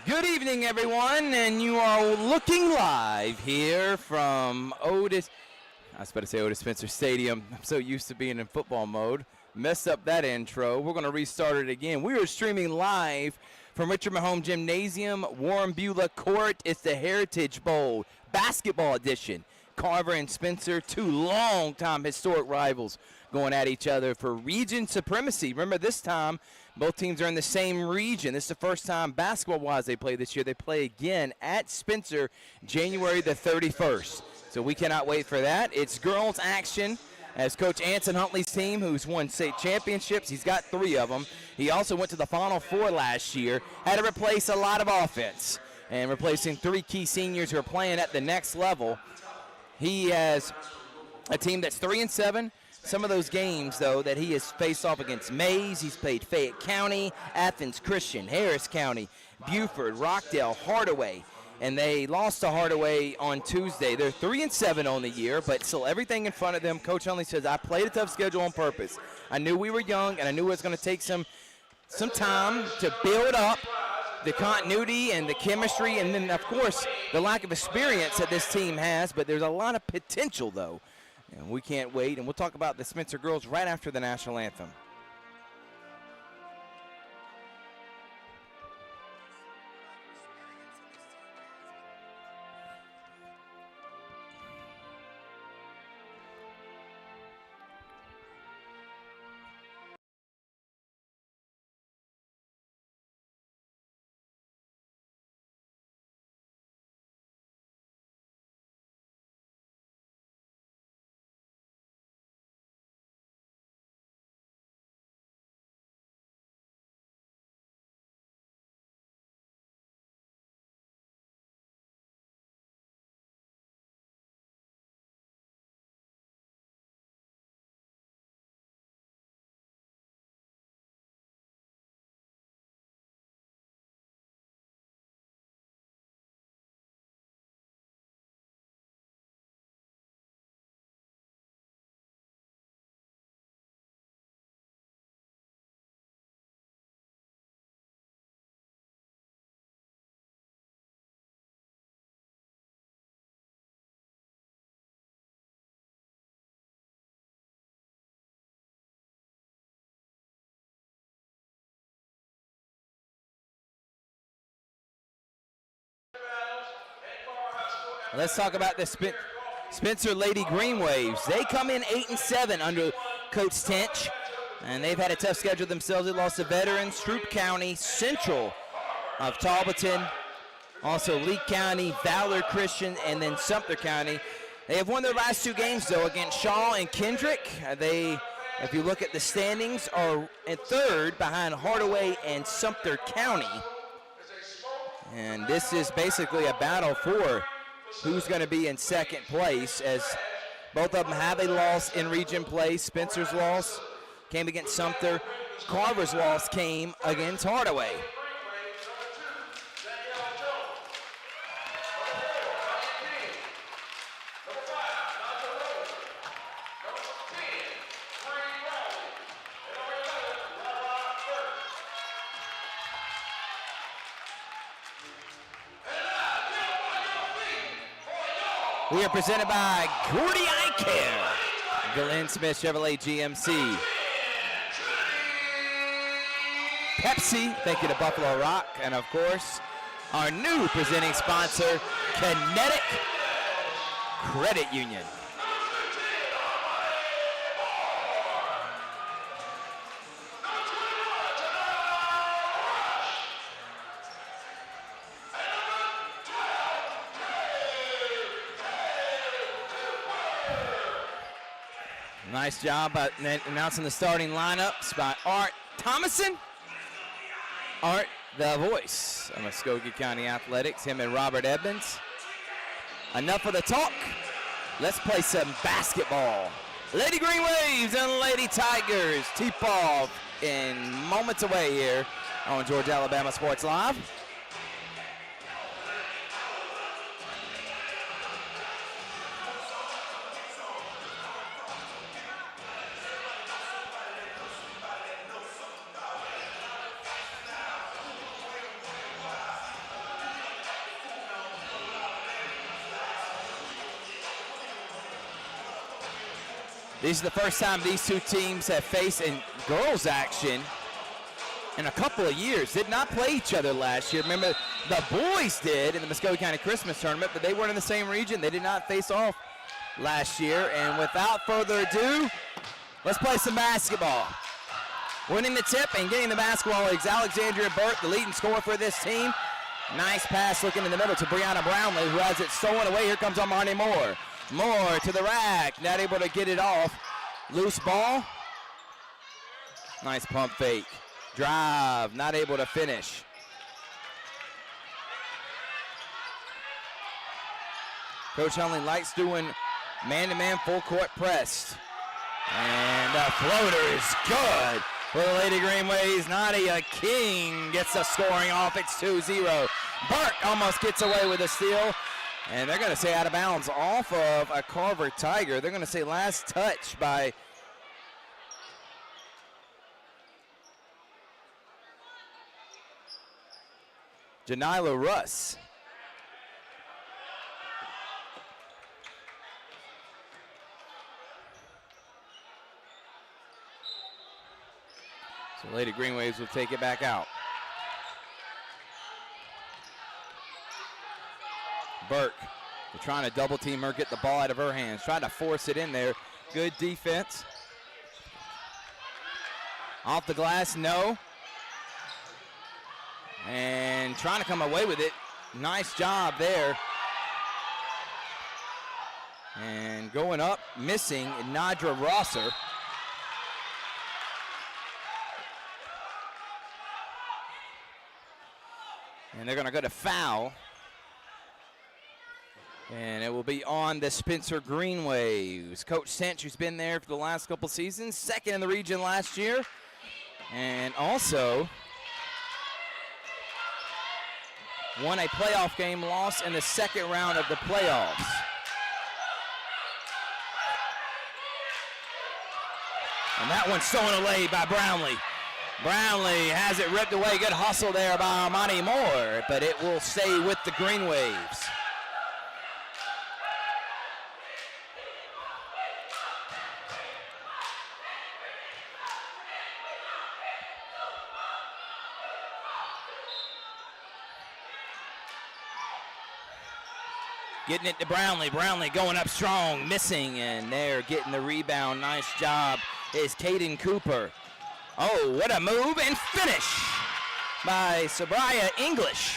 Good evening, everyone, and you are looking live here from Otis. I was about to say Otis Spencer Stadium. I'm so used to being in football mode. Messed up that intro. We're going to restart it again. We are streaming live from Richard Mahone Gymnasium, Warren Beulah Court. It's the Heritage Bowl basketball edition. Carver and Spencer, two long-time historic rivals going at each other for region supremacy. Remember, this time, both teams are in the same region. This is the first time basketball-wise they play this year. They play again at Spencer January the 31st. So we cannot wait for that. It's girls action as Coach Anson Huntley's team, who's won state championships, he's got 3 of them. He also went to the Final Four last year, had to replace a lot of offense, and replacing 3 key seniors who are playing at the next level. He has a team that's 3-7. Some of those games, though, that he has faced off against Mays, he's played Fayette County, Athens Christian, Harris County, Buford, Rockdale, Hardaway, and they lost to Hardaway on Tuesday. They're 3-7 on the year, but still everything in front of them. Coach Huntley says, I played a tough schedule on purpose. I knew we were young, and I knew it was going to take some time to build up the continuity and the chemistry, and then, of course, the lack of experience that this team has. But there's a lot of potential, though, and we can't wait. And we'll talk about the Spencer girls right after the national anthem. Let's talk about the Spencer Lady Greenwaves. They come in 8-7 under Coach Tench, and they've had a tough schedule themselves. They lost to Veterans, Stroup County, Central of Talbotton, also Lee County, Valor Christian, and then Sumter County. They have won their last 2 games, though, against Shaw and Kendrick. They, if you look at the standings, are at 3rd behind Hardaway and Sumter County. And this is basically a battle for who's going to be in 2nd place, as both of them have a loss in region play. Spencer's loss came against Sumter. Carver's loss came against Hardaway. We are presented by Gordy Eye Care, Glenn Smith Chevrolet GMC, Pepsi, thank you to Buffalo Rock, and of course, our new presenting sponsor, Kinetic Credit Union. Nice job announcing the starting lineups by Art Thomason. Art, the voice of Muskogee County Athletics, him and Robert Edmonds. Enough of the talk. Let's play some basketball. Lady Greenwaves and Lady Tigers tip off in moments away here on Georgia Alabama Sports Live. This is the first time these two teams have faced in girls action in a couple of years. Did not play each other last year. Remember, the boys did in the Muskogee County Christmas Tournament, but they weren't in the same region. They did not face off last year. And without further ado, let's play some basketball. Winning the tip and getting the basketball is Alexandria Burke, the leading scorer for this team. Nice pass looking in the middle to Brianna Brownlee, who has it stolen away. Here comes Armani Moore. Moore to the rack, not able to get it off. Loose ball. Nice pump fake. Drive, not able to finish. Coach Hunley likes doing man-to-man full court press. And the floater is good for the Lady Greenwaves. Nadia King gets the scoring off. It's 2-0. Burke almost gets away with a steal. And they're going to say out of bounds off of a Carver Tiger. They're going to say last touch by Janila Russ. So Lady Greenwaves will take it back out. Burke, they're trying to double team her, get the ball out of her hands, trying to force it in there. Good defense. Off the glass, no. And trying to come away with it. Nice job there. And going up, missing, Nadra Rosser. And they're going to go to foul. And it will be on the Spencer Greenwaves. Coach Cinch, who's been there for the last couple seasons, second in the region last year. And also won a playoff game, lost in the second round of the playoffs. And that one's stolen away by Brownlee. Brownlee has it ripped away. Good hustle there by Armani Moore, but it will stay with the Greenwaves. Getting it to Brownlee. Brownlee going up strong, missing, and they're getting the rebound. Nice job is Caden Cooper. Oh, what a move and finish by Sabria English.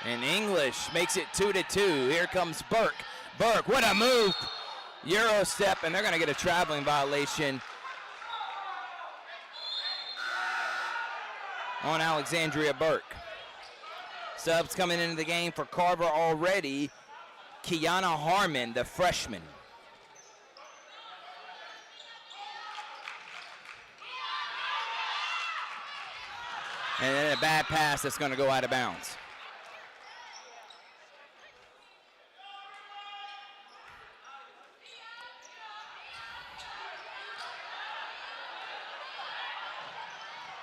And English makes it 2-2. Here comes Burke. Burke, what a move. Euro step, and they're going to get a traveling violation on Alexandria Burke. Subs coming into the game for Carver already. Kiana Harmon, the freshman. And then a bad pass that's going to go out of bounds.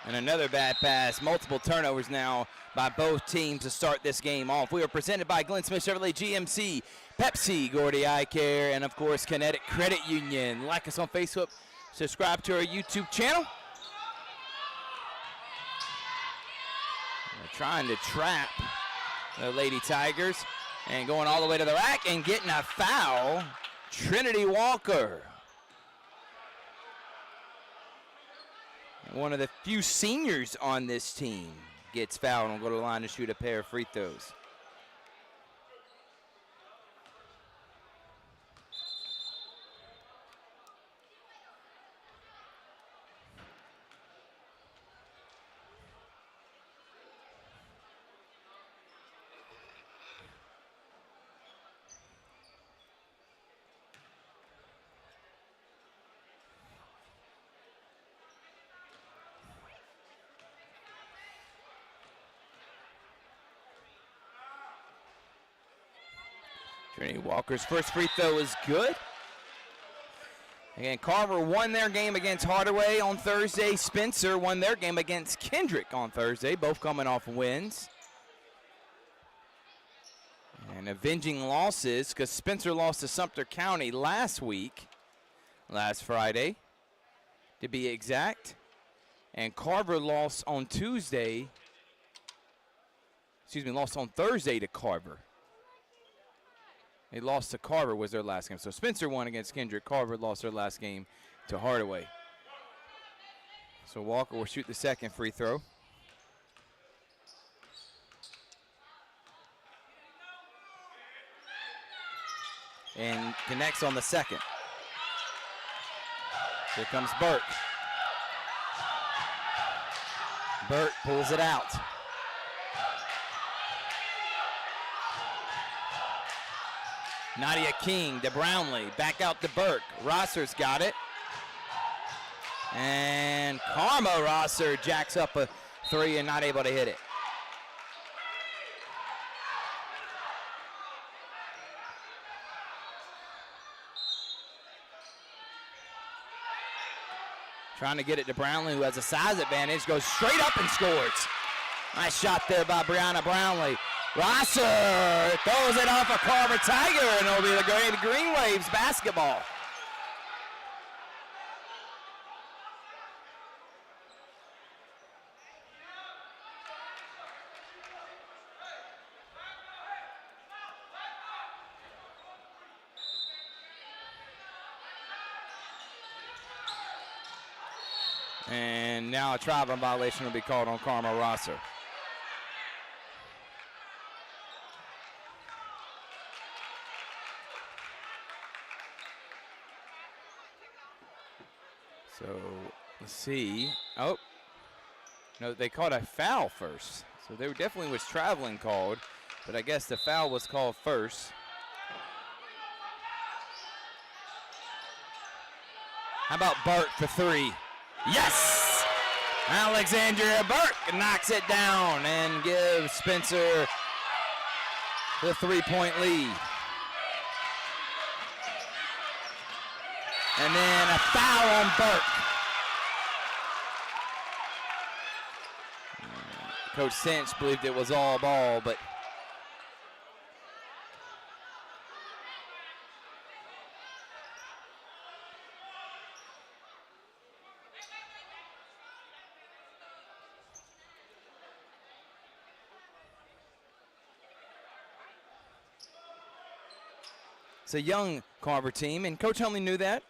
And another bad pass. Multiple turnovers now by both teams to start this game off. We are presented by Glenn Smith Chevrolet GMC, Pepsi, Gordy Eye Care, and of course Kinetic Credit Union. Like us on Facebook, subscribe to our YouTube channel. They're trying to trap the Lady Tigers and going all the way to the rack and getting a foul. Trinity Walker. One of the few seniors on this team gets fouled and will go to the line to shoot a pair of free throws. Trinity Walker's first free throw is good. Again, Carver won their game against Hardaway on Thursday. Spencer won their game against Kendrick on Thursday, both coming off wins. And avenging losses, because Spencer lost to Sumter County last Friday, to be exact. And Carver lost on Thursday to Carver. They lost to Carver was their last game. So Spencer won against Kendrick. Carver lost their last game to Hardaway. So Walker will shoot the second free throw. And connects on the second. Here comes Burke. Burke pulls it out. Nadia King to Brownlee. Back out to Burke. Rosser's got it. And Karma Rosser jacks up a three and not able to hit it. Trying to get it to Brownlee, who has a size advantage. Goes straight up and scores. Nice shot there by Brianna Brownlee. Rosser throws it off a Carver Tiger, and it'll be the Greenwaves basketball. And now a traveling violation will be called on Karma Rosser. So let's see. Oh, no, they called a foul first. So there definitely was traveling called, but I guess the foul was called first. How about Burke for three? Yes! Alexandria Burke knocks it down and gives Spencer the three-point lead. And then a foul on Burke. Coach Cinch believed it was all ball, but it's a young Carver team, and Coach Huntley knew that.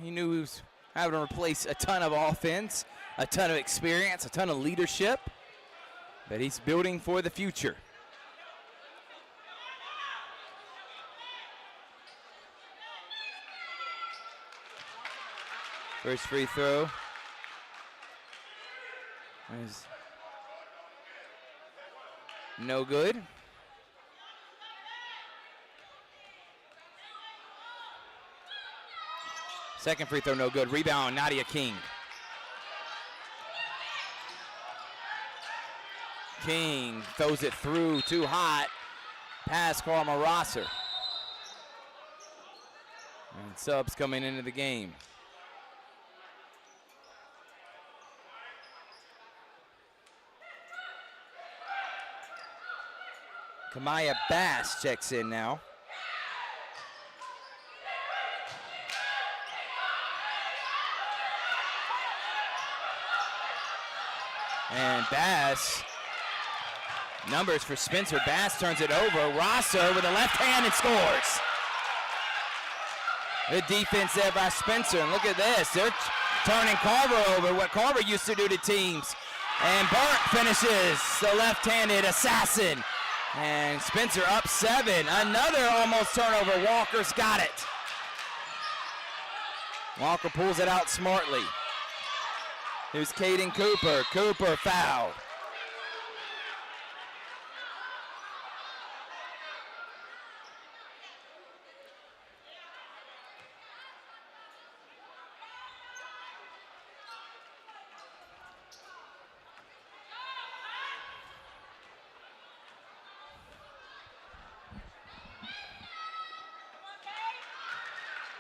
He knew he was having to replace a ton of offense, a ton of experience, a ton of leadership, but he's building for the future. First free throw is no good. Second free throw, no good. Rebound, Nadia King. King throws it through, too hot. Pass Karma Rosser. And subs coming into the game. Kamaya Bass checks in now. And Bass, numbers for Spencer. Bass turns it over. Rosser with a left hand and scores. Good defense there by Spencer. And look at this. They're turning Carver over, what Carver used to do to teams. And Burke finishes the left-handed assassin. And Spencer up 7. Another almost turnover. Walker's got it. Walker pulls it out smartly. Here's Caden Cooper. Cooper fouled.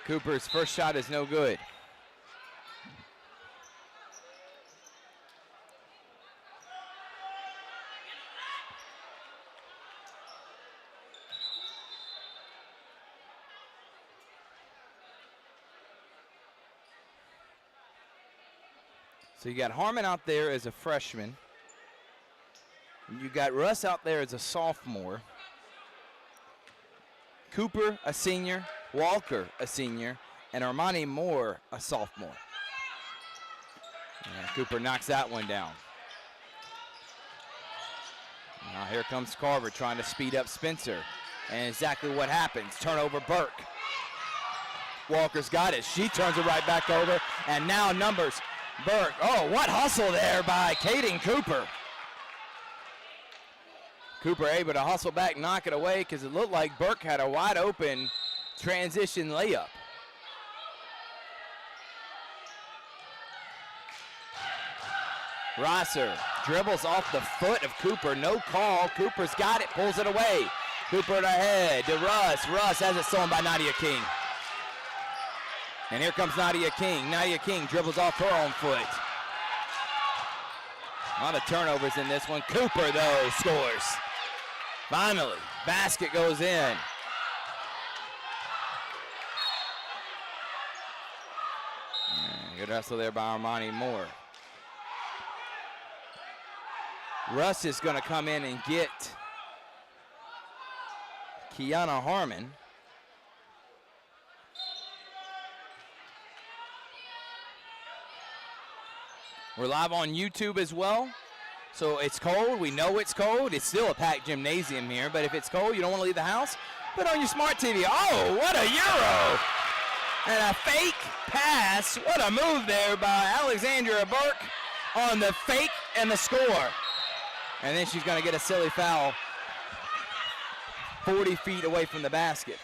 Cooper's first shot is no good. So you got Harmon out there as a freshman. You got Russ out there as a sophomore. Cooper, a senior. Walker, a senior. And Armani Moore, a sophomore. And Cooper knocks that one down. Now here comes Carver trying to speed up Spencer. And exactly what happens. Turnover, Burke. Walker's got it. She turns it right back over. And now numbers. Burke. Oh, what hustle there by Caden Cooper. Cooper able to hustle back, knock it away, because it looked like Burke had a wide open transition layup. Rosser dribbles off the foot of Cooper. No call. Cooper's got it, pulls it away. Cooper ahead to Russ. Russ has it stolen by Nadia King. And here comes Nadia King. Nadia King dribbles off her own foot. A lot of turnovers in this one. Cooper, though, scores. Finally, basket goes in. And good hustle there by Armani Moore. Russ is going to come in and get Kiana Harmon. We're live on YouTube as well. So it's cold. We know it's cold. It's still a packed gymnasium here, but if it's cold, you don't want to leave the house, put on your smart TV. Oh, what a Euro! And a fake pass. What a move there by Alexandria Burke on the fake and the score. And then she's going to get a silly foul 40 feet away from the basket.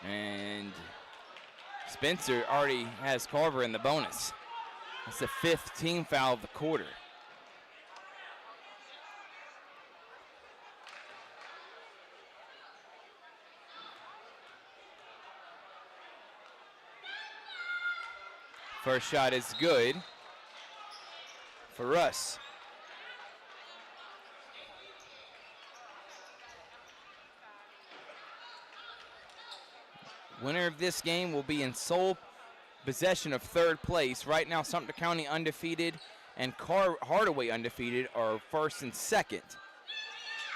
And Spencer already has Carver in the bonus. That's the 5th team foul of the quarter. First shot is good for Russ. Winner of this game will be in sole possession of 3rd place. Right now, Sumter County undefeated and Hardaway undefeated are 1st and 2nd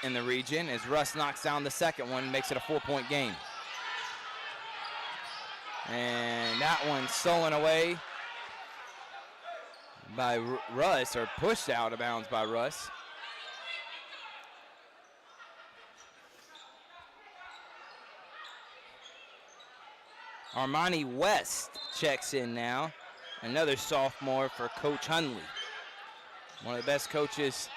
in the region as Russ knocks down the second one, makes it a 4-point game. And that one stolen away by Russ, or pushed out of bounds by Russ. Armani West checks in now. Another sophomore for Coach Hunley. One of the best coaches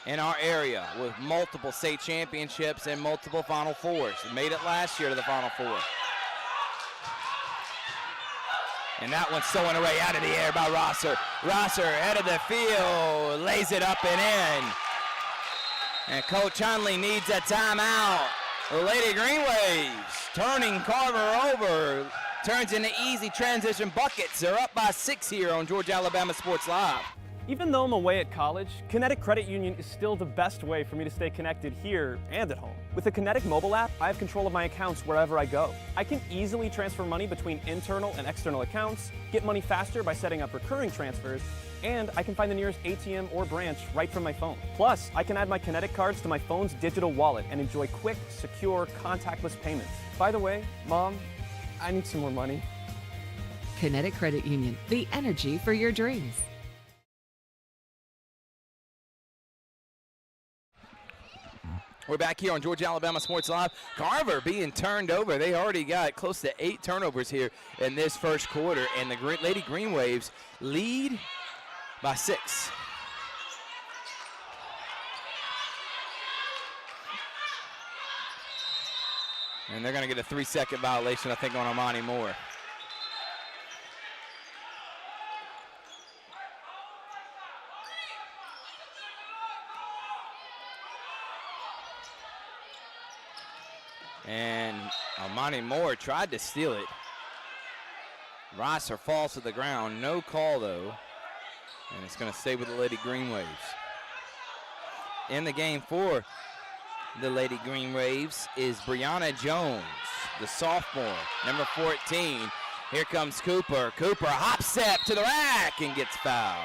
in our area with multiple state championships and multiple Final Fours. He made it last year to the Final Four. And that one's stolen away out of the air by Rosser. Rosser, head of the field, lays it up and in. And Coach Hunley needs a timeout. The Lady Greenwaves turning Carver over. Turns into easy transition buckets. They're up by 6 here on Georgia Alabama Sports Live. Even though I'm away at college, Kinetic Credit Union is still the best way for me to stay connected here and at home. With the Kinetic mobile app, I have control of my accounts wherever I go. I can easily transfer money between internal and external accounts, get money faster by setting up recurring transfers, and I can find the nearest ATM or branch right from my phone. Plus, I can add my Kinetic cards to my phone's digital wallet and enjoy quick, secure, contactless payments. By the way, Mom, I need some more money. Kinetic Credit Union, the energy for your dreams. We're back here on Georgia Alabama Sports Live. Carver being turned over. They already got close to 8 turnovers here in this first quarter, and the Lady Greenwaves lead by 6. And they're going to get a 3-second violation, I think, on Armani Moore. And Armani Moore tried to steal it. Rosser falls to the ground. No call, though. And it's going to stay with the Lady Greenwaves. In the game for the Lady Greenwaves is Brianna Jones, the sophomore, number 14. Here comes Cooper. Cooper, hop step to the rack and gets fouled.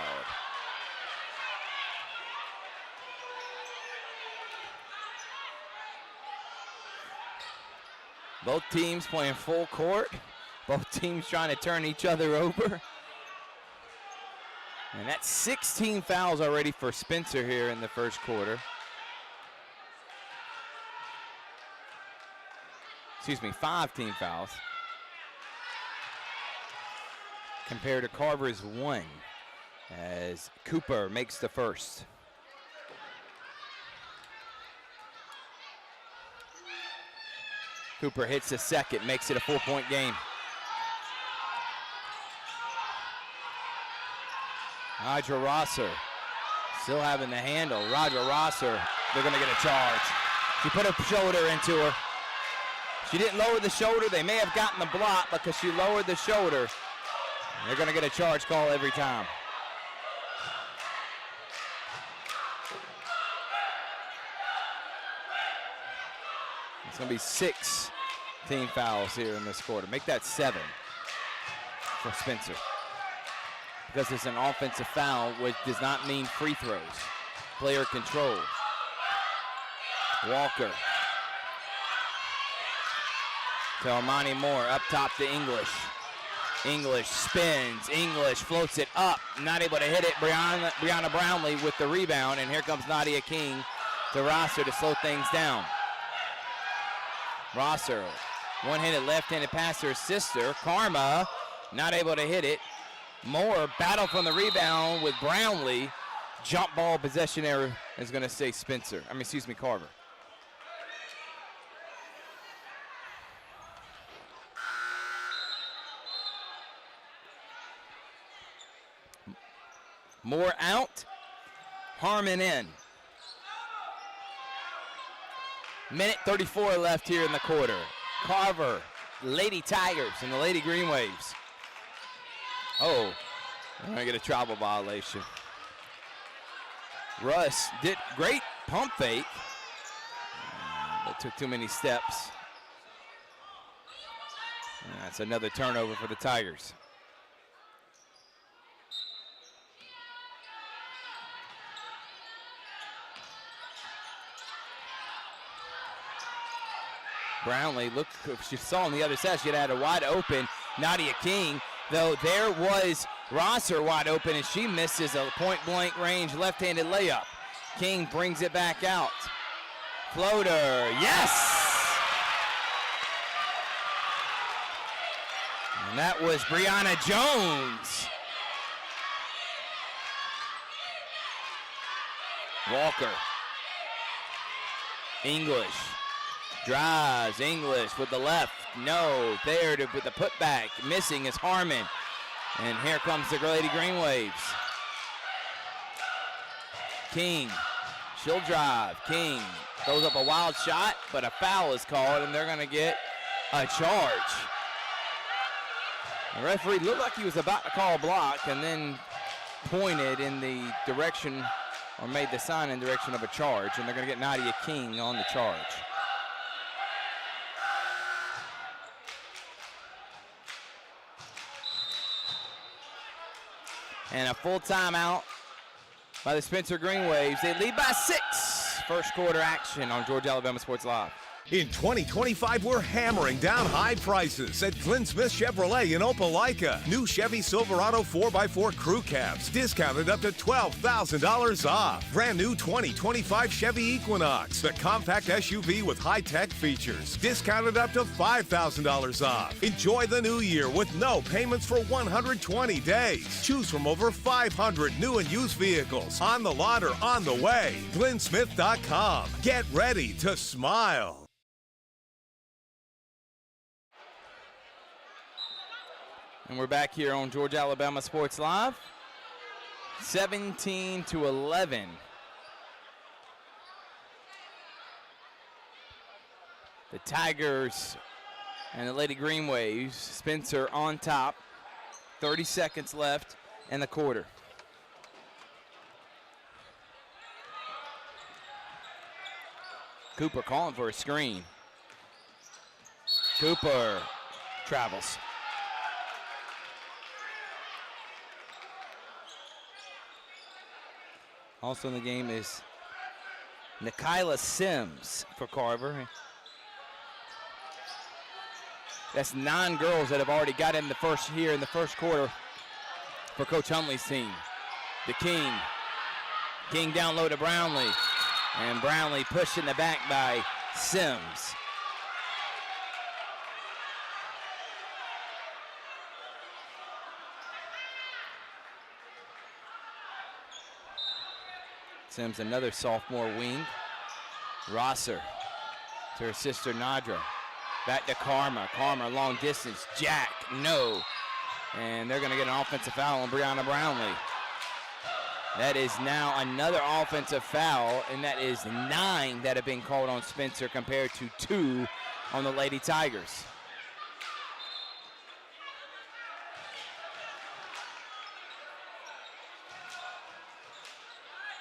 Both teams playing full court. Both teams trying to turn each other over. And that's 16 fouls already for Spencer here in the first quarter. Excuse me, 5 team fouls. Compared to Carver's 1 as Cooper makes the first. Cooper hits the second, makes it a 4-point game. Roger Rosser still having the handle. Roger Rosser, they're going to get a charge. She put her shoulder into her. She didn't lower the shoulder. They may have gotten the block because she lowered the shoulder. They're going to get a charge call every time. It's going to be 6 team fouls here in this quarter. Make that 7 for Spencer. Because it's an offensive foul, which does not mean free throws. Player control. Walker. To Armani Moore, up top to English. English spins, English floats it up, not able to hit it. Brianna Brownlee with the rebound, and here comes Nadia King to Rosser to slow things down. Rosser, one-handed left-handed pass to her sister. Karma, not able to hit it. Moore, battle from the rebound with Brownlee. Jump ball possession error is going to say Carver. Moore out, Harmon in. Minute 34 left here in the quarter. Carver, Lady Tigers, and the Lady Greenwaves. Oh, they're going to get a travel violation. Russ did great pump fake, but took too many steps. And that's another turnover for the Tigers. Brownlee, look, she saw on the other side, she had a wide open Nadia King, though there was Rosser wide open, and she misses a point-blank range left-handed layup. King brings it back out. Floater, yes! And that was Brianna Jones. Walker. English. Drives, English with the left, no, there with the putback, missing is Harmon. And here comes the Lady Greenwaves. King, she'll drive, King throws up a wild shot, but a foul is called and they're gonna get a charge. The referee looked like he was about to call a block and then pointed in the direction, or made the sign in direction of a charge, and they're gonna get Nadia King on the charge. And a full timeout by the Spencer Greenwaves. They lead by 6. First quarter action on Georgia Alabama Sports Live. In 2025, we're hammering down high prices at Glenn Smith Chevrolet in Opelika. New Chevy Silverado 4x4 crew cabs, discounted up to $12,000 off. Brand new 2025 Chevy Equinox, the compact SUV with high-tech features, discounted up to $5,000 off. Enjoy the new year with no payments for 120 days. Choose from over 500 new and used vehicles on the lot or on the way. GlennSmith.com. Get ready to smile. And we're back here on Georgia Alabama Sports Live. 17-11. The Tigers and the Lady Greenwaves. Spencer on top. 30 seconds left in the quarter. Cooper calling for a screen. Cooper travels. Also in the game is Nikayla Sims for Carver. That's 9 girls that have already got in the first quarter for Coach Huntley's team. The King. King down low to Brownlee. And Brownlee pushed in the back by Sims. Sims, another sophomore wing. Rosser to her sister Nadra. Back to Karma. Karma long distance. Jack, no. And they're going to get an offensive foul on Brianna Brownlee. That is now another offensive foul, and that is 9 that have been called on Spencer compared to 2 on the Lady Tigers.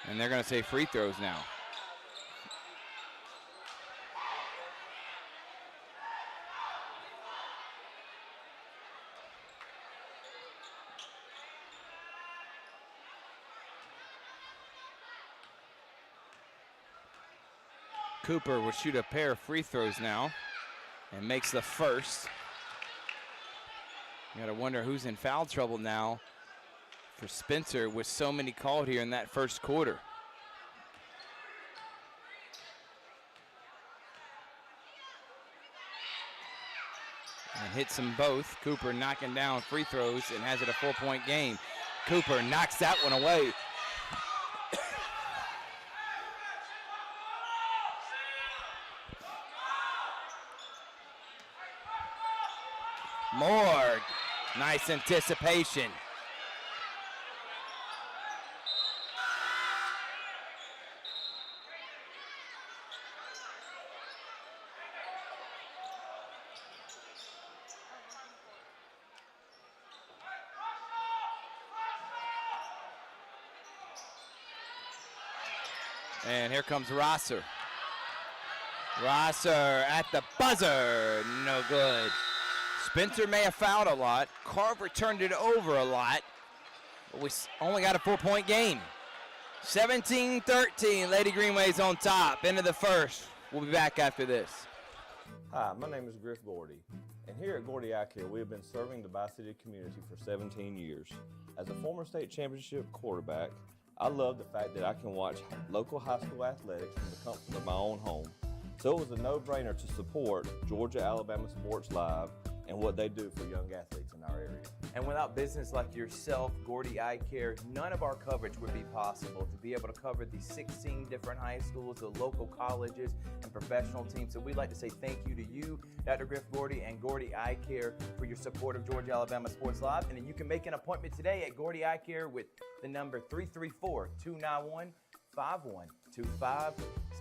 And they're going to say free throws now. Cooper will shoot a pair of free throws now and makes the first. You gotta wonder who's in foul trouble now for Spencer with so many called here in that first quarter. And hits them both. Cooper knocking down free throws and has it a 4-point game. Cooper knocks that one away. More nice anticipation. And here comes Rosser. Rosser at the buzzer, no good. Spencer may have fouled a lot. Carver turned it over a lot. But we only got a 4-point game. 17-13, Lady Greenwave's on top. Into the first. We'll be back after this. Hi, my name is Griff Gordy, and here at Gordy Eye Care, we have been serving the Bi-City community for 17 years. As a former state championship quarterback, I love the fact that I can watch local high school athletics from the comfort of my own home. So it was a no-brainer to support Georgia-Alabama Sports Live and what they do for young athletes in our area. And without business like yourself, Gordy Eye Care, none of our coverage would be possible. To be able to cover the 16 different high schools, the local colleges, and professional teams. So we'd like to say thank you to you, Dr. Griff Gordy, and Gordy Eye Care for your support of Georgia-Alabama Sports Live. And then you can make an appointment today at Gordy Eye Care with the number 334-291-5125.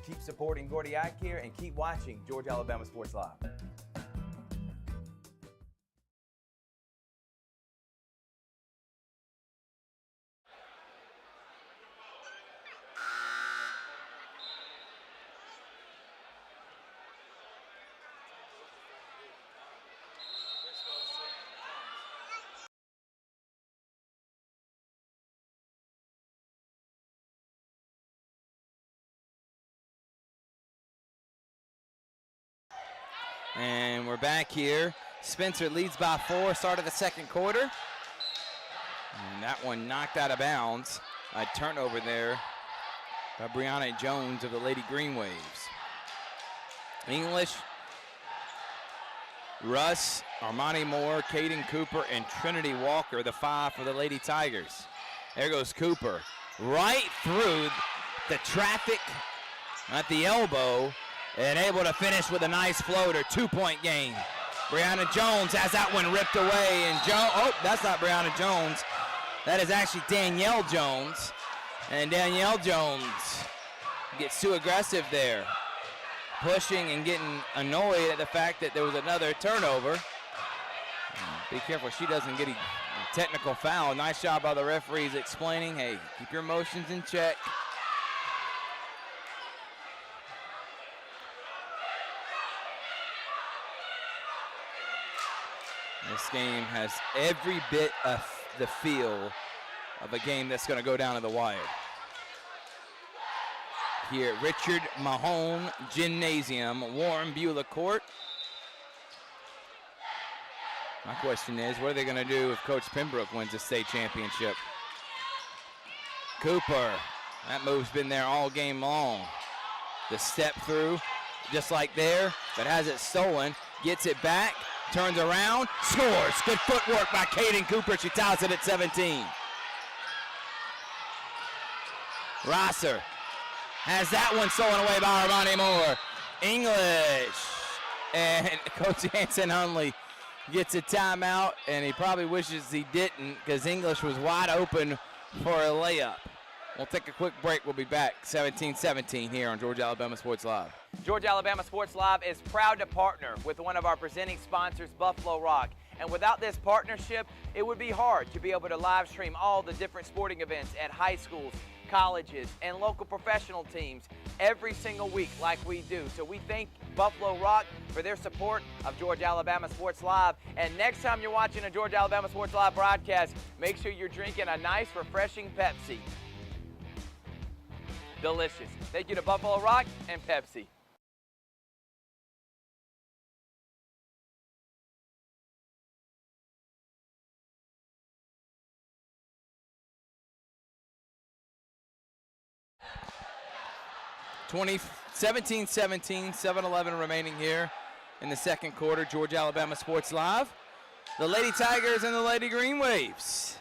Keep supporting Gordy Eye Care and keep watching Georgia-Alabama Sports Live. And we're back here. Spencer leads by 4, start of the second quarter. And that one knocked out of bounds. A turnover there by Brianna Jones of the Lady Greenwaves. English, Russ, Armani Moore, Caden Cooper, and Trinity Walker, the 5 for the Lady Tigers. There goes Cooper, right through the traffic at the elbow, and able to finish with a nice floater, 2-point game. Brianna Jones has that one ripped away, and that's not Brianna Jones. That is actually Danielle Jones, and Danielle Jones gets too aggressive there, pushing and getting annoyed at the fact that there was another turnover. Be careful she doesn't get technical foul. Nice job by the referees explaining, hey, keep your emotions in check. This game has every bit of the feel of a game that's going to go down to the wire. Here at Richard Mahone Gymnasium, Warren Beulah Court. My question is, what are they going to do if Coach Pembroke wins the state championship? Cooper, that move's been there all game long. The step through, just like there, but has it stolen, gets it back, turns around, scores. Good footwork by Kaden Cooper. She ties it at 17. Rosser has that one stolen away by Armani Moore. English. And Coach Hanson Hunley gets a timeout, and he probably wishes he didn't because English was wide open for a layup. We'll take a quick break. We'll be back 17-17 here on Georgia Alabama Sports Live. Georgia Alabama Sports Live is proud to partner with one of our presenting sponsors, Buffalo Rock. And without this partnership, it would be hard to be able to live stream all the different sporting events at high schools, colleges, and local professional teams every single week like we do. So we thank Buffalo Rock for their support of Georgia Alabama Sports Live. And next time you're watching a Georgia Alabama Sports Live broadcast, make sure you're drinking a nice, refreshing Pepsi. Delicious. Thank you to Buffalo Rock and Pepsi. Twenty 17-17, 7-11 remaining here in the second quarter. Georgia Alabama Sports Live. The Lady Tigers and the Lady Greenwaves.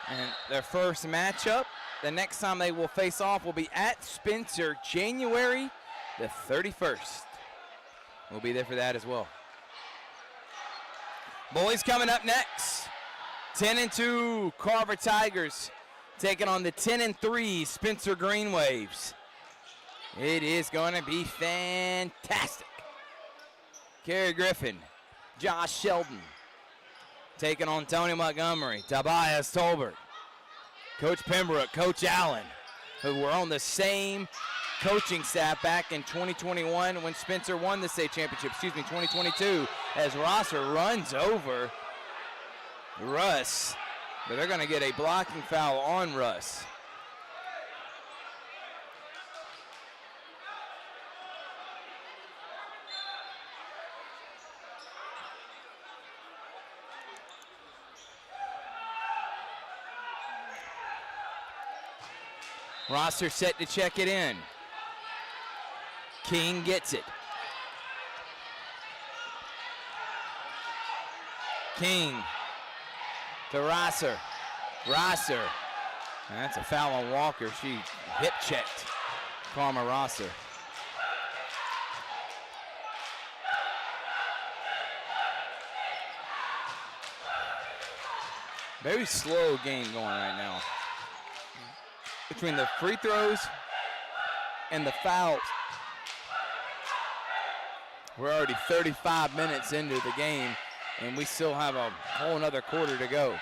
And their first matchup, the next time they will face off will be at Spencer, January the 31st. We'll be there for that as well. Boys coming up next. 10-2 Carver Tigers taking on the 10-3 Spencer Greenwaves. It is going to be fantastic. Kerry Griffin, Josh Sheldon taking on Tony Montgomery, Tobias Tolbert, Coach Pembroke, Coach Allen, who were on the same coaching staff back in 2021 when Spencer won the state championship, 2022, as Rosser runs over Russ, but they're going to get a blocking foul on Russ. Rosser set to check it in. King gets it. King to Rosser. Rosser. That's a foul on Walker. She hip checked Palmer Rosser. Very slow game going right now. Between the free throws and the fouls, we're already 35 minutes into the game, and we still have a whole another quarter to go.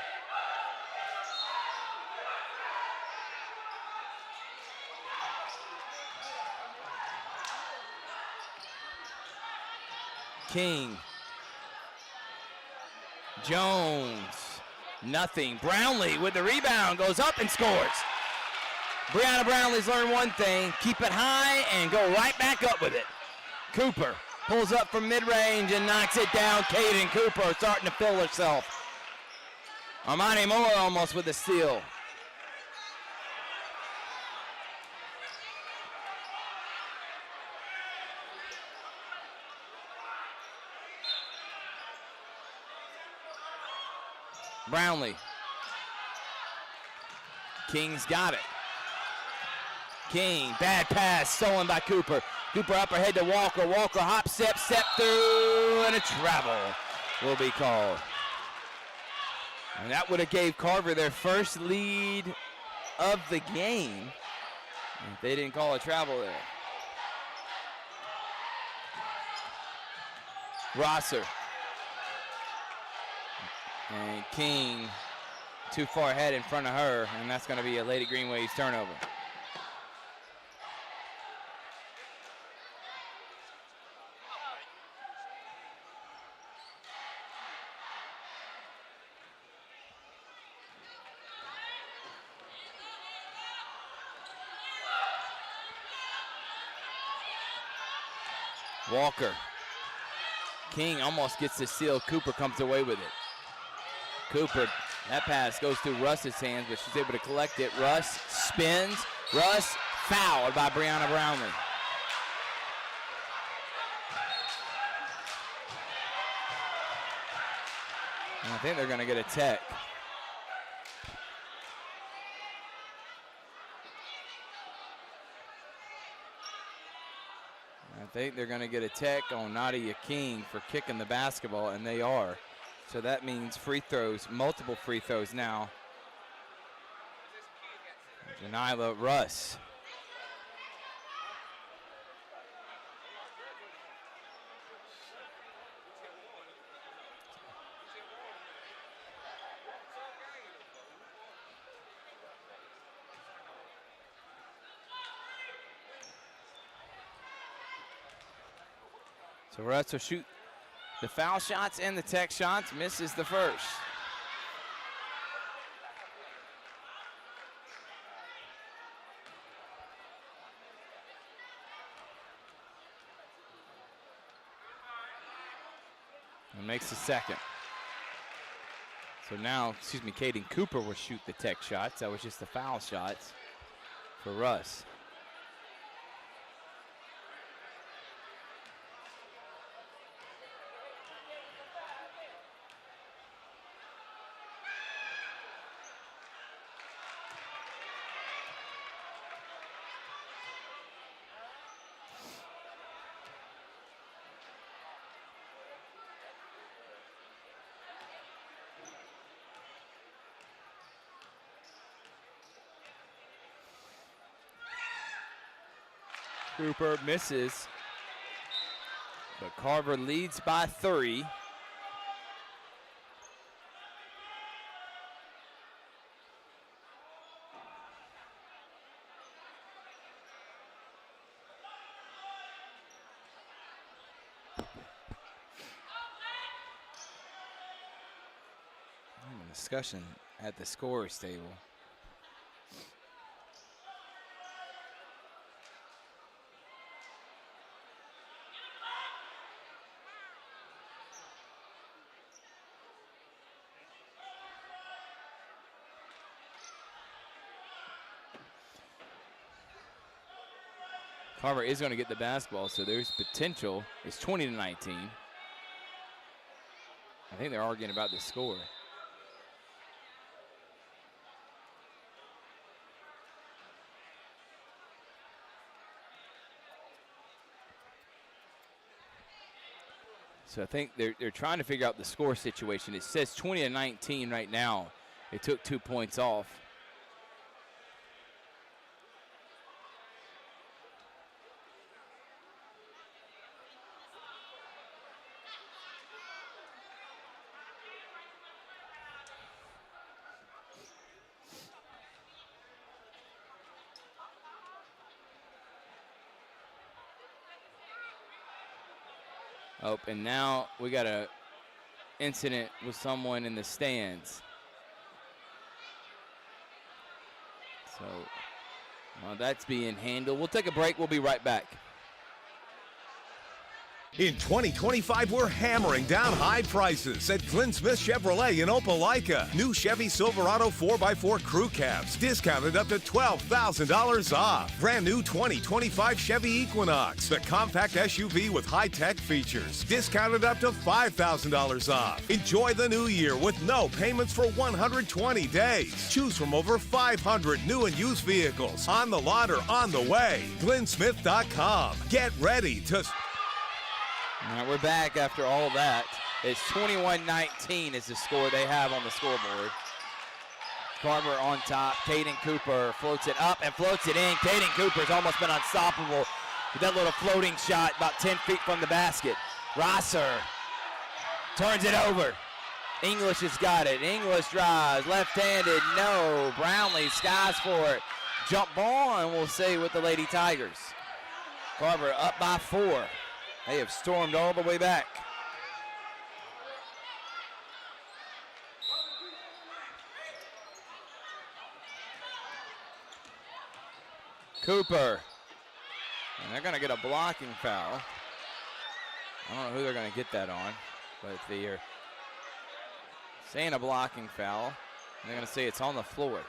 King. Jones. Nothing. Brownlee with the rebound, goes up and scores. Brianna Brownlee's learned one thing, keep it high and go right back up with it. Cooper pulls up from mid-range and knocks it down. Kaden Cooper starting to feel herself. Armani Moore almost with a steal. Brownlee. King's got it. King, bad pass, stolen by Cooper. Cooper up ahead to Walker. Walker hop, step through, and a travel will be called. And that would have gave Carver their first lead of the game if they didn't call a travel there. Rosser. And King too far ahead in front of her, and that's going to be a Lady Greenwave's turnover. Walker. King almost gets the steal. Cooper comes away with it. Cooper, that pass goes through Russ's hands, but she's able to collect it. Russ spins. Russ fouled by Brianna Brownlee. And I think they're going to get a tech. I think they're going to get a tech on Nadia King for kicking the basketball, and they are. So that means free throws, multiple free throws now. Janila Russ. So Russ will shoot the foul shots and the tech shots, misses the first. And makes the second. So now, Kaden Cooper will shoot the tech shots. That was just the foul shots for Russ. Cooper misses, but Carver leads by 3. Discussion at the scorer's table. Carver is going to get the basketball, so there's potential. It's 20-19. I think they're arguing about the score. So I think they're trying to figure out the score situation. It says 20-19 right now. They took 2 points off. Oh, and now we got an incident with someone in the stands. So, well, that's being handled. We'll take a break. We'll be right back. In 2025, we're hammering down high prices at Glenn Smith Chevrolet in Opelika. New Chevy Silverado 4x4 crew cabs, discounted up to $12,000 off. Brand new 2025 Chevy Equinox, the compact SUV with high-tech features, discounted up to $5,000 off. Enjoy the new year with no payments for 120 days. Choose from over 500 new and used vehicles on the lot or on the way. GlennSmith.com. Get ready to... All right, we're back after all that. It's 21-19 is the score they have on the scoreboard. Carver on top. Caden Cooper floats it up and floats it in. Caden Cooper's almost been unstoppable with that little floating shot about 10 feet from the basket. Rosser turns it over. English has got it. English drives, left-handed, no. Brownlee skies for it. Jump ball, and we'll say with the Lady Tigers. Carver up by 4. They have stormed all the way back. Cooper. And they're going to get a blocking foul. I don't know who they're going to get that on, but they're saying a blocking foul. They're going to say it's on the floor.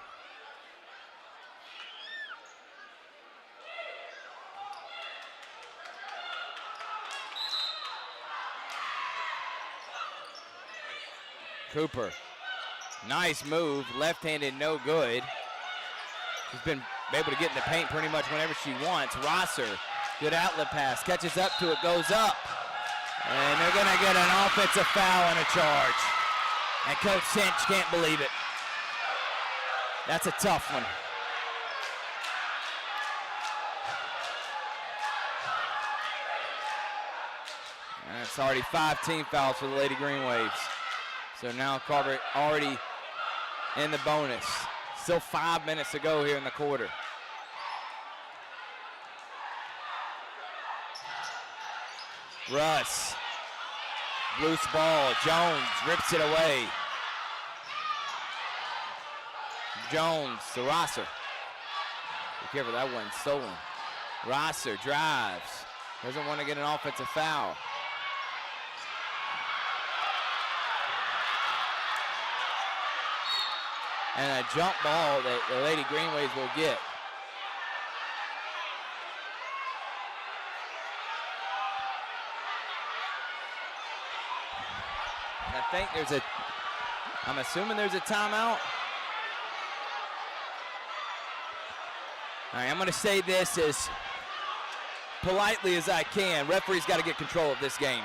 Cooper, nice move, left-handed, no good. She's been able to get in the paint pretty much whenever she wants. Rosser, good outlet pass, catches up to it, goes up. And they're gonna get an offensive foul and a charge. And Coach Cinch can't believe it. That's a tough one. And it's already 5 team fouls for the Lady Green Waves. So now Carver already in the bonus. Still 5 minutes to go here in the quarter. Russ, loose ball, Jones rips it away. Jones to Rosser. Be careful, that one's stolen. Rosser drives, doesn't want to get an offensive foul. And a jump ball that the Lady Green Waves will get. I think I'm assuming there's a timeout. All right, I'm going to say this as politely as I can. Referee's got to get control of this game.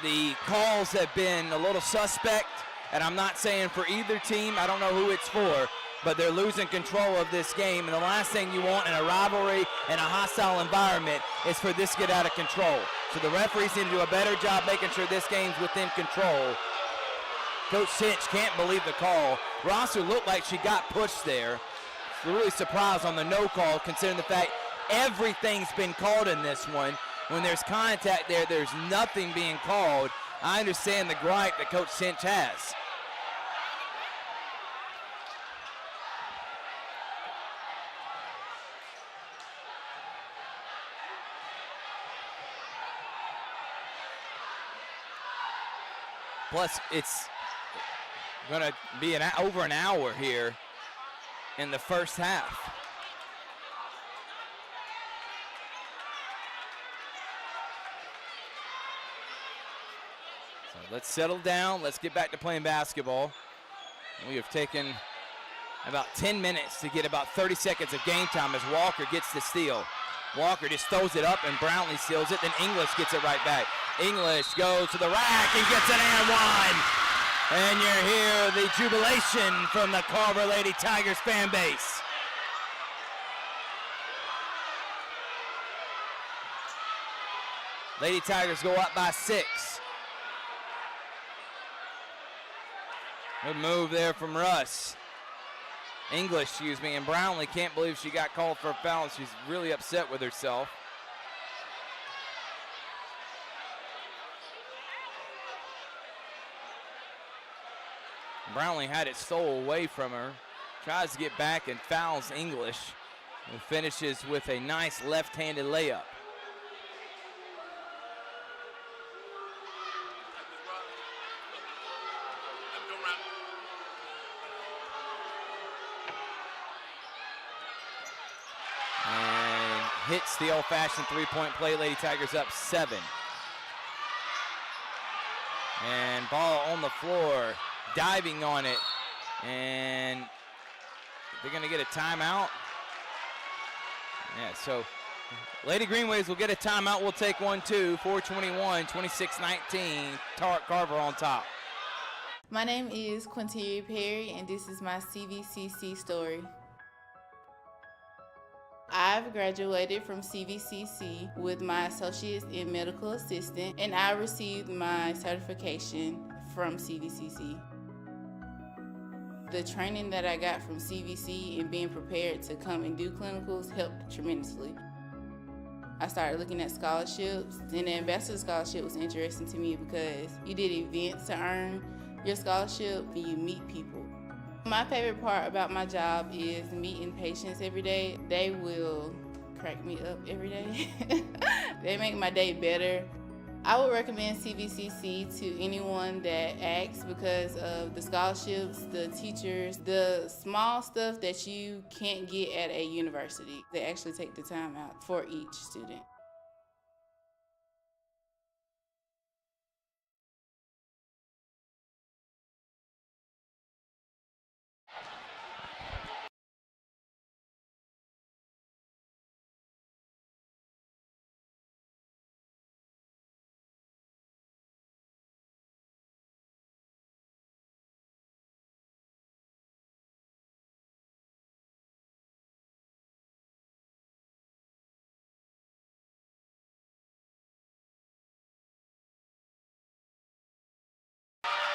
The calls have been a little suspect. And I'm not saying for either team, I don't know who it's for, but they're losing control of this game. And the last thing you want in a rivalry and a hostile environment is for this to get out of control. So the referees need to do a better job making sure this game's within control. Coach Cinch can't believe the call. Rosser looked like she got pushed there. Really surprised on the no call, considering the fact everything's been called in this one. When there's contact there, there's nothing being called. I understand the gripe that Coach Cinch has. Plus, it's going to be over an hour here in the first half. So let's settle down. Let's get back to playing basketball. We have taken about 10 minutes to get about 30 seconds of game time as Walker gets the steal. Walker just throws it up and Brownlee steals it. Then English gets it right back. English goes to the rack and gets an and one. And you hear the jubilation from the Carver Lady Tigers fan base. Lady Tigers go up by 6. Good move there from Russ. English, and Brownlee can't believe she got called for a foul. She's really upset with herself. Brownlee had it stole away from her. Tries to get back and fouls English. And finishes with a nice left-handed layup. And hits the old-fashioned three-point play. Lady Tigers up 7. And ball on the floor. Diving on it, and they're going to get a timeout. Yeah, so Lady Green Waves will get a timeout. We'll take one, too. 4:21, 26-19. Carver on top. My name is Quinteria Perry, and this is my CVCC story. I've graduated from CVCC with my associates in medical assistant, and I received my certification from CVCC. The training that I got from CVC and being prepared to come and do clinicals helped tremendously. I started looking at scholarships, and the ambassador scholarship was interesting to me because you did events to earn your scholarship and you meet people. My favorite part about my job is meeting patients every day. They will crack me up every day. They make my day better. I would recommend CVCC to anyone that asks because of the scholarships, the teachers, the small stuff that you can't get at a university. They actually take the time out for each student.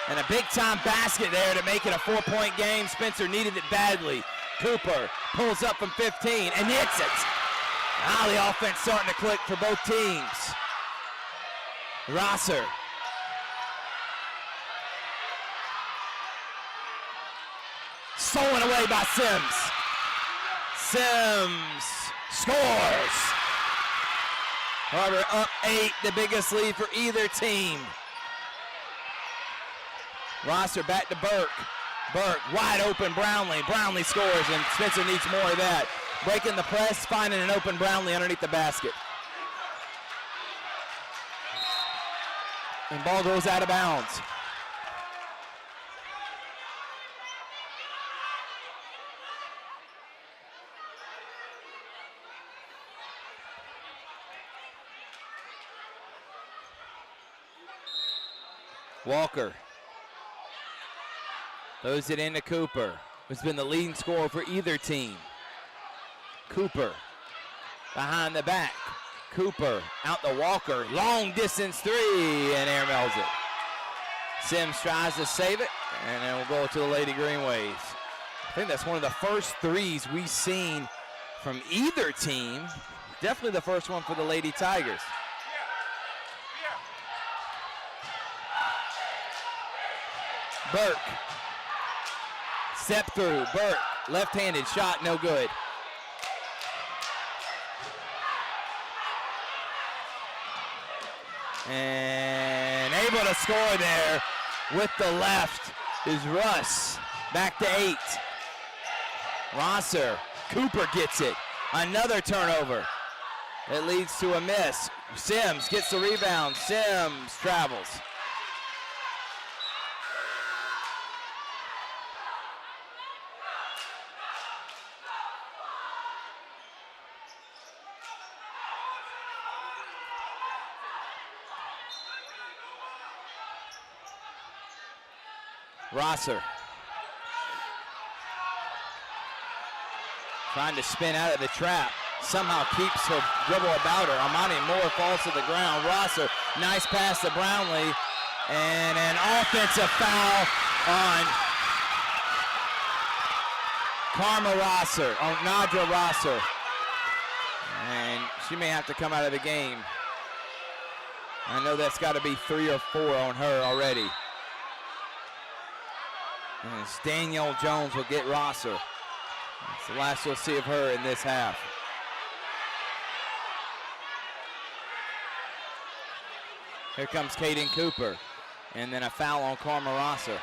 And a big-time basket there to make it a 4-point game. Spencer needed it badly. Cooper pulls up from 15 and hits it. Now the offense starting to click for both teams. Rosser. Stolen away by Sims. Sims scores. Carver up 8, the biggest lead for either team. Rosser back to Burke. Burke wide open, Brownlee. Brownlee scores, and Spencer needs more of that. Breaking the press, finding an open Brownlee underneath the basket. And ball goes out of bounds. Walker throws it into Cooper, who's been the leading scorer for either team. Cooper behind the back. Cooper out to Walker. Long distance three, and air mails it. Sims tries to save it, and then we'll go to the Lady Greenwaves. I think that's one of the first threes we've seen from either team. Definitely the first one for the Lady Tigers. Burke. Step through. Burke. Left-handed shot, no good. And able to score there with the left is Russ. Back to 8. Rosser. Cooper gets it. Another turnover. It leads to a miss. Sims gets the rebound. Sims travels. Rosser trying to spin out of the trap. Somehow keeps her dribble about her. Amani Moore falls to the ground. Rosser, nice pass to Brownlee. And an offensive foul on Karma Rosser, on Nadra Rosser. And she may have to come out of the game. I know that's got to be 3 or 4 on her already. And Danielle Jones will get Rosser. That's the last you'll see of her in this half. Here comes Kaden Cooper. And then a foul on Karma Rosser.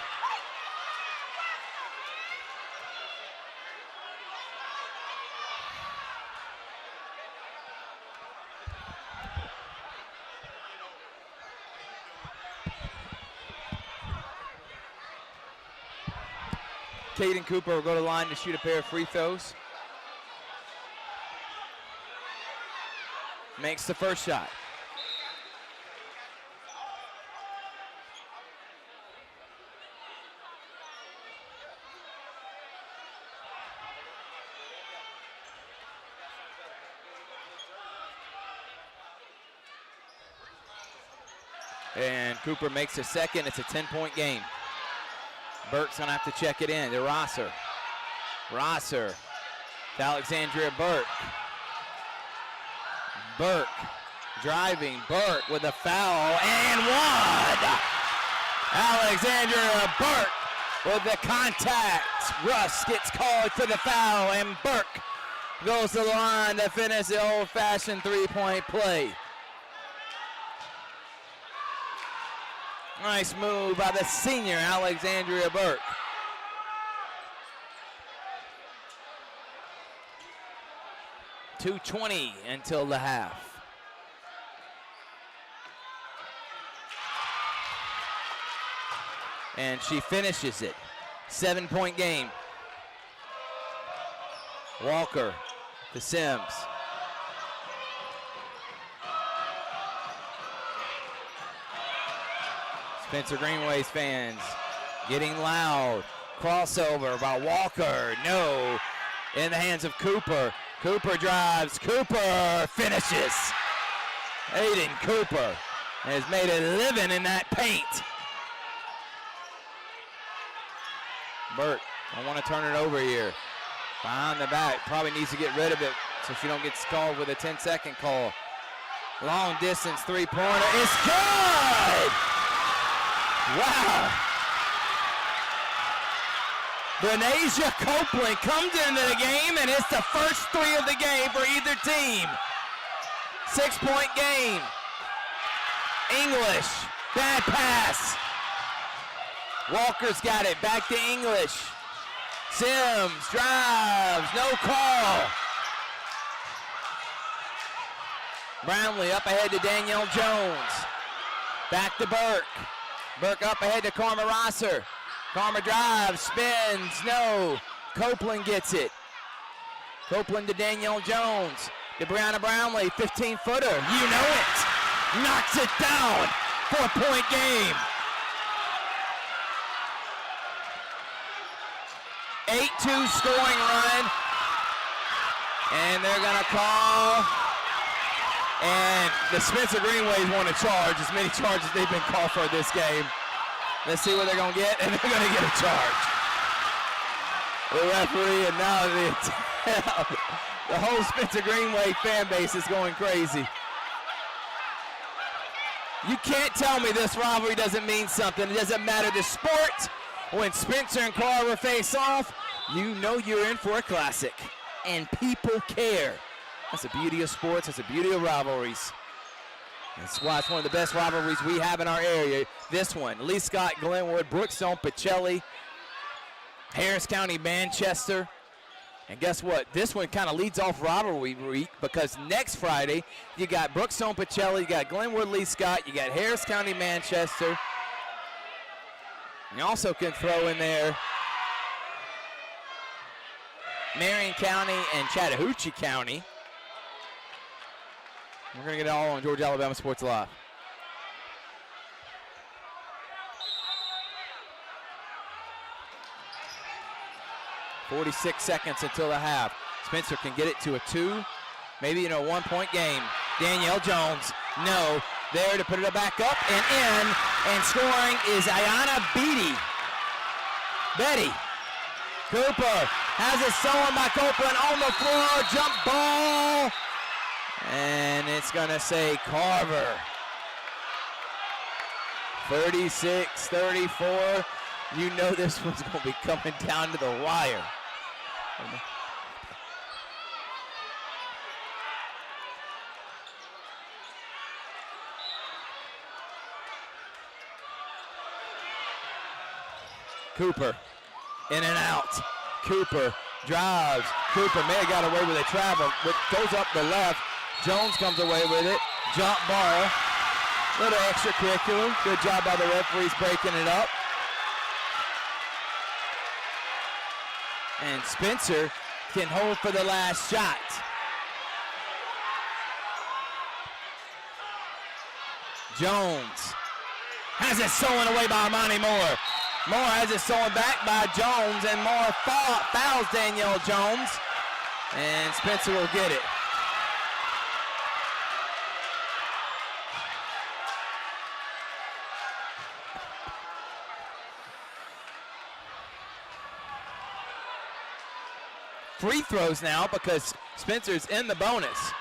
Kaden Cooper will go to the line to shoot a pair of free throws. Makes the first shot. And Cooper makes a second. It's a 10-point game. Burke's going to have to check it in to Rosser. Rosser to Alexandria Burke. Burke driving. Burke with a foul and one. Alexandria Burke with the contact. Russ gets called for the foul, and Burke goes to the line to finish the old-fashioned three-point play. Nice move by the senior Alexandria Burke. .220 until the half. And she finishes it. 7-point game. Walker to Sims. Spencer Greenwave's fans getting loud. Crossover by Walker. No. In the hands of Cooper. Cooper drives. Cooper finishes. Aiden Cooper has made a living in that paint. Burke, I want to turn it over here. Behind the back, probably needs to get rid of it so she don't get called with a 10-second call. Long distance three-pointer, it's good! Wow. Benasia Copeland comes into the game and it's the first three of the game for either team. 6-point game. English, bad pass. Walker's got it, back to English. Sims drives, no call. Brownlee up ahead to Danielle Jones. Back to Burke. Burke up ahead to Karma Rosser. Karma drives, spins, no. Copeland gets it. Copeland to Danielle Jones. To Brianna Brownlee, 15-footer. You know it. Knocks it down. 4-point game. 8-2 scoring run. And they're going to call. And the Spencer Greenwaves want to charge as many charges they've been called for this game. Let's see what they're going to get, and they're going to get a charge. The referee and now the whole Spencer Greenwave fan base is going crazy. You can't tell me this rivalry doesn't mean something. It doesn't matter the sport. When Spencer and Carver face off, you know you're in for a classic. And people care. That's the beauty of sports. That's the beauty of rivalries. That's why it's one of the best rivalries we have in our area. This one, Lee Scott, Glenwood, Brookstone, Pacelli, Harris County, Manchester. And guess what? This one kind of leads off rivalry week because next Friday, you got Brookstone, Pacelli, you got Glenwood, Lee Scott, you got Harris County, Manchester. You also can throw in there Marion County and Chattahoochee County. We're going to get it all on Georgia Alabama Sports Live. .46 seconds until the half. Spencer can get it to a 2, maybe in a 1-point game. Danielle Jones, no. There to put it back up and in. And scoring is Ayanna Betty. Cooper has it stolen by Copeland on the floor. Jump ball. And it's going to say Carver. 36-34. You know this one's going to be coming down to the wire. Cooper in and out. Cooper drives. Cooper may have got away with a travel, but goes up the left. Jones comes away with it. Jump ball. Little extracurricular. Good job by the referees breaking it up. And Spencer can hold for the last shot. Jones has it stolen away by Armani Moore. Moore has it stolen back by Jones, and Moore fouls Danielle Jones. And Spencer will get it. free throws now because Spencer's in the bonus.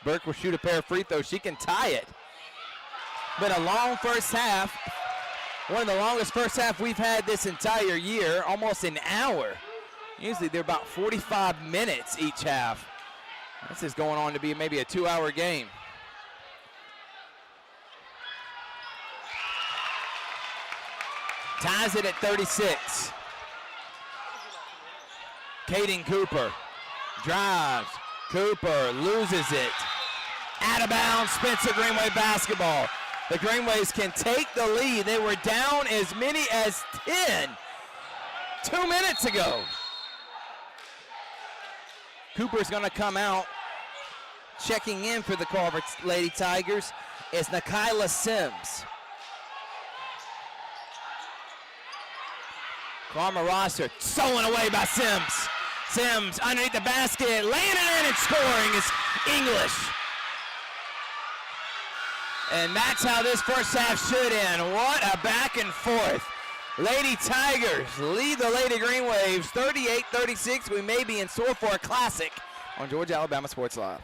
Burke will shoot a pair of free throws. She can tie it. Been a long first half. One of the longest first half we've had this entire year, almost an hour. Usually they're about 45 minutes each half. This is going on to be maybe a 2-hour game. Ties it at 36. Kaden Cooper drives. Cooper loses it. Out of bounds, Spencer Greenwave basketball. The Greenwaves can take the lead. They were down as many as 10 2 minutes ago. Cooper's going to come out. Checking in for the Carver Lady Tigers is Nikayla Sims. Karma Rosser stolen away by Sims. Sims underneath the basket, laying it in and scoring is English. And that's how this first half should end. What a back and forth. Lady Tigers lead the Lady Greenwaves 38-36. We may be in store for a classic on Georgia Alabama Sports Live.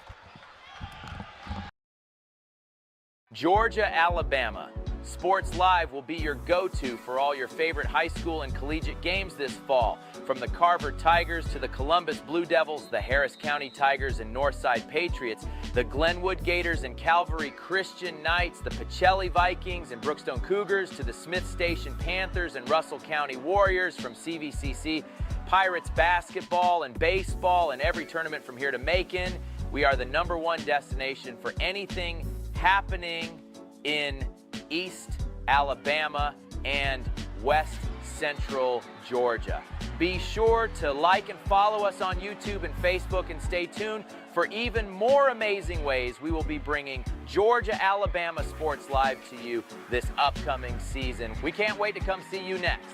Georgia, Alabama. Sports Live will be your go-to for all your favorite high school and collegiate games this fall. From the Carver Tigers to the Columbus Blue Devils, the Harris County Tigers and Northside Patriots, the Glenwood Gators and Calvary Christian Knights, the Pacelli Vikings and Brookstone Cougars to the Smith Station Panthers and Russell County Warriors, from CVCC, Pirates basketball and baseball, and every tournament from here to Macon. We are the #1 destination for anything happening in East Alabama and West Central Georgia. Be sure to like and follow us on YouTube and Facebook, and stay tuned for even more amazing ways we will be bringing Georgia Alabama Sports Live to you this upcoming season. We can't wait to come see you next.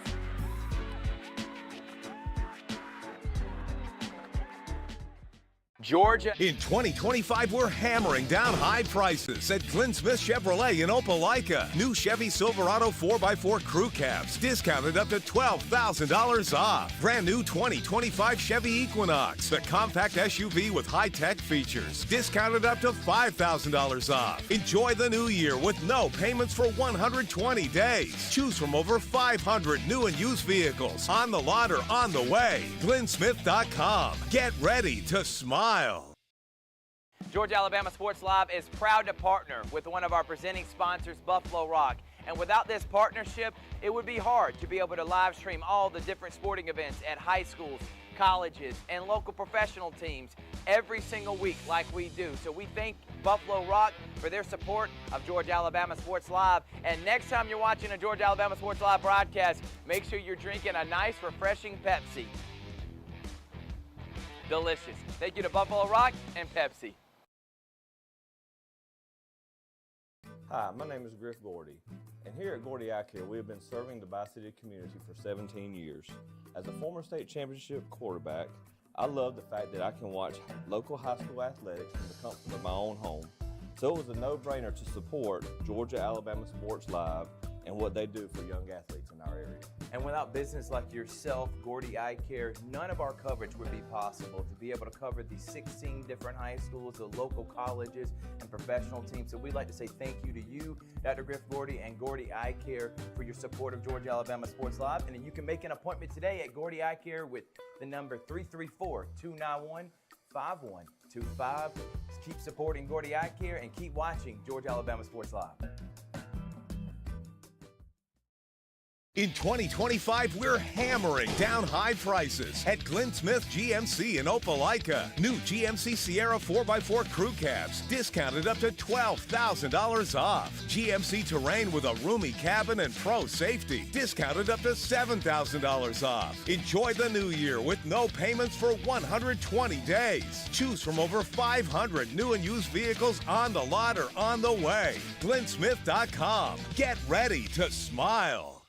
Georgia. In 2025, we're hammering down high prices at Glenn Smith Chevrolet in Opelika. New Chevy Silverado 4x4 crew cabs, discounted up to $12,000 off. Brand new 2025 Chevy Equinox, the compact SUV with high-tech features, discounted up to $5,000 off. Enjoy the new year with no payments for 120 days. Choose from over 500 new and used vehicles on the lot or on the way. GlennSmith.com. Get ready to smile. Georgia Alabama Sports Live is proud to partner with one of our presenting sponsors, Buffalo Rock. And without this partnership, it would be hard to be able to live stream all the different sporting events at high schools, colleges, and local professional teams every single week like we do. So we thank Buffalo Rock for their support of Georgia Alabama Sports Live. And next time you're watching a Georgia Alabama Sports Live broadcast, make sure you're drinking a nice, refreshing Pepsi. Delicious. Thank you to Buffalo Rock and Pepsi. Hi, my name is Griff Gordy, and here at Gordy Eye Care, we have been serving the Bi-City community for 17 years. As a former state championship quarterback, I love the fact that I can watch local high school athletics from the comfort of my own home. So it was a no-brainer to support Georgia Alabama Sports Live and what they do for young athletes in our area. And without business like yourself, Gordy Eye Care, none of our coverage would be possible to be able to cover the 16 different high schools, the local colleges, and professional teams. So we'd like to say thank you to you, Dr. Griff Gordy and Gordy Eye Care, for your support of Georgia Alabama Sports Live. And then you can make an appointment today at Gordy Eye Care with the number 334-291-5125. Keep supporting Gordy Eye Care and keep watching Georgia Alabama Sports Live. In 2025, we're hammering down high prices at Glenn Smith GMC in Opelika. New GMC Sierra 4x4 crew cabs, discounted up to $12,000 off. GMC Terrain with a roomy cabin and pro safety, discounted up to $7,000 off. Enjoy the new year with no payments for 120 days. Choose from over 500 new and used vehicles on the lot or on the way. GlennSmith.com. Get ready to smile.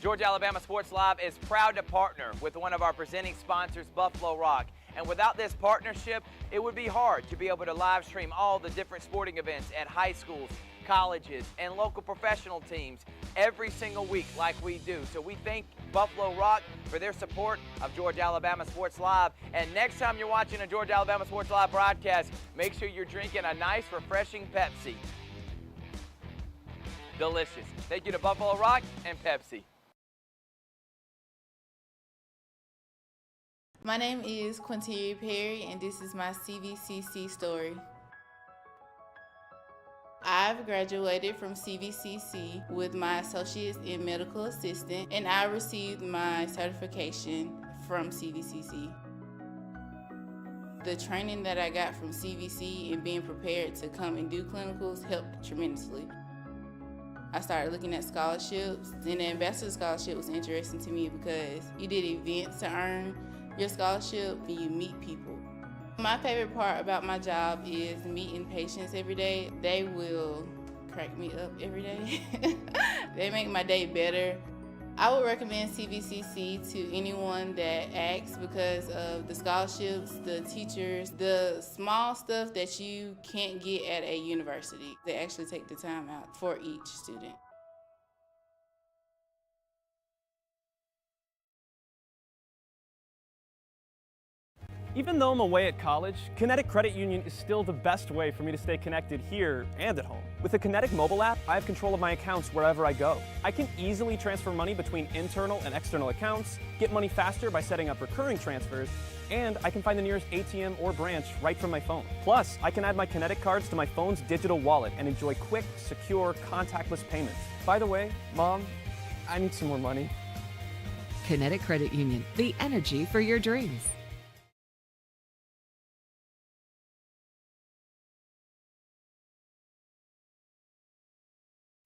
Georgia Alabama Sports Live is proud to partner with one of our presenting sponsors, Buffalo Rock. And without this partnership, it would be hard to be able to live stream all the different sporting events at high schools, colleges, and local professional teams every single week like we do. So we thank Buffalo Rock for their support of Georgia Alabama Sports Live. And next time you're watching a Georgia Alabama Sports Live broadcast, make sure you're drinking a nice, refreshing Pepsi. Delicious. Thank you to Buffalo Rock and Pepsi. My name is Quinteria Perry, and this is my CVCC story. I've graduated from CVCC with my associates in medical assistant, and I received my certification from CVCC. The training that I got from CVC and being prepared to come and do clinicals helped tremendously. I started looking at scholarships, and the Ambassador Scholarship was interesting to me because you did events to earn your scholarship and you meet people. My favorite part about my job is meeting patients every day. They will crack me up every day. They make my day better. I would recommend CVCC to anyone that asks because of the scholarships, the teachers, the small stuff that you can't get at a university. They actually take the time out for each student. Even though I'm away at college, Kinetic Credit Union is still the best way for me to stay connected here and at home. With the Kinetic mobile app, I have control of my accounts wherever I go. I can easily transfer money between internal and external accounts, get money faster by setting up recurring transfers, and I can find the nearest ATM or branch right from my phone. Plus, I can add my Kinetic cards to my phone's digital wallet and enjoy quick, secure, contactless payments. By the way, Mom, I need some more money. Kinetic Credit Union, the energy for your dreams.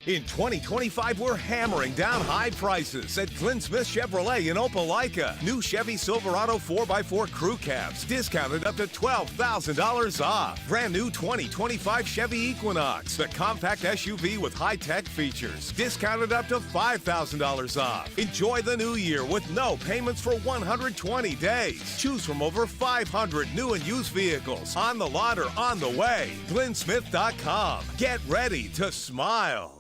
In 2025, we're hammering down high prices at Glenn Smith Chevrolet in Opelika. New Chevy Silverado 4x4 crew cabs, discounted up to $12,000 off. Brand new 2025 Chevy Equinox, the compact SUV with high-tech features, discounted up to $5,000 off. Enjoy the new year with no payments for 120 days. Choose from over 500 new and used vehicles on the lot or on the way. GlennSmith.com. Get ready to smile.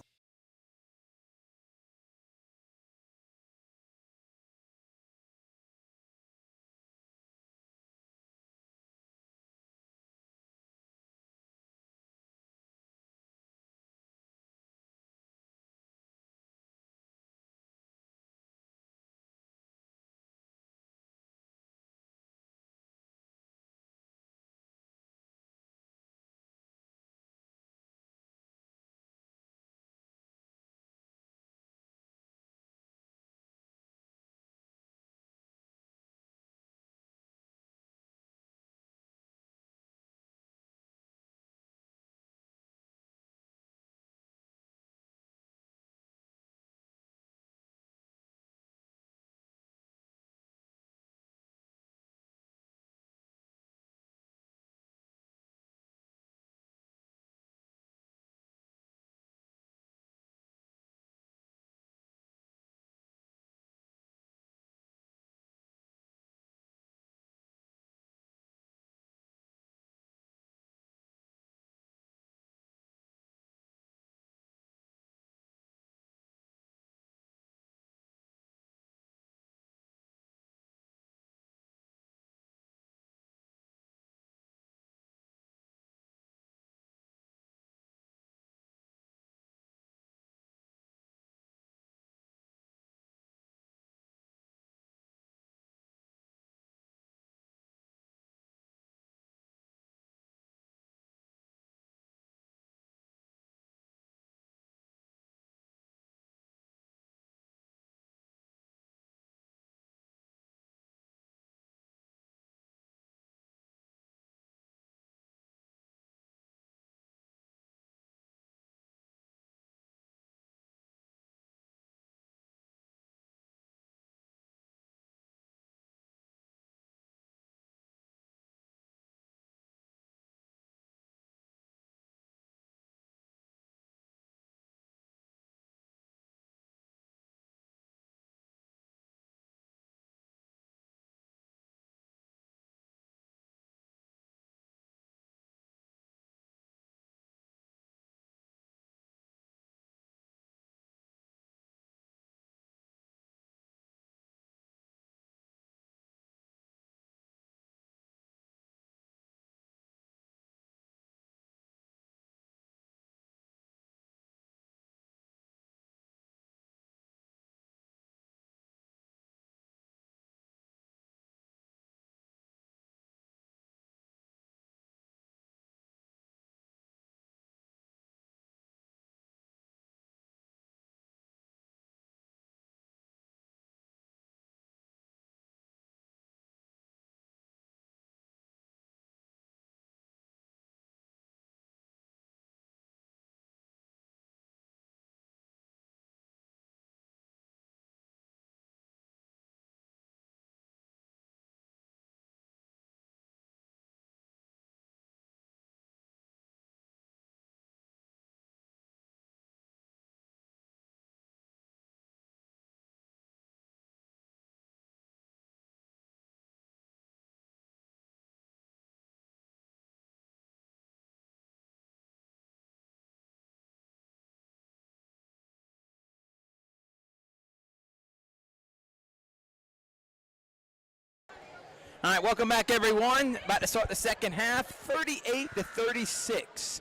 All right, welcome back, everyone. About to start the second half, 38-36.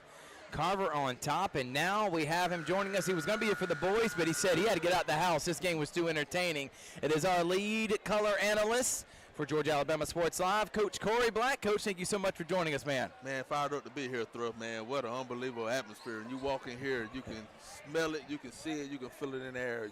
Carver on top, and now we have him joining us. He was going to be here for the boys, but he said he had to get out the house. This game was too entertaining. It is our lead color analyst for Georgia Alabama Sports Live, Coach Corey Black. Coach, thank you so much for joining us, man. Man, fired up to be here, Thrift, man. What an unbelievable atmosphere. And you walk in here, you can smell it, you can see it, you can feel it in the air.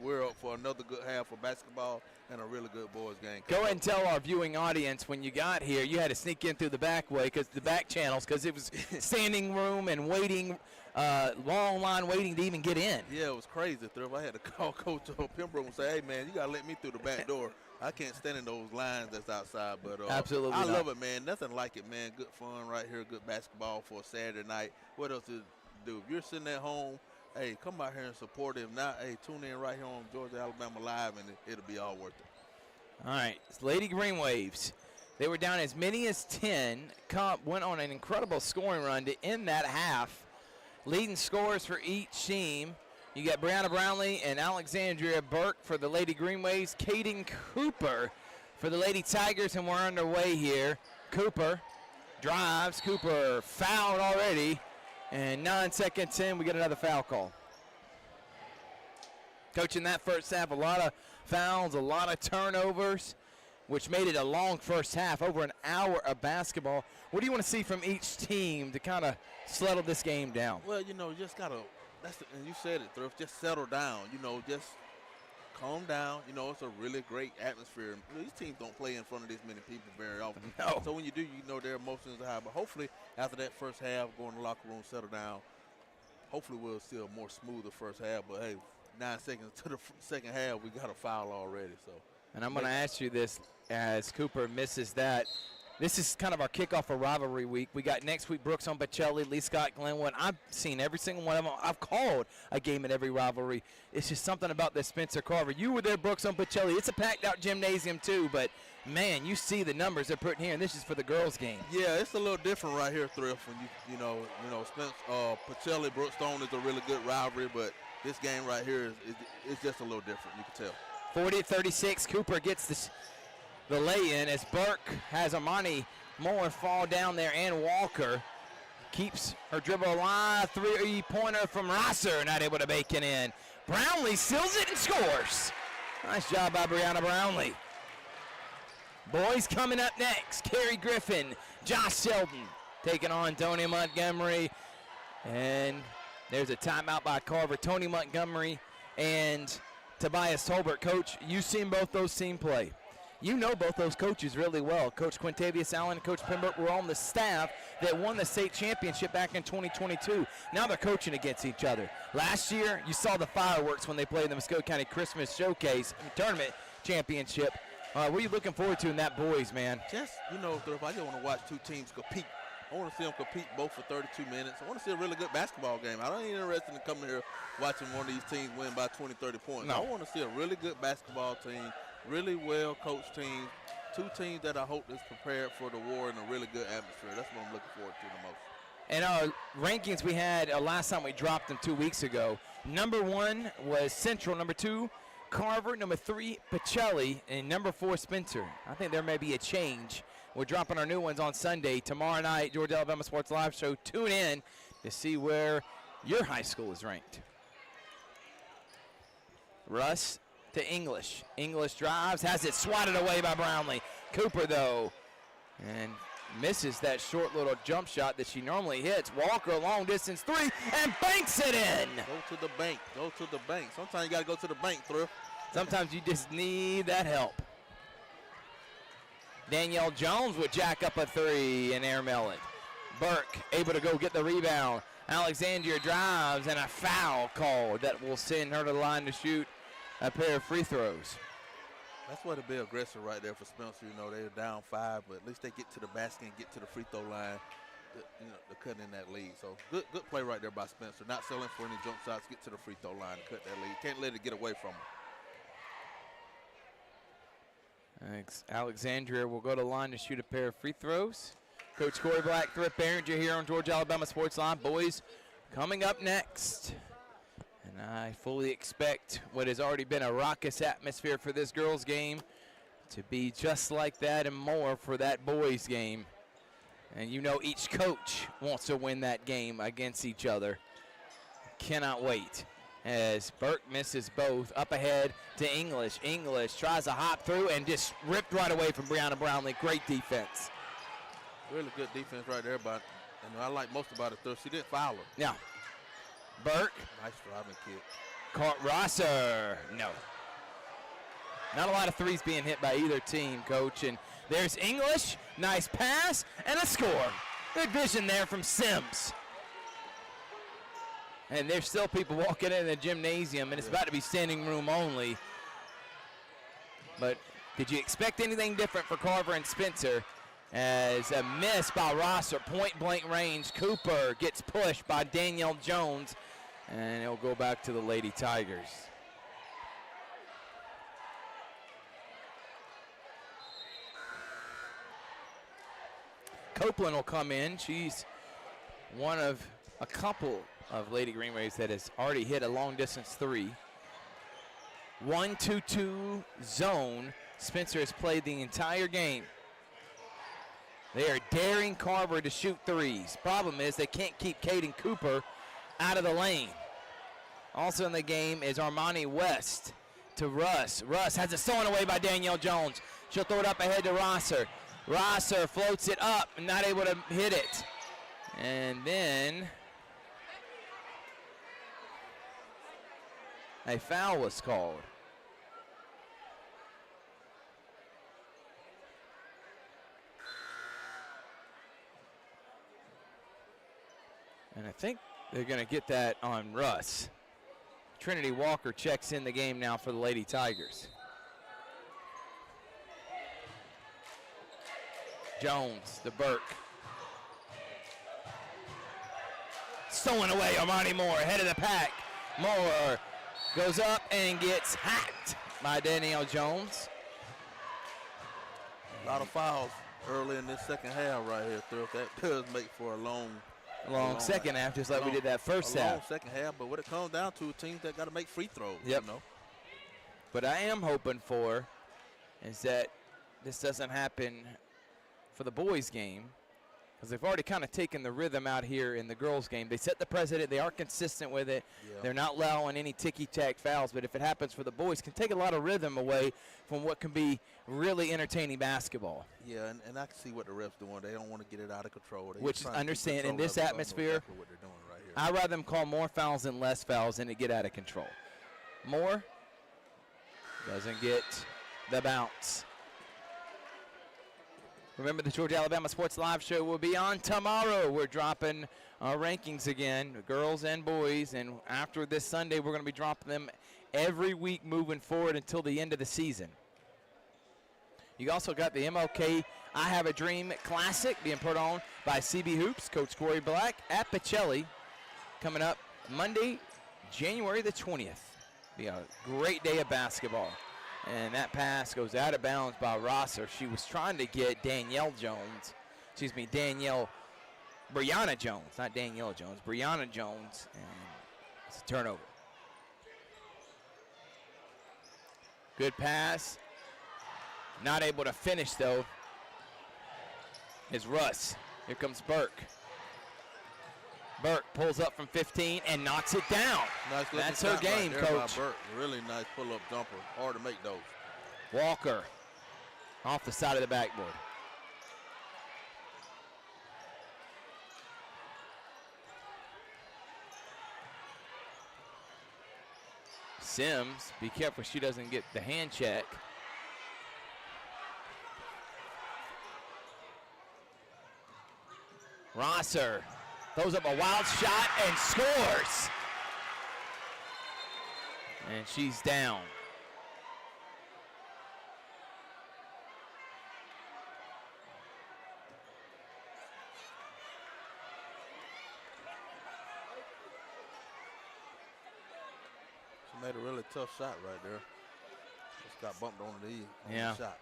We're up for another good half of basketball and a really good boys game. Go ahead and tell our viewing audience, when you got here, you had to sneak in through the back way, the back channels, because it was standing room and waiting, long line waiting to even get in. Yeah, it was crazy, Thrift. I had to call Coach Pembroke and say, hey, man, you got to let me through the back door. I can't stand in those lines that's outside, but absolutely I not. love it, man. Nothing like it, man. Good fun right here, good basketball for a Saturday night. What else to do? If you're sitting at home, hey, come out here and support him. Now, hey, tune in right here on Georgia Alabama Live, and it'll be all worth it. All right, it's Lady Greenwaves. They were down as many as 10. Went on an incredible scoring run to end that half. Leading scorers for each team. You got Brianna Brownlee and Alexandria Burke for the Lady Greenwaves. Caden Cooper for the Lady Tigers, and we're underway here. Cooper drives. Cooper fouled already. And 9 seconds in, we get another foul call. Coach, in that first half, a lot of fouls, a lot of turnovers, which made it a long first half, over an hour of basketball. What do you want to see from each team to kind of settle this game down? Well, you just got to, and you said it, Thrift, just settle down. Just calm down. It's a really great atmosphere. These teams don't play in front of this many people very often. No. So when you do, their emotions are high. But hopefully, after that first half, go in the locker room, settle down. Hopefully, we'll see a more smoother first half. But, hey, 9 seconds to the second half, we got a foul already. So, and I'm going to ask you this as Cooper misses that. This is kind of our kickoff for rivalry week. We got next week Brooks on Bocelli, Lee Scott, Glenwood. I've seen every single one of them. I've called a game at every rivalry. It's just something about this Spencer Carver. You were there, Brooks on Bocelli. It's a packed-out gymnasium too, but man, you see the numbers they're putting here, and this is for the girls' game. Yeah, it's a little different right here, Thrift. When Spencer Bocelli, Brookstone is a really good rivalry, but this game right here is just a little different. You can tell. 40-36. Cooper gets the lay-in as Burke has Amani Moore fall down there, and Walker keeps her dribble alive. Three-pointer from Rosser, not able to bake it in. Brownlee seals it and scores. Nice job by Brianna Brownlee. Boys coming up next. Carrie Griffin, Josh Sheldon taking on Tony Montgomery. And there's a timeout by Carver. Tony Montgomery and Tobias Tolbert. Coach, you've seen both those teams play. You know both those coaches really well. Coach Quintavious Allen and Coach Pembroke were on the staff that won the state championship back in 2022. Now they're coaching against each other. Last year, you saw the fireworks when they played the Muskogee County Christmas Showcase Tournament Championship. What are you looking forward to in that boys, man? Thrift, I just want to watch two teams compete. I want to see them compete both for 32 minutes. I want to see a really good basketball game. I don't ain't interested in coming here watching one of these teams win by 20, 30 points. No. I want to see a really good basketball team, really well-coached team, two teams that I hope is prepared for the war in a really good atmosphere. That's what I'm looking forward to the most. And our rankings we had last time we dropped them 2 weeks ago. Number 1 was Central. Number 2, Carver. Number 3, Bocelli. And number 4, Spencer. I think there may be a change. We're dropping our new ones on Sunday. Tomorrow night, Georgia Alabama Sports Live Show. Tune in to see where your high school is ranked. Russ to English. English drives, has it swatted away by Brownlee. Cooper, though, and misses that short little jump shot that she normally hits. Walker, a long distance three, and banks it in. Go to the bank. Go to the bank. Sometimes you got to go to the bank, Thrift. Sometimes you just need that help. Danielle Jones would jack up a three and airmail it. Burke able to go get the rebound. Alexandria drives, and a foul called that will send her to the line to shoot a pair of free throws. That's why to be aggressive right there for Spencer. They're down 5, but at least they get to the basket and get to the free throw line. To cut in that lead. So good play right there by Spencer. Not selling for any jump shots. Get to the free throw line and cut that lead. Can't let it get away from him. Alexandria will go to the line to shoot a pair of free throws. Coach Corey Black, Thrift Barringer here on Georgia Alabama Sports Live. Boys coming up next. And I fully expect what has already been a raucous atmosphere for this girls game to be just like that and more for that boys game. And you know each coach wants to win that game against each other. Cannot wait. As Burke misses both. Up ahead to English. English tries to hop through and just ripped right away from Brianna Brownlee. Great defense. Really good defense right there, but and I like most about it, though. She didn't foul her. Yeah. Burke. Nice driving kick. Rosser. No. Not a lot of threes being hit by either team, Coach. And there's English. Nice pass and a score. Good vision there from Sims. And there's still people walking in the gymnasium, and it's about to be standing room only. But did you expect anything different for Carver and Spencer? As a miss by Rosser, point-blank range. Cooper gets pushed by Danielle Jones, and it'll go back to the Lady Tigers. Copeland will come in. She's one of a couple of Lady Greenwaves that has already hit a long-distance three. 1-2-2 zone. Spencer has played the entire game. They are daring Carver to shoot threes. Problem is they can't keep Caden Cooper out of the lane. Also in the game is Armani West to Russ. Russ has it stolen away by Danielle Jones. She'll throw it up ahead to Rosser. Rosser floats it up, not able to hit it. And then a foul was called. And I think they're going to get that on Russ. Trinity Walker checks in the game now for the Lady Tigers. Jones to Burke. Stolen away, Armani Moore ahead of the pack. Moore goes up and gets hacked by Danielle Jones. A lot of fouls early in this second half right here, Thrift. That does make for a long second half, just like we did that first half. Long second half, but what it comes down to, teams that got to make free throws. Yep. You know? But I am hoping for is that this doesn't happen for the boys' game, because they've already kind of taken the rhythm out here in the girls' game. They set the precedent. They are consistent with it. Yeah. They're not allowing any ticky-tack fouls, but if it happens for the boys, it can take a lot of rhythm away from what can be really entertaining basketball. Yeah, and I can see what the refs doing. They don't want to get it out of control. Which is understand in this atmosphere, exactly what they're doing right here. I'd rather them call more fouls than less fouls than to get out of control. Moore doesn't get the bounce. Remember, the Georgia Alabama Sports Live Show will be on tomorrow. We're dropping our rankings again, girls and boys, and after this Sunday, we're going to be dropping them every week moving forward until the end of the season. You also got the MLK I Have a Dream Classic being put on by CB Hoops, Coach Corey Black at Pacelli, coming up Monday, January the 20th. Be a great day of basketball. And that pass goes out of bounds by Rosser. She was trying to get Brianna Jones, not Danielle Jones, Brianna Jones, and it's a turnover. Good pass. Not able to finish, though, is Russ. Here comes Burke. Burke pulls up from 15 and knocks it down. Nice. That's her game, right Coach. Burke. Really nice pull-up jumper. Hard to make those. Walker off the side of the backboard. Sims, be careful she doesn't get the hand check. Rosser throws up a wild shot and scores. And she's down. She made a really tough shot right there. Just got bumped on the shot.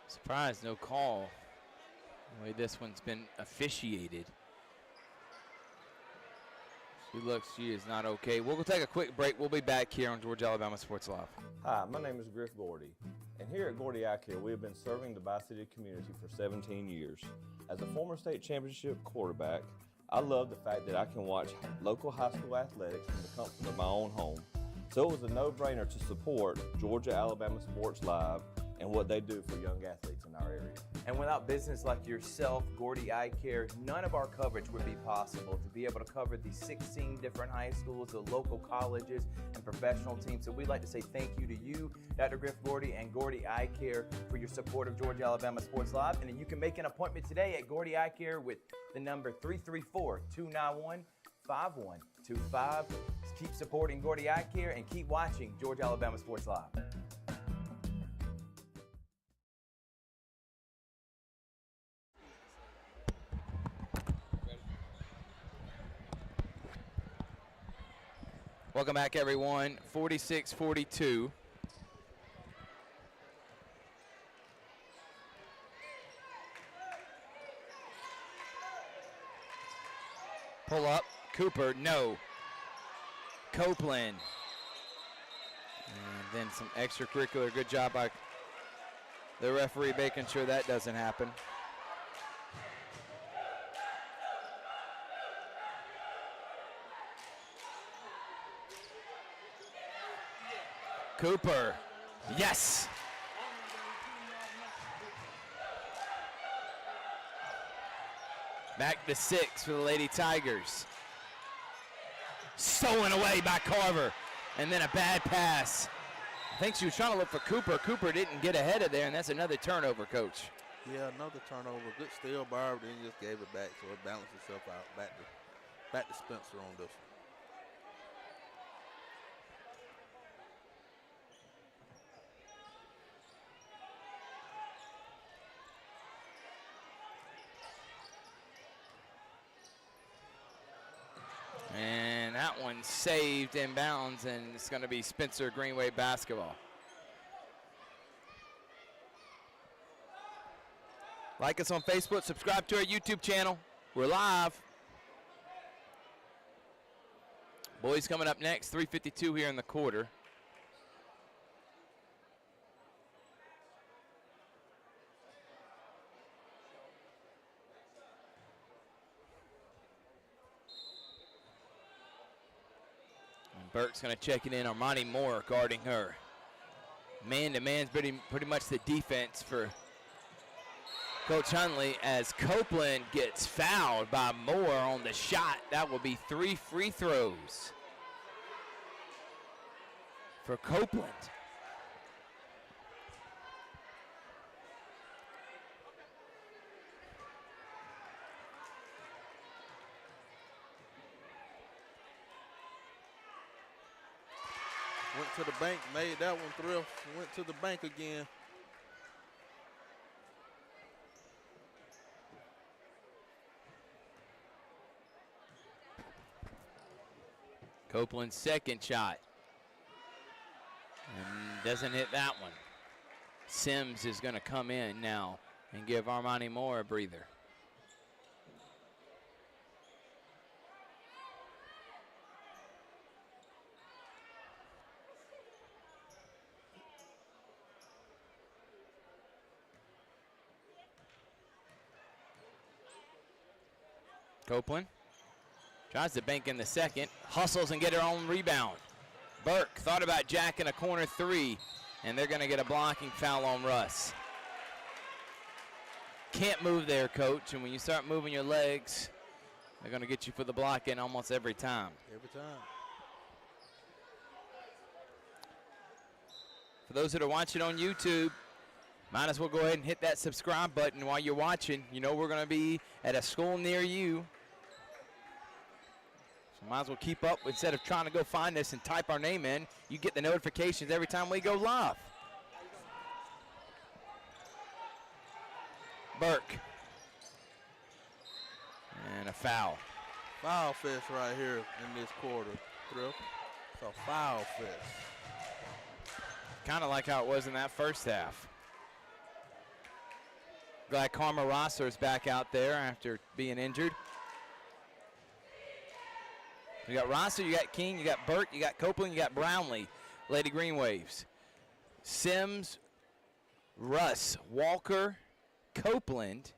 Surprised no call. The way this one's been officiated. She is not okay. We'll go take a quick break. We'll be back here on Georgia Alabama Sports Live. Hi, my name is Griff Gordy, and here at Gordy Eye Care, we have been serving the Bi-City community for 17 years. As a former state championship quarterback, I love the fact that I can watch local high school athletics from the comfort of my own home. So it was a no-brainer to support Georgia Alabama Sports Live and what they do for young athletes in our area. And without business like yourself, Gordy Eye Care, none of our coverage would be possible to be able to cover the 16 different high schools, the local colleges, and professional teams. So we'd like to say thank you to you, Dr. Griff Gordy and Gordy Eye Care, for your support of Georgia Alabama Sports Live. And then you can make an appointment today at Gordy Eye Care with the number 334-291-5125. Keep supporting Gordy Eye Care and keep watching Georgia Alabama Sports Live. Welcome back, everyone. 46-42. Pull up. Cooper, no. Copeland. And then some extracurricular. Good job by the referee making sure that doesn't happen. Cooper, yes. Back to 6 for the Lady Tigers. Stolen away by Carver. And then a bad pass. I think she was trying to look for Cooper. Cooper didn't get ahead of there, and that's another turnover, Coach. Yeah, another turnover. Good steal, Barb, then just gave it back, so it balanced itself out. Back to Spencer on this one. And that one saved in bounds, and it's going to be Spencer Greenwave basketball. Like us on Facebook, subscribe to our YouTube channel. We're live. Boys coming up next, 3:52 here in the quarter. Burke's going to check it in. Armani Moore guarding her. Man-to-man's pretty much the defense for Coach Hunley as Copeland gets fouled by Moore on the shot. That will be 3 free throws for Copeland. Went to the bank, made that one thrift, went to the bank again. Copeland's second shot. And doesn't hit that one. Sims is going to come in now and give Armani Moore a breather. Copeland tries to bank in the second, hustles and get her own rebound. Burke thought about jacking a corner 3, and they're going to get a blocking foul on Russ. Can't move there, Coach, and when you start moving your legs, they're going to get you for the block in almost every time. Every time. For those that are watching on YouTube, might as well go ahead and hit that subscribe button while you're watching. You know we're going to be at a school near you. So might as well keep up instead of trying to go find us and type our name in. You get the notifications every time we go live. Burke. And a foul. Foul fest right here in this quarter, Thrift. It's a foul fest. Kind of like how it was in that first half. Glad Karma Rosser is back out there after being injured. You got Rosser, you got King, you got Burke, you got Copeland, you got Brownlee, Lady Green Waves. Sims, Russ, Walker, Copeland,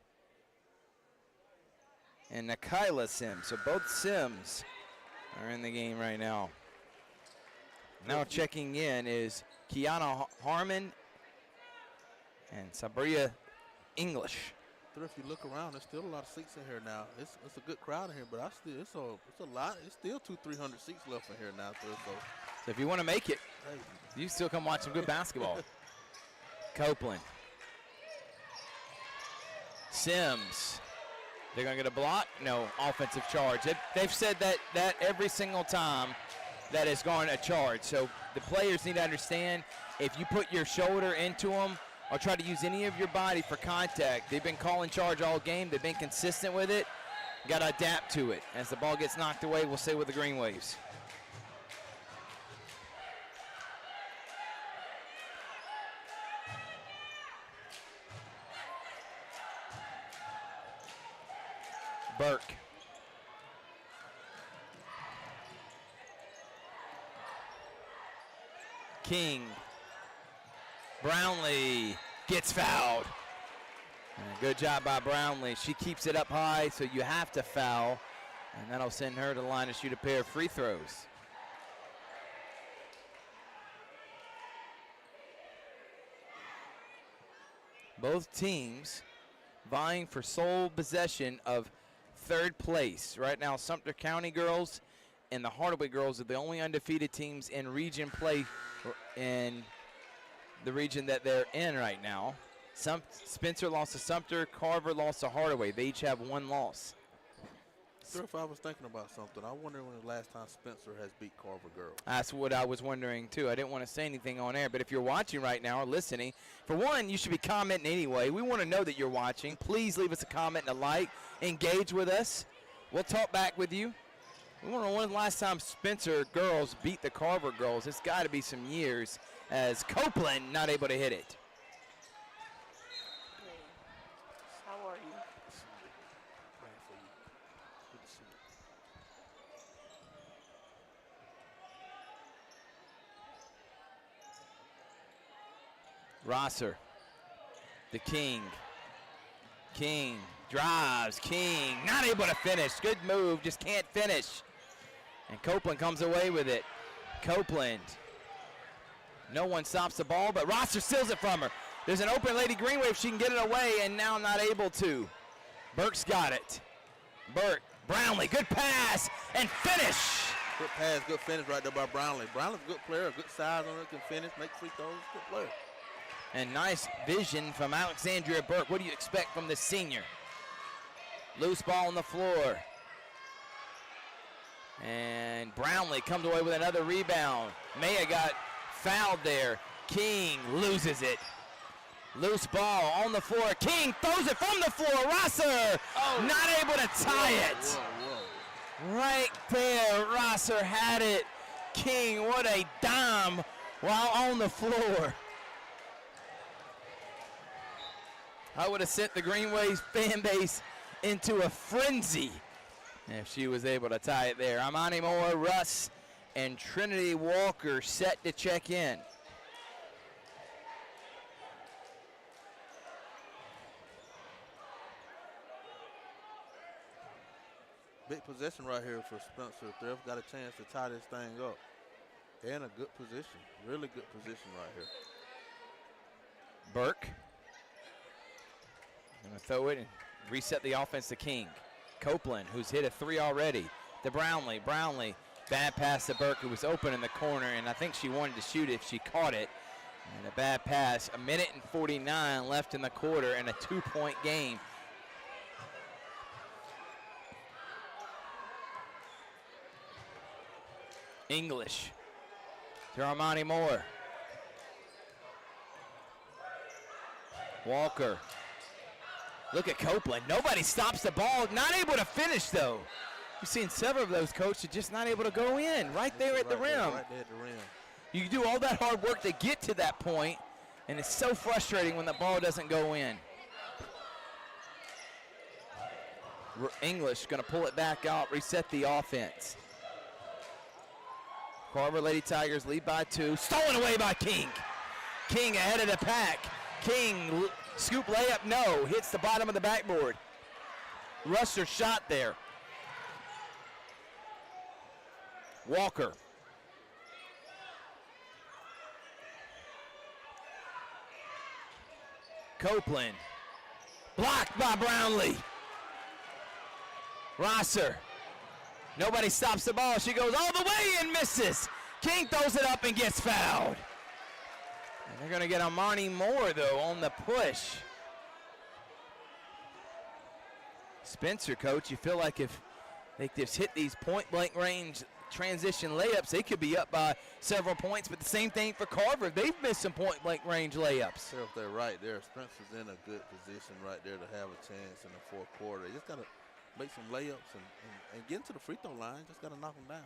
and Nikayla Sims. So both Sims are in the game right now. Now checking in is Kiana Harmon and Sabria English. If you look around, there's still a lot of seats in here now. It's a good crowd in here, but it's a lot. It's still 200-300 seats left in here now. So if you want to make it, you still come watch some good basketball. Copeland. Sims. They're going to get a block? No, offensive charge. They've said that every single time that has gone a charge. So the players need to understand, if you put your shoulder into them or try to use any of your body for contact, they've been calling charge all game. They've been consistent with it. Got to adapt to it. As the ball gets knocked away, we'll stay with the Green Waves. Burke. King. Brownlee gets fouled. And good job by Brownlee. She keeps it up high, so you have to foul. And that'll send her to the line to shoot a pair of free throws. Both teams vying for sole possession of third place. Right now, Sumter County girls and the Hardaway girls are the only undefeated teams in region play in the region that they're in right now. Spencer lost to Sumter, Carver lost to Hardaway. They each have one loss. If I was thinking about something, I wonder when the last time Spencer has beat Carver girls. That's what I was wondering too. I didn't want to say anything on air, but if you're watching right now or listening, for one, you should be commenting anyway. We want to know that you're watching. Please leave us a comment and a like. Engage with us. We'll talk back with you. We want to know when the last time Spencer girls beat the Carver girls. It's got to be some years, as Copeland not able to hit it. How are you? Rosser, the King. King drives, King not able to finish. Good move, just can't finish. And Copeland comes away with it. Copeland. No one stops the ball, but Rosser steals it from her. There's an open Lady Greenwave. She can get it away, and now not able to. Burke's got it. Burke, Brownlee, good pass, and finish. Good pass, good finish right there by Brownlee. Brownlee's a good player, good size on it, can finish, make free throws, good player. And nice vision from Alexandria Burke. What do you expect from the senior? Loose ball on the floor. And Brownlee comes away with another rebound. Maya got fouled there. King loses it. Loose ball on the floor. King throws it from the floor. Rosser not able to tie it. Right there, Rosser had it. King, what a dime while on the floor. I would have sent the Green Waves fan base into a frenzy if she was able to tie it there. Imani Moore, Russ, and Trinity Walker set to check in. Big possession right here for Spencer. Thrift got a chance to tie this thing up. And a good position, really good position right here. Burke. Gonna throw it and reset the offense to King. Copeland, who's hit a three already, to Brownlee. Brownlee, bad pass to Burke, who was open in the corner, and I think she wanted to shoot it if she caught it. And a bad pass. 1:49 left in the quarter and a 2-point game. English to Armani Moore. Walker. Look at Copeland. Nobody stops the ball. Not able to finish, though. We've seen several of those coaches just not able to go in right there at the rim. Right there at the rim. You do all that hard work to get to that point, and it's so frustrating when the ball doesn't go in. English going to pull it back out, reset the offense. Carver Lady Tigers lead by 2. Stolen away by King. King ahead of the pack. King, scoop layup, no. Hits the bottom of the backboard. Rusher shot there. Walker. Copeland. Blocked by Brownlee. Rosser. Nobody stops the ball. She goes all the way and misses. King throws it up and gets fouled. And they're going to get Amani Moore, though, on the push. Spencer, coach, you feel like if they just hit these point-blank range transition layups, they could be up by several points. But the same thing for Carver. They've missed some point-blank range layups. If they're right there, Spencer's in a good position right there to have a chance in the fourth quarter. They just got to make some layups and get into the free throw line. Just got to knock them down.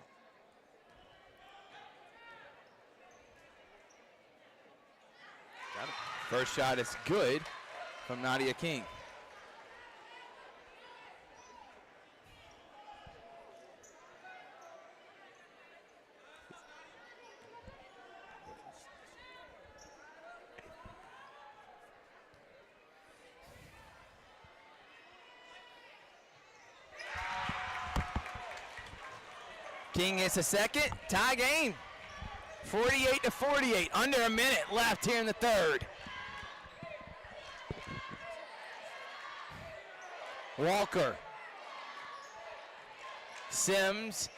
Got it. First shot is good from Nadia King. King gets a second, tie game. 48-48, under a minute left here in the third. Walker. Sims.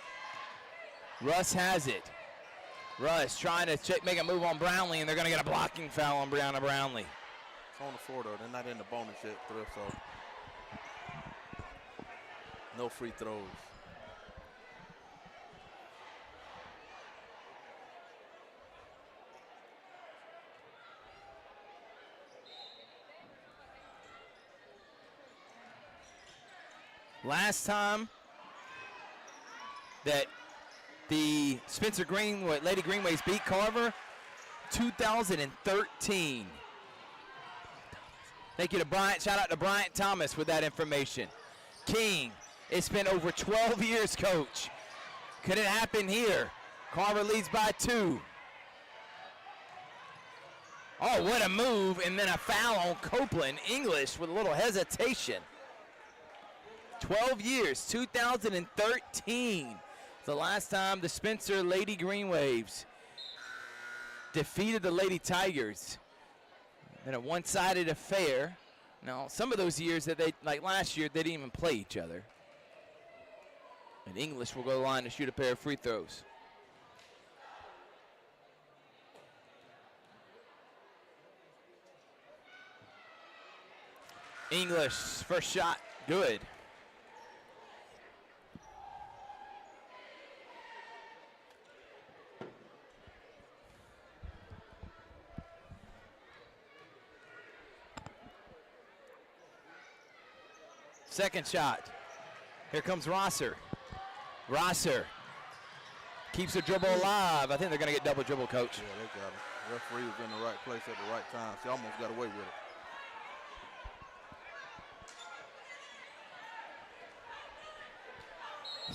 Russ has it. Russ trying to make a move on Brownlee, and they're going to get a blocking foul on Brianna Brownlee. It's on the floor, though. They're not in the bonus yet, Thrift, so no free throws. Last time that the Spencer Greenwave, Lady Greenwaves beat Carver, 2013. Thank you to Bryant. Shout out to Bryant Thomas with that information. King, it's been over 12 years, coach. Could it happen here? Carver leads by 2. Oh, what a move, and then a foul on Copeland. English with a little hesitation. 12 years, 2013. The last time the Spencer Lady Greenwaves defeated the Lady Tigers in a one-sided affair. Now, some of those years that they, like last year, they didn't even play each other. And English will go to the line to shoot a pair of free throws. English, first shot, good. Second shot. Here comes Rosser. Rosser keeps the dribble alive. I think they're going to get double dribble, coach. Yeah, they got him. Referee was in the right place at the right time. She almost got away with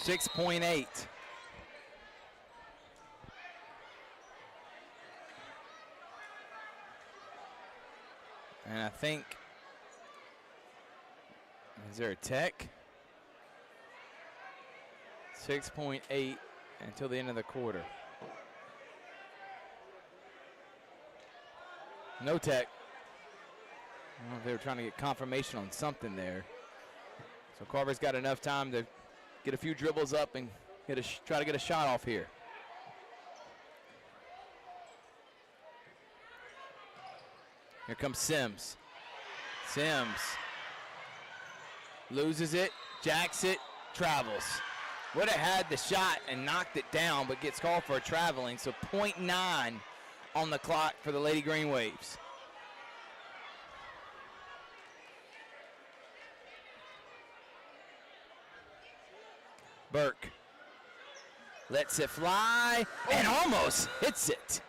it. 6.8. And I think, is there a tech? 6.8 until the end of the quarter. No tech. I don't know if they were trying to get confirmation on something there. So Carver's got enough time to get a few dribbles up and try to get a shot off here. Here comes Sims. Sims loses it, jacks it, travels. Would have had the shot and knocked it down, but gets called for a traveling. So 0.9 on the clock for the Lady Greenwaves. Burke lets it fly and almost hits it.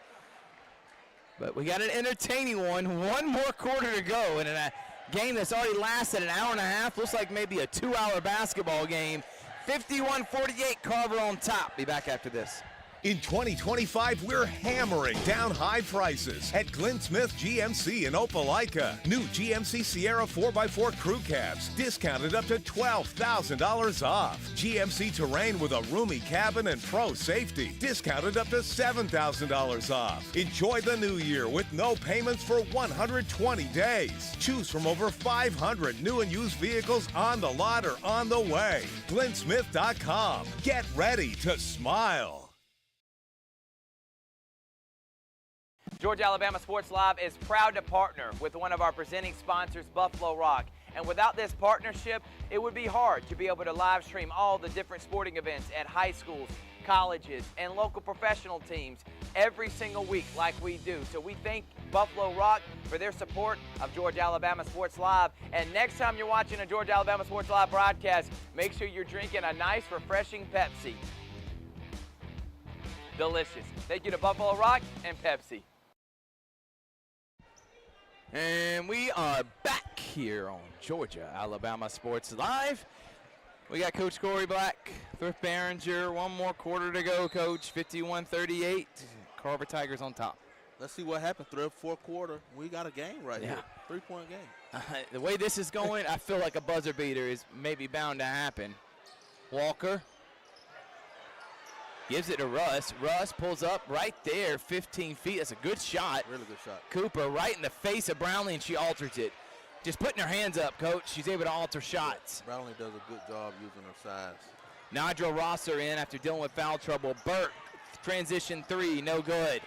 But we got an entertaining one. One more quarter to go. And in a game that's already lasted an hour and a half, looks like maybe a 2-hour basketball game. 51-48, Carver on top. Be back after this. In 2025, we're hammering down high prices at Glenn Smith GMC in Opelika. New GMC Sierra 4x4 crew cabs, discounted up to $12,000 off. GMC Terrain with a roomy cabin and pro safety, discounted up to $7,000 off. Enjoy the new year with no payments for 120 days. Choose from over 500 new and used vehicles on the lot or on the way. GlennSmith.com. Get ready to smile. Georgia Alabama Sports Live is proud to partner with one of our presenting sponsors, Buffalo Rock. And without this partnership, it would be hard to be able to live stream all the different sporting events at high schools, colleges, and local professional teams every single week like we do. So we thank Buffalo Rock for their support of Georgia Alabama Sports Live. And next time you're watching a Georgia Alabama Sports Live broadcast, make sure you're drinking a nice, refreshing Pepsi. Delicious. Thank you to Buffalo Rock and Pepsi. And we are back here on Georgia Alabama Sports Live. We got Coach Corey Black, Thrift Barringer, one more quarter to go, Coach. 51-38, Carver Tigers on top. Let's see what happened. Fourth quarter, we got a game right here. 3-point game. The way this is going, I feel like a buzzer beater is maybe bound to happen. Walker gives it to Russ. Russ pulls up right there, 15 feet. That's a good shot. Really good shot. Cooper right in the face of Brownlee, and she alters it. Just putting her hands up, Coach. She's able to alter shots. Brownlee does a good job using her size. Nigel Rosser in after dealing with foul trouble. Burke, transition three, no good.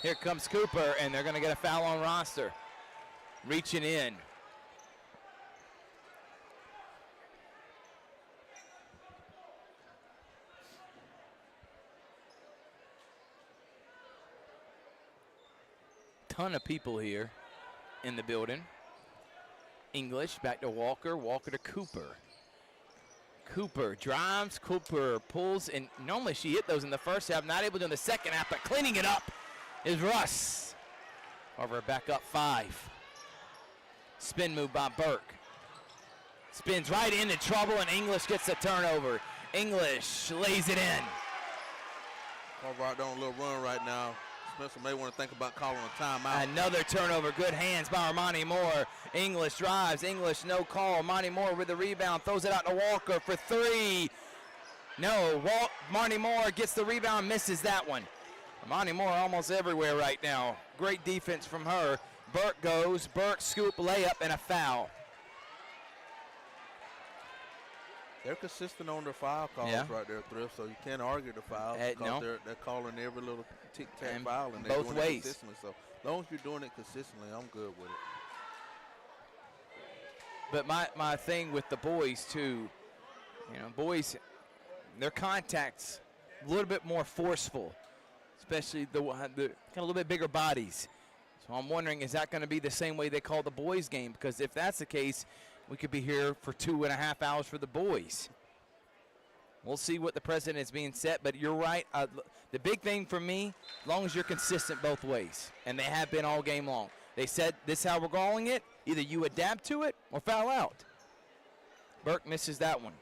Here comes Cooper, and they're going to get a foul on Rosser. Reaching in. Ton of people here in the building. English back to Walker, Walker to Cooper. Cooper drives, Cooper pulls, and normally she hit those in the first half, not able to in the second half, but cleaning it up is Russ. Carver back up 5. Spin move by Burke. Spins right into trouble, and English gets the turnover. English lays it in. Carver out there on a little run right now. Spencer may want to think about calling a timeout. Another turnover. Good hands by Armani Moore. English drives. English no call. Armani Moore with the rebound. Throws it out to Walker for 3. No. Armani Moore gets the rebound. Misses that one. Armani Moore almost everywhere right now. Great defense from her. Burke goes. Burke scoop layup and a foul. They're consistent on their foul calls right there, Thrift, so you can't argue the fouls because they're calling every little tic-tac foul, and they're both doing ways. it consistently. So as long as you're doing it consistently, I'm good with it. But my thing with the boys, too, you know, boys, their contact's a little bit more forceful, especially the kind of a little bit bigger bodies. So I'm wondering, is that going to be the same way they call the boys' game? Because if that's the case, we could be here for 2.5 hours for the boys. We'll see what the precedent is being set, but you're right. The big thing for me, as long as you're consistent both ways, and they have been all game long. They said this is how we're calling it. Either you adapt to it or foul out. Burke misses that one.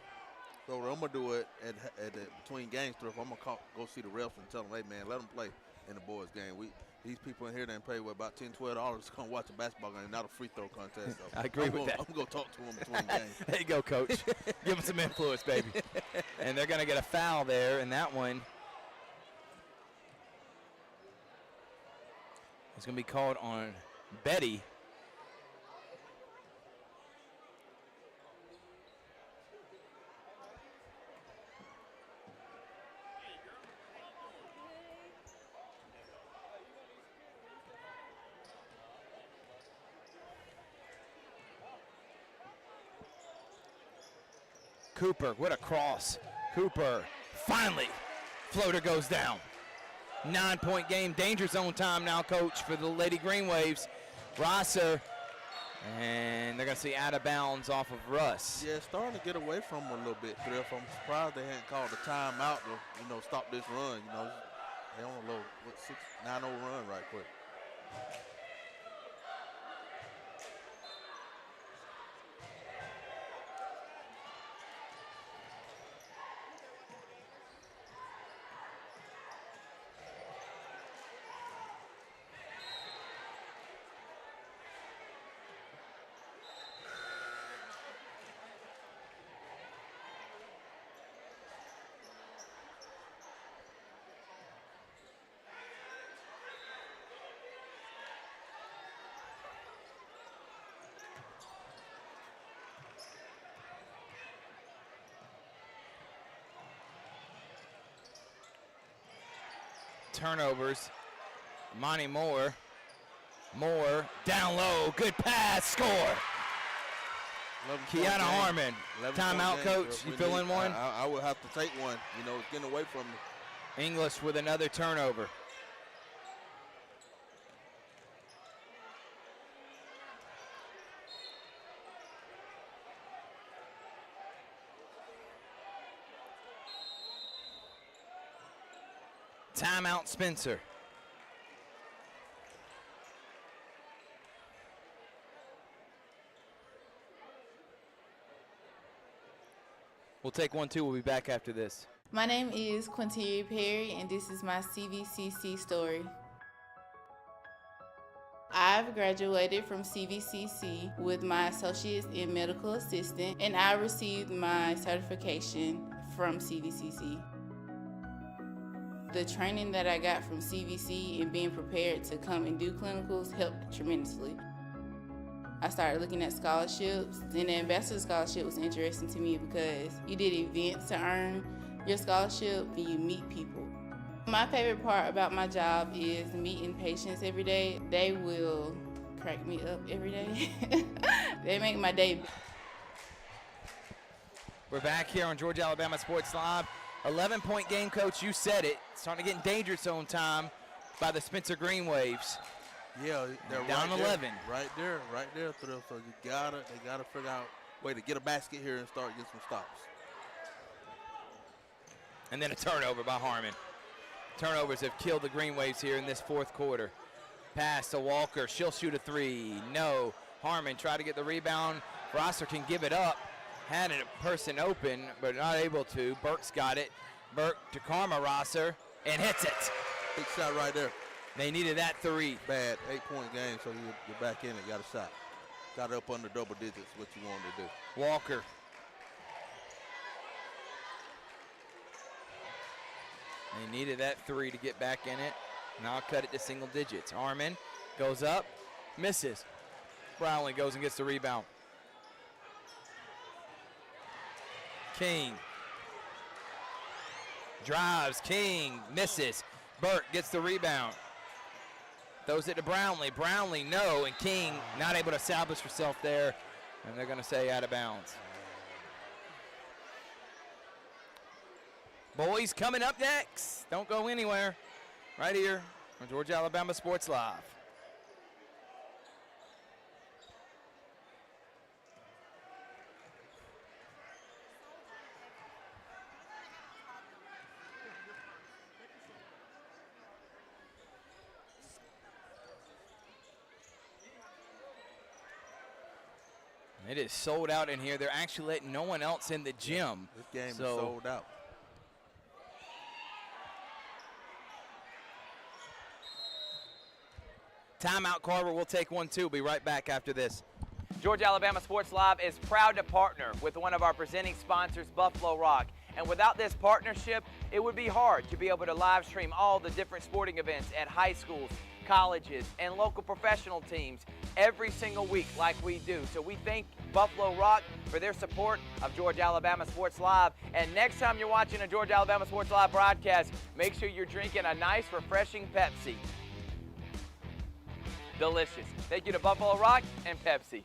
So I'm going to do it at between games, Thrift. I'm going to go see the refs and tell them, hey, man, let them play in the boys' game. These people in here didn't pay about $10, $12 to come watch a basketball game, not a free throw contest. So I agree with that. I'm going to talk to them between games. There you go, Coach. Give them some influence, baby. And they're going to get a foul there, and that one is going to be called on Betty. Cooper, what a cross. Cooper, finally, floater goes down. 9-point game, danger zone time now, Coach, for the Lady Greenwaves. Rosser, and they're going to see out of bounds off of Russ. Yeah, starting to get away from them a little bit, Thrift. I'm surprised they hadn't called a timeout to, stop this run. They're on a little, 9-0 run right quick. turnovers. Monty Moore. Moore down low. Good pass. Score. Kiana Harmon. Timeout, coach. You fill in one? I would have to take one. You know, it's getting away from me. English with another turnover. Timeout, Spencer. We'll take 1-2. We'll be back after this. My name is Quinteria Perry, and this is my CVCC story. I've graduated from CVCC with my associates in medical assistant, and I received my certification from CVCC. The training that I got from CVC and being prepared to come and do clinicals helped tremendously. I started looking at scholarships, and the Ambassador Scholarship was interesting to me because you did events to earn your scholarship and you meet people. My favorite part about my job is meeting patients every day. They will crack me up every day. They make my day. We're back here on Georgia Alabama Sports Live. 11-point game, coach. You said it. Starting to get in danger zone time by the Spencer Greenwaves. Yeah, they're down right 11. There, right there, Thrift. So they gotta figure out a way to get a basket here and start getting some stops. And then a turnover by Harmon. Turnovers have killed the Greenwaves here in this fourth quarter. Pass to Walker. She'll shoot a three. No. Harmon tried to get the rebound. Rosser can give it up. Had a person open, but not able to. Burke's got it. Burke to Karma Rosser and hits it. Big shot right there. They needed that three. Bad 8-point game, so you're back in it. Got a shot. Got it up under double digits, what you wanted to do. Walker. They needed that three to get back in it. Now cut it to single digits. Harmon goes up, misses. Brownlee goes and gets the rebound. King drives. King misses. Burke gets the rebound. Throws it to Brownlee. Brownlee, no, and King not able to establish herself there, and they're going to say out of bounds. Boys coming up next. Don't go anywhere. Right here on Georgia Alabama Sports Live. It is sold out in here. They're actually letting no one else in the gym. This game is sold out. Timeout, Carver. We'll take 1-2. Be right back after this. Georgia Alabama Sports Live is proud to partner with one of our presenting sponsors, Buffalo Rock. And without this partnership, it would be hard to be able to live stream all the different sporting events at high schools, colleges, and local professional teams every single week like we do. So we thank Buffalo Rock for their support of Georgia Alabama Sports Live. And next time you're watching a Georgia Alabama Sports Live broadcast, make sure you're drinking a nice, refreshing Pepsi. Delicious. Thank you to Buffalo Rock and Pepsi.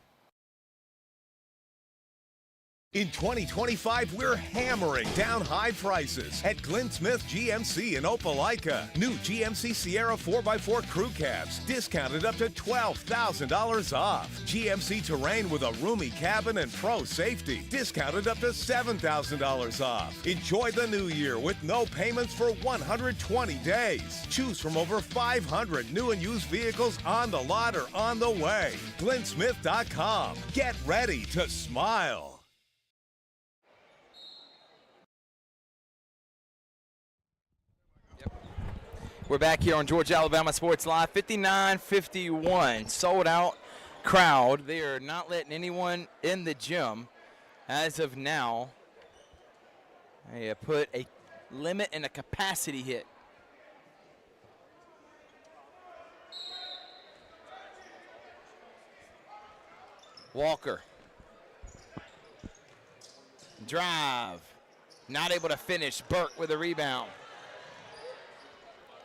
In 2025, we're hammering down high prices at Glenn Smith GMC in Opelika. New GMC Sierra 4x4 crew cabs, discounted up to $12,000 off. GMC Terrain with a roomy cabin and pro safety, discounted up to $7,000 off. Enjoy the new year with no payments for 120 days. Choose from over 500 new and used vehicles on the lot or on the way. GlennSmith.com. Get ready to smile. We're back here on Georgia Alabama Sports Live. 59-51, sold out crowd. They are not letting anyone in the gym as of now. They have put a limit and a capacity hit. Walker. Drive. Not able to finish. Burke with a rebound.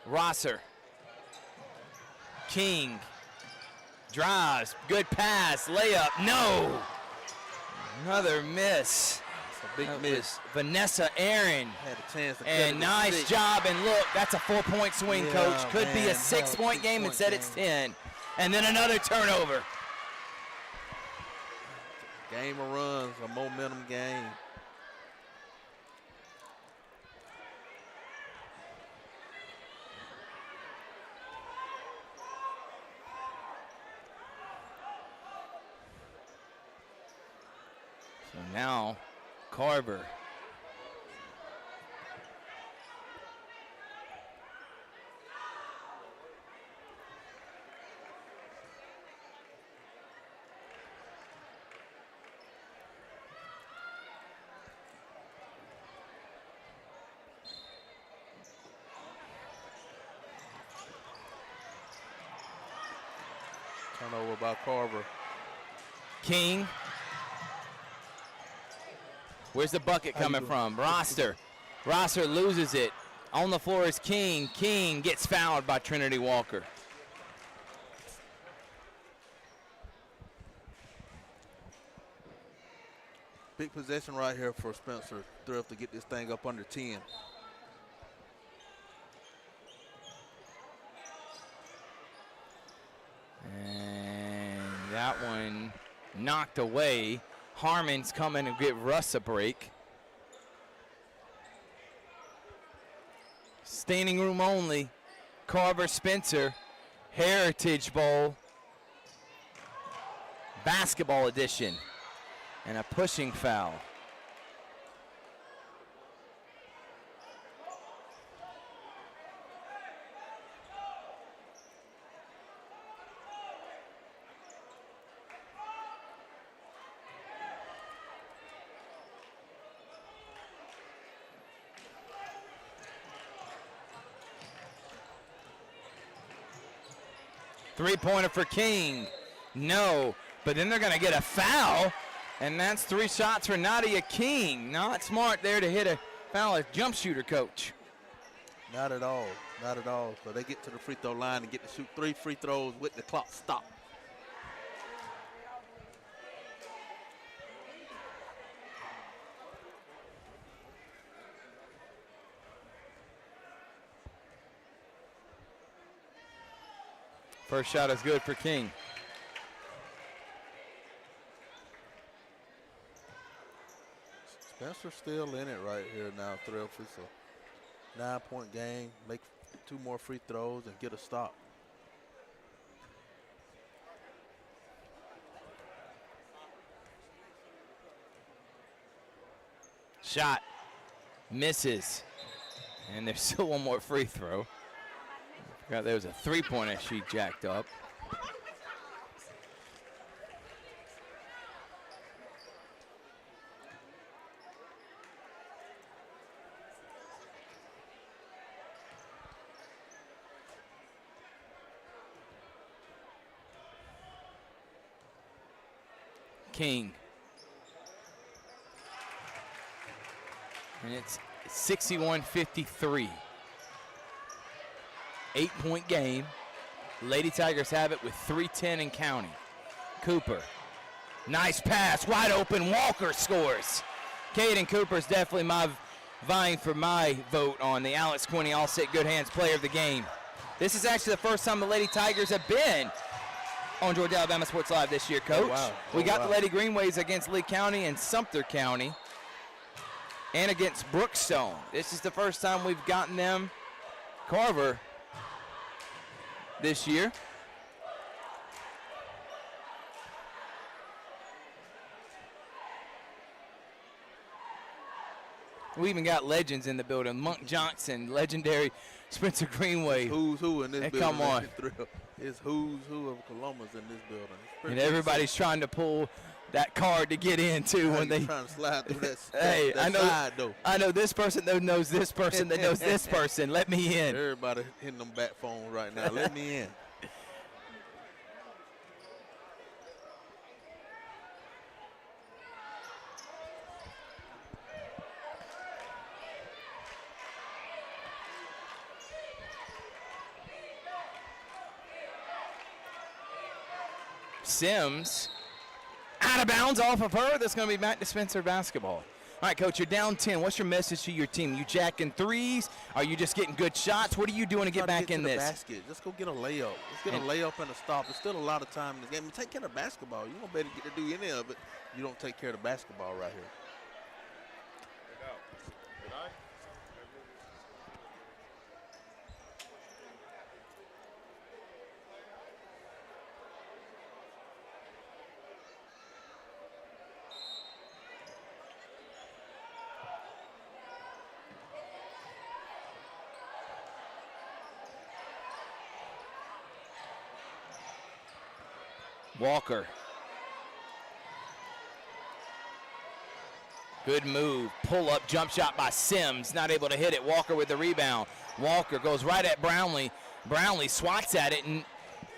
Rosser. King drives, good pass, layup, no! Another miss. It's a big miss. Vanessa Aaron. Had a chance to And nice job, and look, that's a 4-point swing, Yeah, Coach. Could be a man, 6-point game, 6-point instead it's game. 10. And then another turnover. Game of runs, a momentum game. So now, Carver. Turnover by Carver. King. Where's the bucket coming from? Roster. Roster loses it. On the floor is King. King gets fouled by Trinity Walker. Big possession right here for Spencer Thrift to get this thing up under 10. And that one knocked away. Harmon's coming to give Russ a break. Standing room only. Carver Spencer. Heritage Bowl. Basketball edition. And a pushing foul. Three-pointer for King. No, but then they're going to get a foul, and that's 3 shots for Nadia King. Not smart there to hit a foul as jump shooter, Coach. Not at all. Not at all. So they get to the free throw line and get to shoot 3 free throws with the clock stopped. First shot is good for King. Spencer's still in it right here now, Thrift. It's a 9-point game. Make 2 more free throws and get a stop. Shot. Misses. And there's still one more free throw. Forgot there was a three-pointer she jacked up. King. And it's 61-53. 8-point game. Lady Tigers have it with 3:10 and counting. Cooper. Nice pass, wide open. Walker scores. Caden Cooper's definitely vying for my vote on the Alex Quinney All-State Good Hands Player of the Game. This is actually the first time the Lady Tigers have been on Georgia Alabama Sports Live this year, Coach. Oh, wow. We got the Lady Greenwaves against Lee County and Sumter County and against Brookstone. This is the first time we've gotten them. Carver this year. We even got legends in the building. Monk Johnson, legendary Spencer Greenwave. Who's who in this Hey, building? come on. It's who's who of Columbus in this building. And everybody's trying to pull that card to get in too when they trying to slide through that, hey, that side though. I know this person that knows this person that knows this person. Let me in. Everybody hitting them back phones right now. Let me in. Sims out of bounds off of her. That's going to be back to Spencer basketball. All right, Coach, you're down 10. What's your message to your team? You jacking threes? Are you just getting good shots? What are you doing to get back in this? Basket. Just go get a layup. Let's get a layup and a stop. There's still a lot of time in this game. I mean, take care of basketball. You won't be able to get to do any of it. You don't take care of the basketball right here. Walker. Good move. Pull up jump shot by Sims. Not able to hit it. Walker with the rebound. Walker goes right at Brownlee. Brownlee swats at it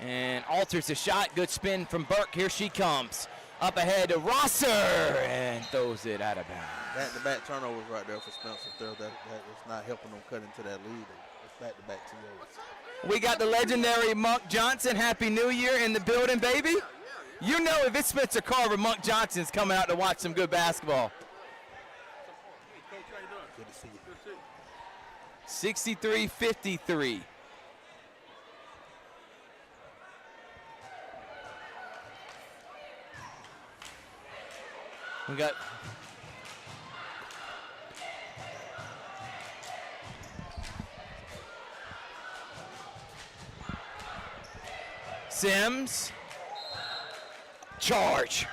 and alters the shot. Good spin from Burke. Here she comes. Up ahead to Rosser and throws it out of bounds. Back-to-back turnovers right there for Spencer. That is not helping them cut into that lead. It's back-to-back TOs. We got the legendary Monk Johnson. Happy New Year in the building, baby. You know if it's Spencer Carver, Monk Johnson's coming out to watch some good basketball. Good to see you. 63-53. We got Sims. Charge.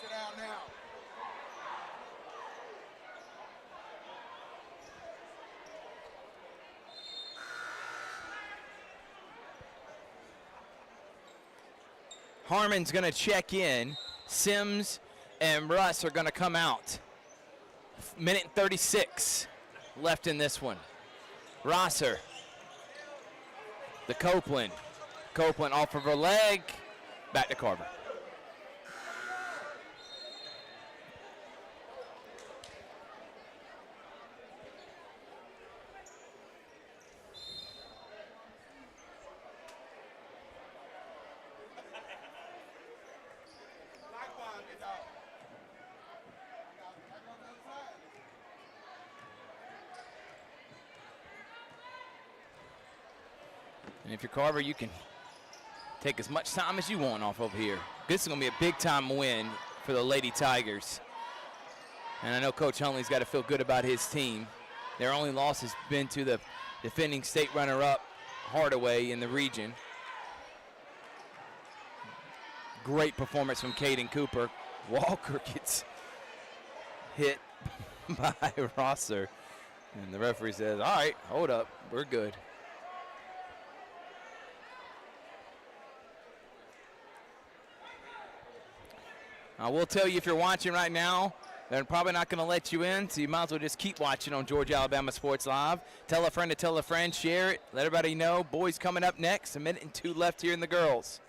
Sit down now. Harmon's going to check in. Sims and Russ are going to come out. Minute 36 left in this one. Rosser. The Copeland. Copeland off of her leg. Back to Carver. And if you're Carver, you can take as much time as you want off over here. This is going to be a big-time win for the Lady Tigers. And I know Coach Huntley's got to feel good about his team. Their only loss has been to the defending state runner-up, Hardaway, in the region. Great performance from Caden Cooper. Walker gets hit by Rosser. And the referee says, all right, hold up, we're good. I will tell you, if you're watching right now, they're probably not going to let you in, so you might as well just keep watching on Georgia Alabama Sports Live. Tell a friend to tell a friend, share it, let everybody know. Boys coming up next, 1 minute and 2 left here in the girls.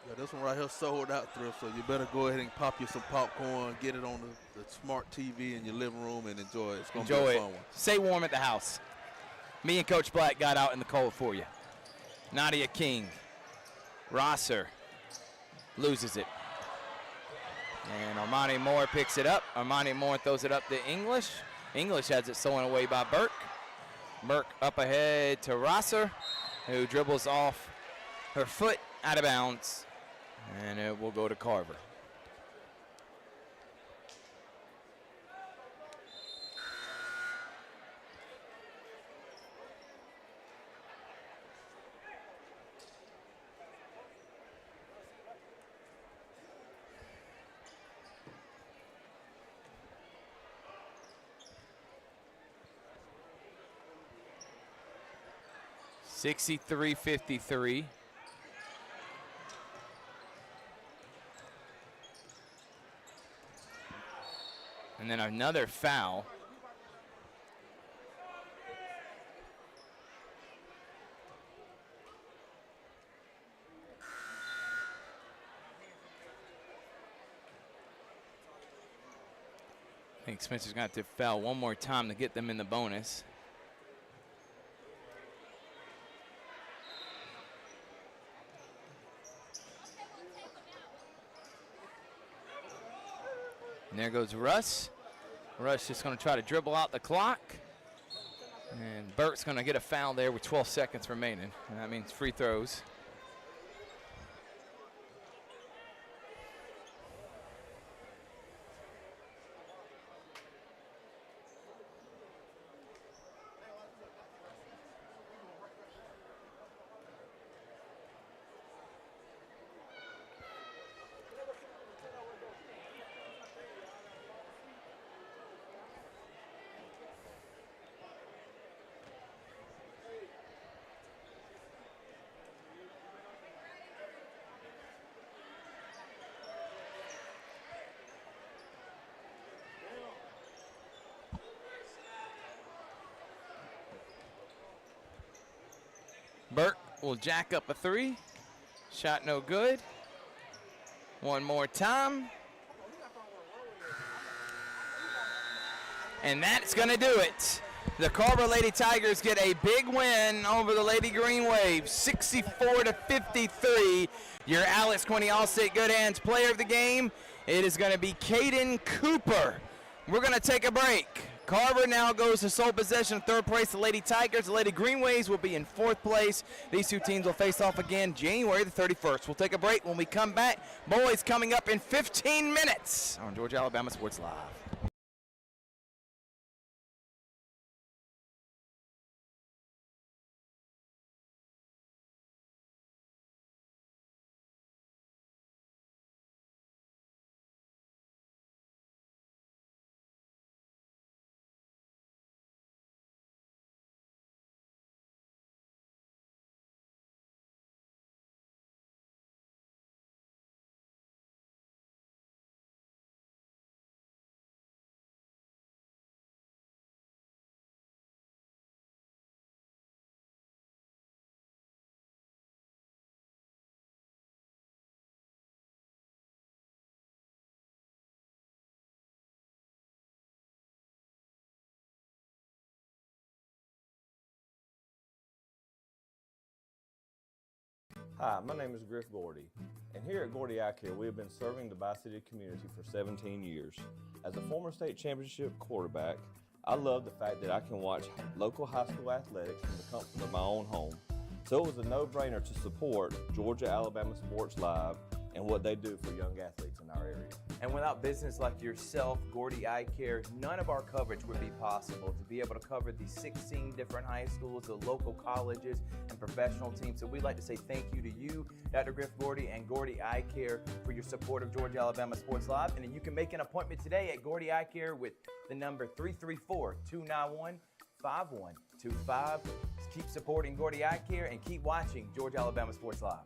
Yeah, this one right here sold out, Thrift, so you better go ahead and pop you some popcorn, get it on the smart TV in your living room, and enjoy it. It's going to be a fun one. Stay warm at the house. Me and Coach Black got out in the cold for you. Nadia King. Rosser loses it. And Armani Moore picks it up. Armani Moore throws it up to English. English has it stolen away by Burke. Burke up ahead to Rosser, who dribbles off her foot out of bounds. And it will go to Carver. $63-53. And then another foul. I think Spencer's going to have to foul one more time to get them in the bonus. And there goes Russ. Russ just going to try to dribble out the clock. And Burt's going to get a foul there with 12 seconds remaining. And that means free throws. Burt will jack up a three. Shot no good. One more time. And that's going to do it. The Carver Lady Tigers get a big win over the Lady Greenwave, 64-53. Your Alex County All-State Good Hands player of the game, it is going to be Caden Cooper. We're going to take a break. Carver now goes to sole possession, third place. The Lady Tigers, the Lady Greenwaves will be in fourth place. These two teams will face off again January the 31st. We'll take a break. When we come back, boys coming up in 15 minutes on Georgia Alabama Sports Live. Hi, my name is Griff Gordy, and here at Gordy Eye Care, we have been serving the Bi-City community for 17 years. As a former state championship quarterback, I love the fact that I can watch local high school athletics from the comfort of my own home. So it was a no-brainer to support Georgia Alabama Sports Live and what they do for young athletes in our area. And without business like yourself, Gordy Eye Care, none of our coverage would be possible. To be able to cover the 16 different high schools, the local colleges, and professional teams. So we'd like to say thank you to you, Dr. Griff Gordy, and Gordy Eye Care for your support of Georgia Alabama Sports Live. And then you can make an appointment today at Gordy Eye Care with the number 334-291-5125. Keep supporting Gordy Eye Care and keep watching Georgia Alabama Sports Live.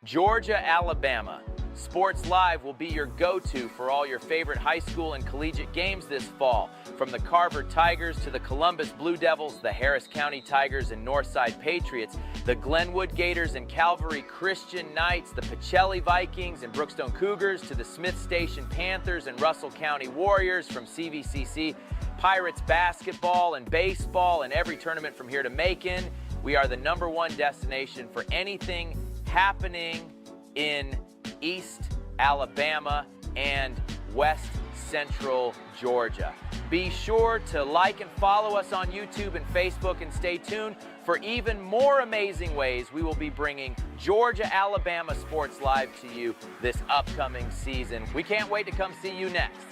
Georgia, Alabama. Sports Live will be your go-to for all your favorite high school and collegiate games this fall. From the Carver Tigers to the Columbus Blue Devils, the Harris County Tigers and Northside Patriots, the Glenwood Gators and Calvary Christian Knights, the Pacelli Vikings and Brookstone Cougars, to the Smith Station Panthers and Russell County Warriors, from CVCC, Pirates basketball and baseball, and every tournament from here to Macon. We are the #1 destination for anything happening in East Alabama and West Central Georgia. Be sure to like and follow us on YouTube and Facebook, and stay tuned for even more amazing ways we will be bringing Georgia Alabama Sports Live to you this upcoming season. We can't wait to come see you next.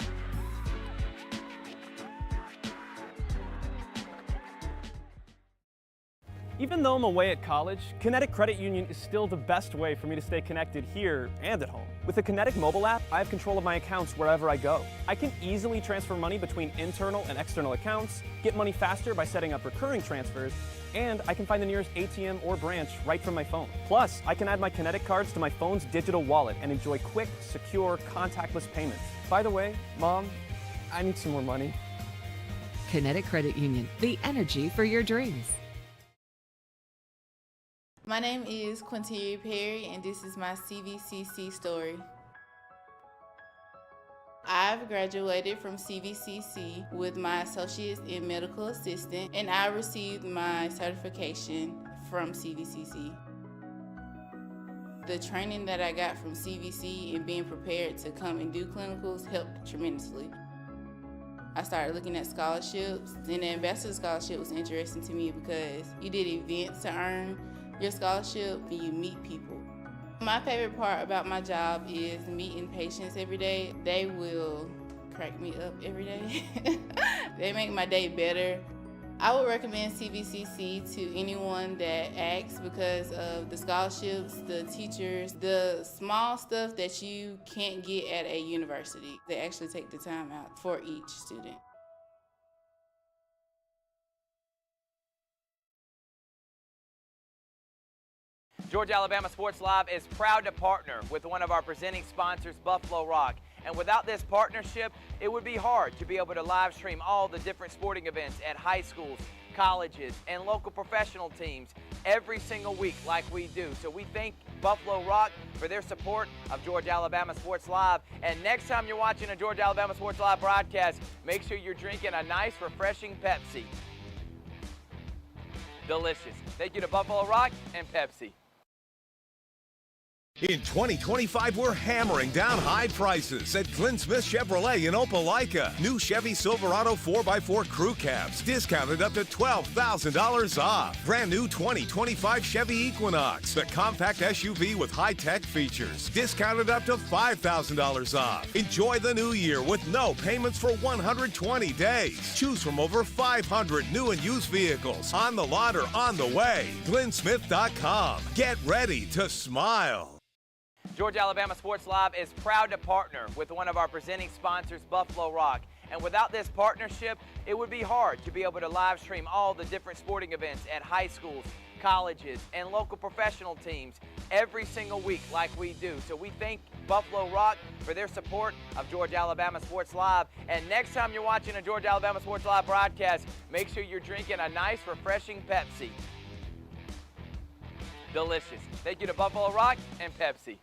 Even though I'm away at college, Kinetic Credit Union is still the best way for me to stay connected here and at home. With the Kinetic mobile app, I have control of my accounts wherever I go. I can easily transfer money between internal and external accounts, get money faster by setting up recurring transfers, and I can find the nearest ATM or branch right from my phone. Plus, I can add my Kinetic cards to my phone's digital wallet and enjoy quick, secure, contactless payments. By the way, Mom, I need some more money. Kinetic Credit Union, the energy for your dreams. My name is Quinteria Perry, and this is my CVCC story. I've graduated from CVCC with my associates in medical assistant, and I received my certification from CVCC. The training that I got from CVC and being prepared to come and do clinicals helped tremendously. I started looking at scholarships, and the ambassador scholarship was interesting to me because you did events to earn your scholarship and you meet people. My favorite part about my job is meeting patients every day. They will crack me up every day. They make my day better. I would recommend CVCC to anyone that asks because of the scholarships, the teachers, the small stuff that you can't get at a university. They actually take the time out for each student. Georgia Alabama Sports Live is proud to partner with one of our presenting sponsors, Buffalo Rock. And without this partnership, it would be hard to be able to live stream all the different sporting events at high schools, colleges, and local professional teams every single week like we do. So we thank Buffalo Rock for their support of Georgia Alabama Sports Live. And next time you're watching a Georgia Alabama Sports Live broadcast, make sure you're drinking a nice, refreshing Pepsi. Delicious. Thank you to Buffalo Rock and Pepsi. In 2025, we're hammering down high prices at Glenn Smith Chevrolet in Opelika. New Chevy Silverado 4x4 crew cabs, discounted up to $12,000 off. Brand new 2025 Chevy Equinox, the compact SUV with high-tech features, discounted up to $5,000 off. Enjoy the new year with no payments for 120 days. Choose from over 500 new and used vehicles on the lot or on the way. GlennSmith.com. Get ready to smile. Georgia Alabama Sports Live is proud to partner with one of our presenting sponsors, Buffalo Rock. And without this partnership, it would be hard to be able to live stream all the different sporting events at high schools, colleges, and local professional teams every single week like we do. So we thank Buffalo Rock for their support of Georgia Alabama Sports Live. And next time you're watching a Georgia Alabama Sports Live broadcast, make sure you're drinking a nice, refreshing Pepsi. Delicious. Thank you to Buffalo Rock and Pepsi.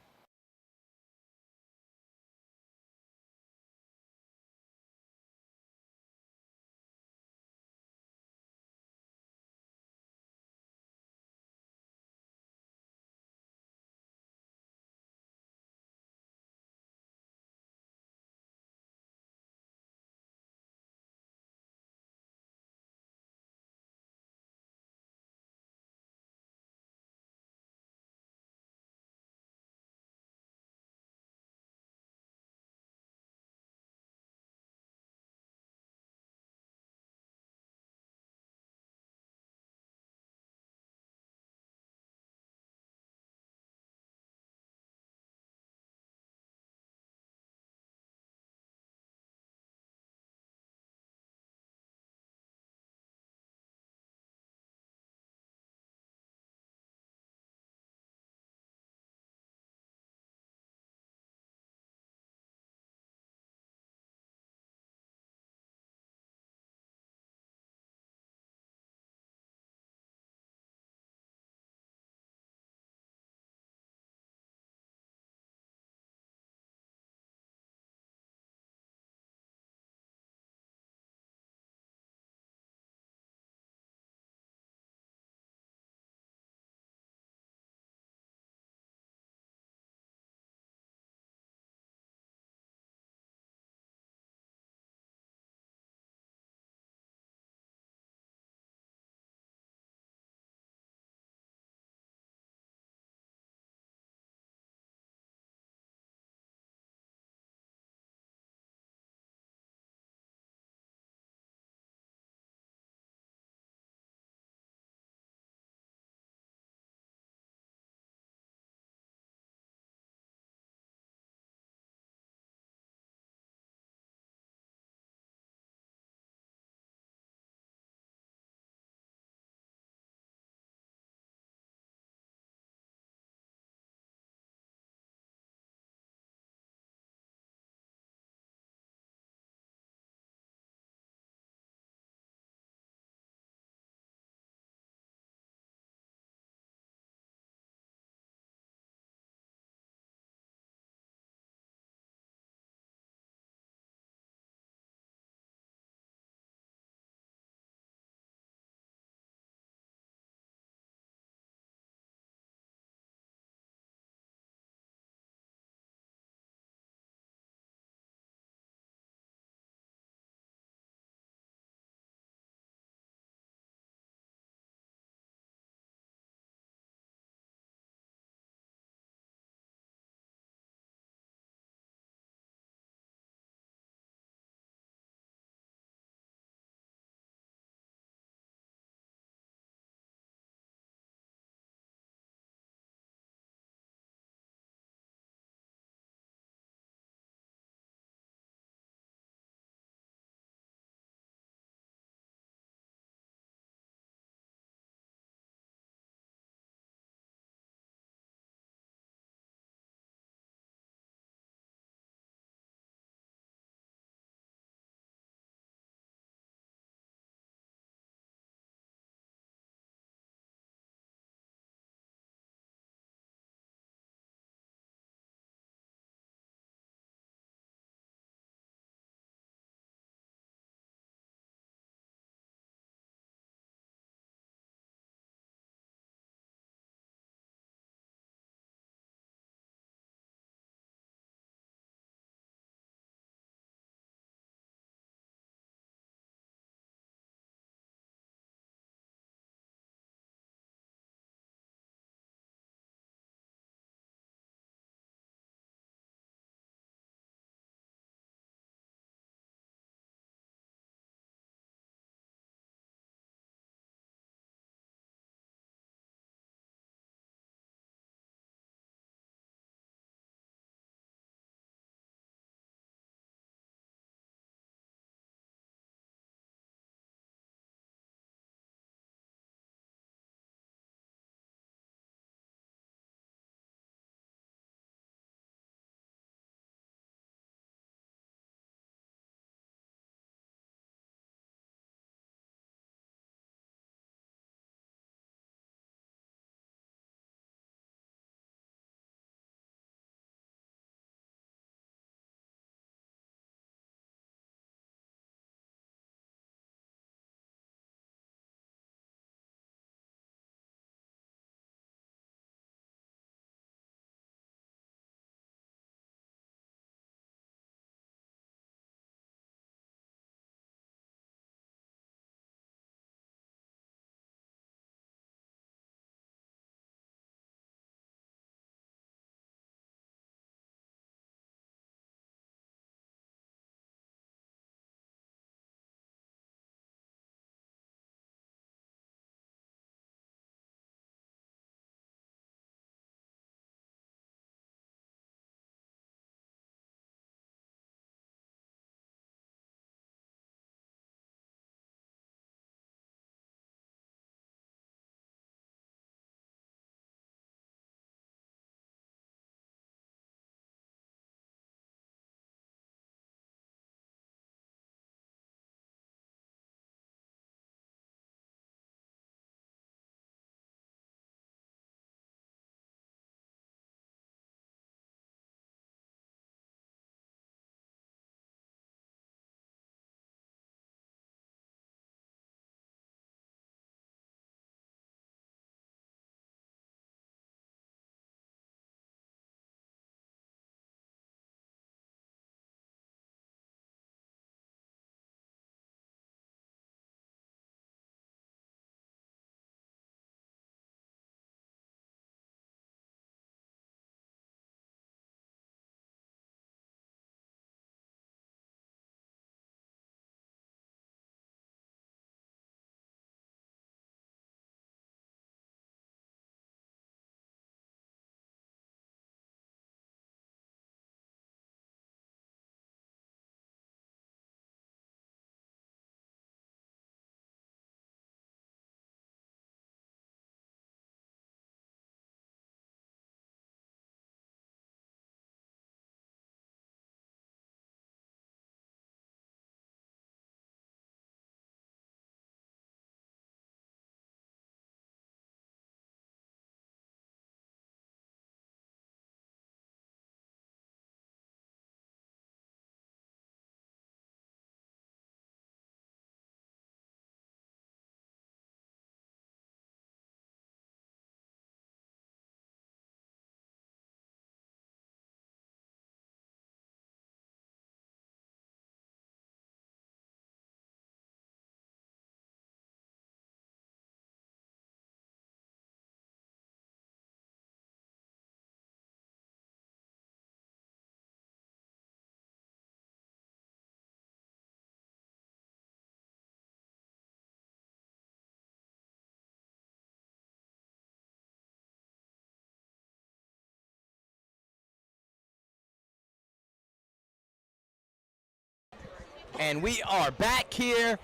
And we are back here,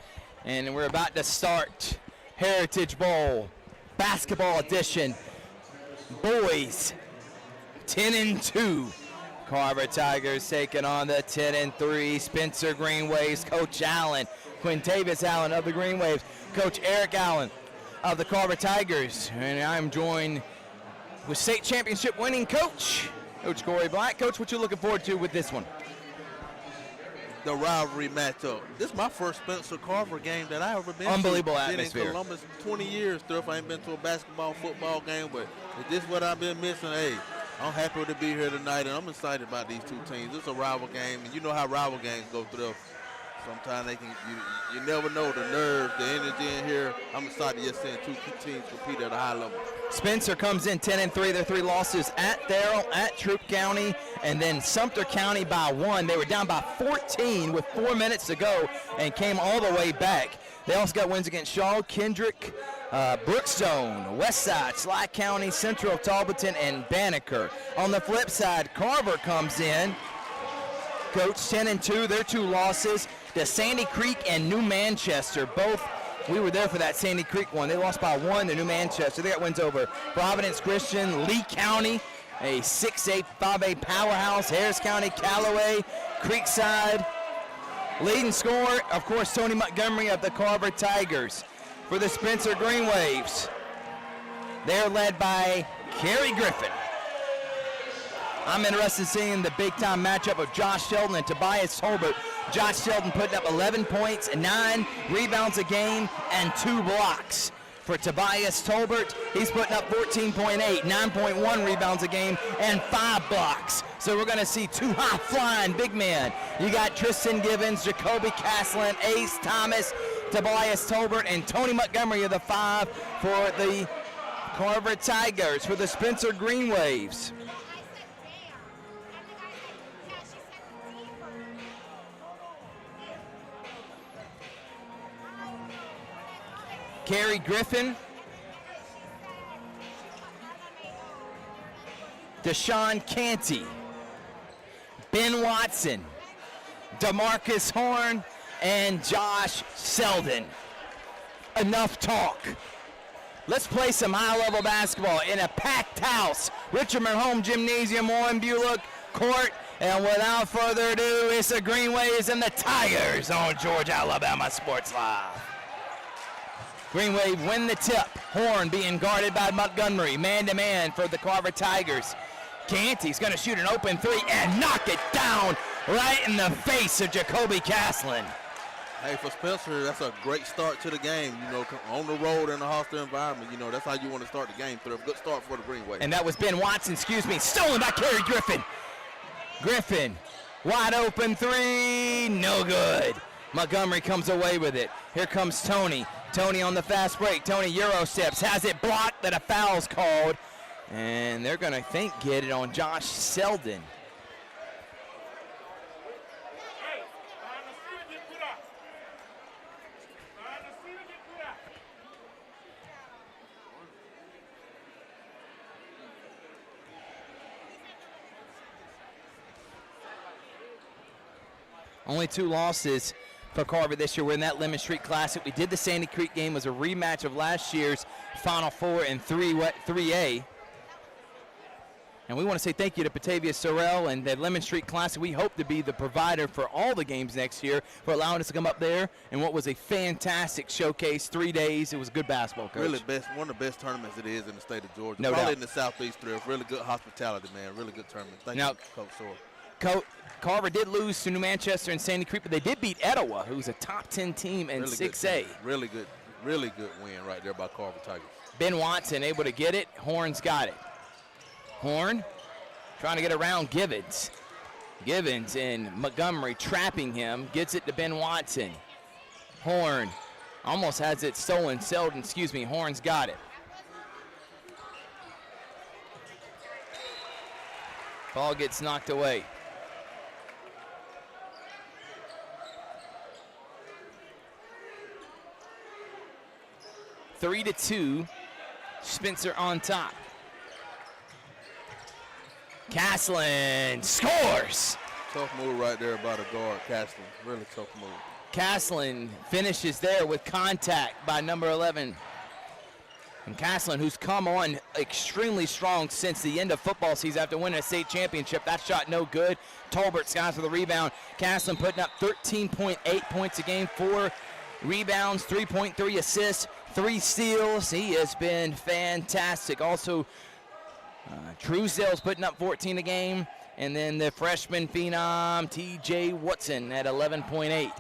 and we're about to start Heritage Bowl basketball edition. Boys 10-2. Carver Tigers taking on the 10-3 Spencer Greenwaves. Coach Allen, Quintavious Allen of the Greenwaves, Coach Eric Allen of the Carver Tigers. And I'm joined with state championship winning coach, Coach Corey Black. Coach, what you looking forward to with this one? The rivalry matchup. This is my first Spencer Carver game that I ever been to. Unbelievable Been atmosphere. in Columbus 20 years, Thrift. I ain't been to a basketball, football game, but if this is what I've been missing, hey, I'm happy to be here tonight, and I'm excited about these two teams. It's a rival game, and you know how rival games go, Thrift. Sometimes they can, you never know the nerves, the energy in here. I'm excited just seeing two teams compete at a high level. Spencer comes in 10-3. Their 3 losses at Darrell, at Troup County, and then Sumter County by 1. They were down by 14 with 4 minutes to go and came all the way back. They also got wins against Shaw, Kendrick, Brookstone, Westside, Sly County, Central, Talbotton, and Banneker. On the flip side, Carver comes in, coach, 10-2. Their 2 losses to Sandy Creek and New Manchester. Both, we were there for that Sandy Creek one. They lost by 1 to New Manchester. They got wins over Providence Christian, Lee County, a 6A, 5A powerhouse, Harris County, Callaway, Creekside. Leading scorer, of course, Tony Montgomery of the Carver Tigers. For the Spencer Greenwaves, they're led by Kerry Griffin. I'm interested in seeing the big-time matchup of Josh Sheldon and Tobias Tolbert. Josh Sheldon putting up 11 points, 9 rebounds a game, and 2 blocks. For Tobias Tolbert, he's putting up 14.8, 9.1 rebounds a game, and 5 blocks. So we're going to see 2 high-flying big men. You got Tristan Givens, Jacoby Caslin, Ace Thomas, Tobias Tolbert, and Tony Montgomery of the 5 for the Carver Tigers. For the Spencer Greenwaves, Kerry Griffin, Deshaun Canty, Ben Watson, DeMarcus Horn, and Josh Sheldon. Enough talk. Let's play some high-level basketball in a packed house. Richmond Home Gymnasium, Warren Bullock Court. And without further ado, it's the Greenwaves and the Tigers on Georgia Alabama Sports Live. Greenwave win the tip. Horn being guarded by Montgomery. Man-to-man for the Carver Tigers. Canty's going to shoot an open 3 and knock it down right in the face of Jacoby Caslin. Hey, for Spencer, that's a great start to the game. You know, on the road in a hostile environment, you know, that's how you want to start the game. Good start for the Greenwave. And that was Ben Watson, stolen by Kerry Griffin. Griffin, wide open 3, no good. Montgomery comes away with it. Here comes Tony. Tony on the fast break. Tony Euro steps, has it blocked, that a foul's called. And they're going to get it on Josh Sheldon. Only 2 losses for Carver this year. We're in that Lemon Street Classic. We did the Sandy Creek game. It was a rematch of last year's Final Four in 3A. And we want to say thank you to Batavia Sorrell and the Lemon Street Classic. We hope to be the provider for all the games next year for allowing us to come up there and what was a fantastic showcase, 3 days. It was good basketball, Coach. Really one of the best tournaments it is in the state of Georgia. No Probably doubt. in the Southeast Thrift. Really good hospitality, man. Really good tournament. Thank you, Coach Sorrell. Carver did lose to New Manchester and Sandy Creek, but they did beat Etowah, who's a top 10 team in 6A. Really good win right there by Carver Tigers. Ben Watson able to get it. Horn's got it. Horn trying to get around Givens. Givens and Montgomery trapping him. Gets it to Ben Watson. Horn almost has it stolen. Horn's got it. Ball gets knocked away. Three to 2, Spencer on top. Caslin scores. Tough move right there by the guard, Castle. Really tough move. Castlin finishes there with contact by number 11. And Castlin, who's come on extremely strong since the end of football season after winning a state championship. That shot no good. Tolbert skies for the rebound. Castlin putting up 13.8 points a game, 4 rebounds, 3.3 assists, 3 steals. He has been fantastic. Also, Truesdale's putting up 14 a game. And then the freshman phenom, T.J. Watson at 11.8.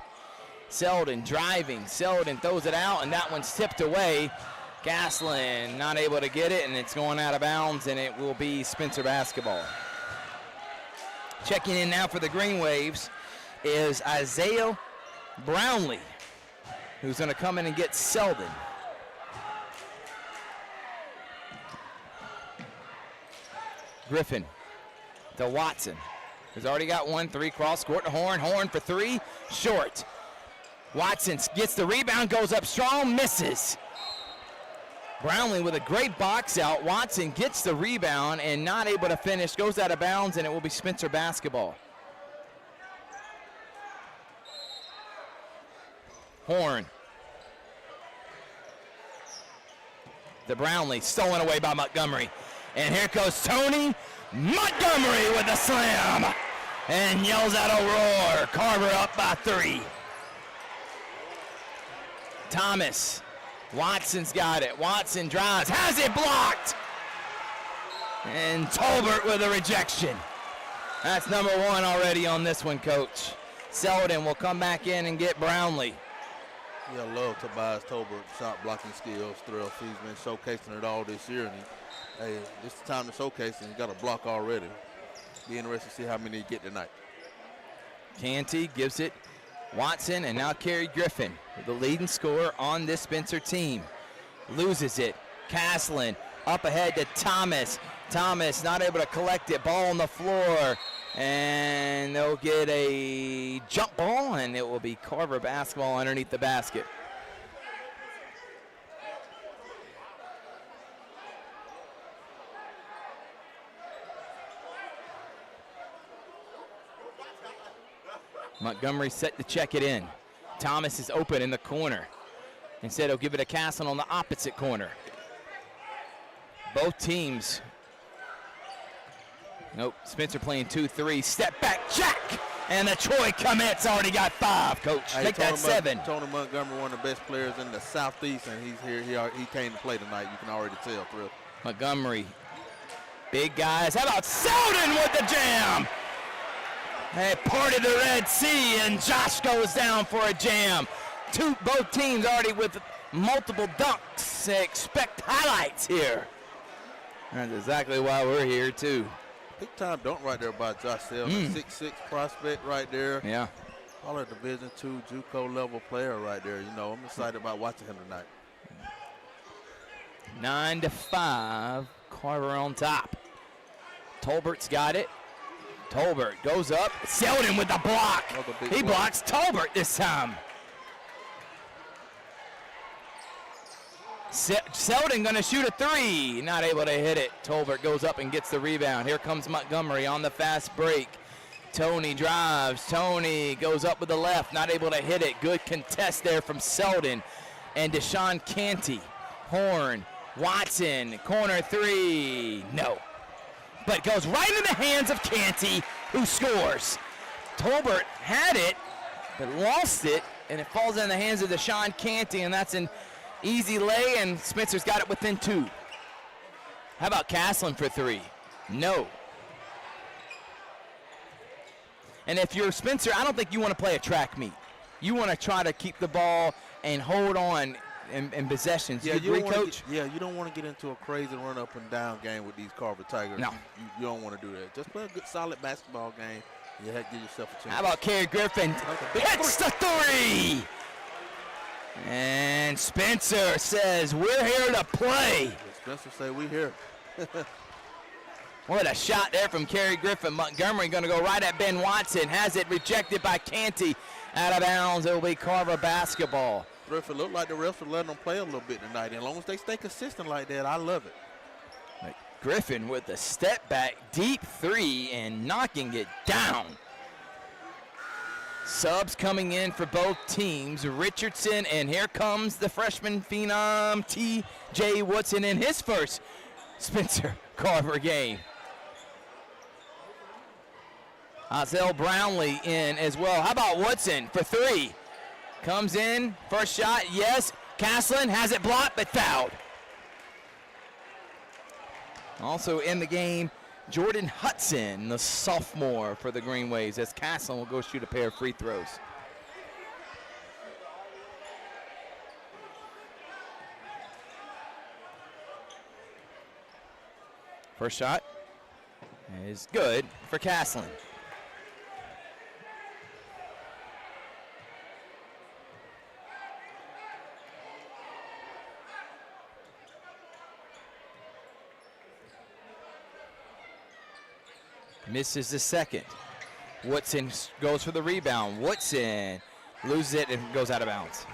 Selden driving. Selden throws it out, and that one's tipped away. Gaslin not able to get it, and it's going out of bounds, and it will be Spencer basketball. Checking in now for the Green Waves is Isaiah Brownlee, who's going to come in and get Selden. Griffin to Watson, who's already got 1-3 cross court to Horn. Horn for 3, short. Watson gets the rebound, goes up strong, misses. Brownlee with a great box out. Watson gets the rebound and not able to finish, goes out of bounds, and it will be Spencer basketball. Horn. The Brownlee, stolen away by Montgomery. And here goes Tony Montgomery with a slam and yells out a roar. Carver up by 3. Thomas. Watson's got it. Watson drives, has it blocked. And Tolbert with a rejection. That's number 1 already on this one, Coach. Selden will come back in and get Brownlee. Yeah, I love Tobias Tolbert's shot blocking skills. Thrill. He's been showcasing it all this year, and hey, this is the time to showcase, and he got a block already. Be interested to see how many he get tonight. Canty gives it Watson, and now Kerry Griffin, the leading scorer on this Spencer team. Loses it. Caslin up ahead to Thomas. Thomas not able to collect it. Ball on the floor. And they'll get a jump ball, and it will be Carver basketball underneath the basket. Montgomery set to check it in. Thomas is open in the corner. Instead, he'll give it to Castle on the opposite corner. Both teams. Nope, Spencer playing 2-3. Step back, check! And the Troy commit's already got 5, Coach. Make that 7. Tony Montgomery, one of the best players in the Southeast, and he's here. He came to play tonight. You can already tell, Thrill. Montgomery, big guys. How about Selden with the jam? They parted the Red Sea, and Josh goes down for a jam. Both teams already with multiple dunks. Expect highlights here. That's exactly why we're here, too. Big time dunk right there by Josh Selden. 6'6" prospect right there. Yeah. All a Division II JUCO level player right there. You know, I'm excited about watching him tonight. 9-5, Carver on top. Tolbert's got it. Tolbert goes up. Selden with the block. He blocks Tolbert this time. Selden going to shoot a 3. Not able to hit it. Tolbert goes up and gets the rebound. Here comes Montgomery on the fast break. Tony drives. Tony goes up with the left. Not able to hit it. Good contest there from Selden. And Deshaun Canty. Horn. Watson. Corner 3. No. But goes right in the hands of Canty, who scores. Tolbert had it, but lost it, and it falls in the hands of Deshaun Canty, and that's an easy lay, and Spencer's got it within 2. How about Caslin for 3? No. And if you're Spencer, I don't think you want to play a track meet. You want to try to keep the ball and hold on in possessions. Yeah, you agree, Coach? You don't want to get into a crazy run up and down game with these Carver Tigers. No. You don't want to do that. Just play a good, solid basketball game. You have to give yourself a chance. How about Kerry Griffin? Hits the 3! And Spencer says, we're here to play. Spencer say, we here. What a shot there from Kerry Griffin. Montgomery going to go right at Ben Watson. Has it rejected by Canty. Out of bounds. It will be Carver basketball. Griffin looked like the refs were letting them play a little bit tonight. And as long as they stay consistent like that, I love it. Griffin with the step back, deep 3, and knocking it down. Subs coming in for both teams. Richardson, and here comes the freshman phenom, T.J. Woodson, in his first Spencer Carver game. Ozell Brownlee in as well. How about Woodson for three? Comes in, first shot, yes. Caslin has it blocked, but fouled. Also in the game, Jordan Hudson, the sophomore for the Green Waves, as Caslin will go shoot a pair of free throws. First shot is good for Caslin. Misses the second. Woodson goes for the rebound. Woodson loses it and goes out of bounds.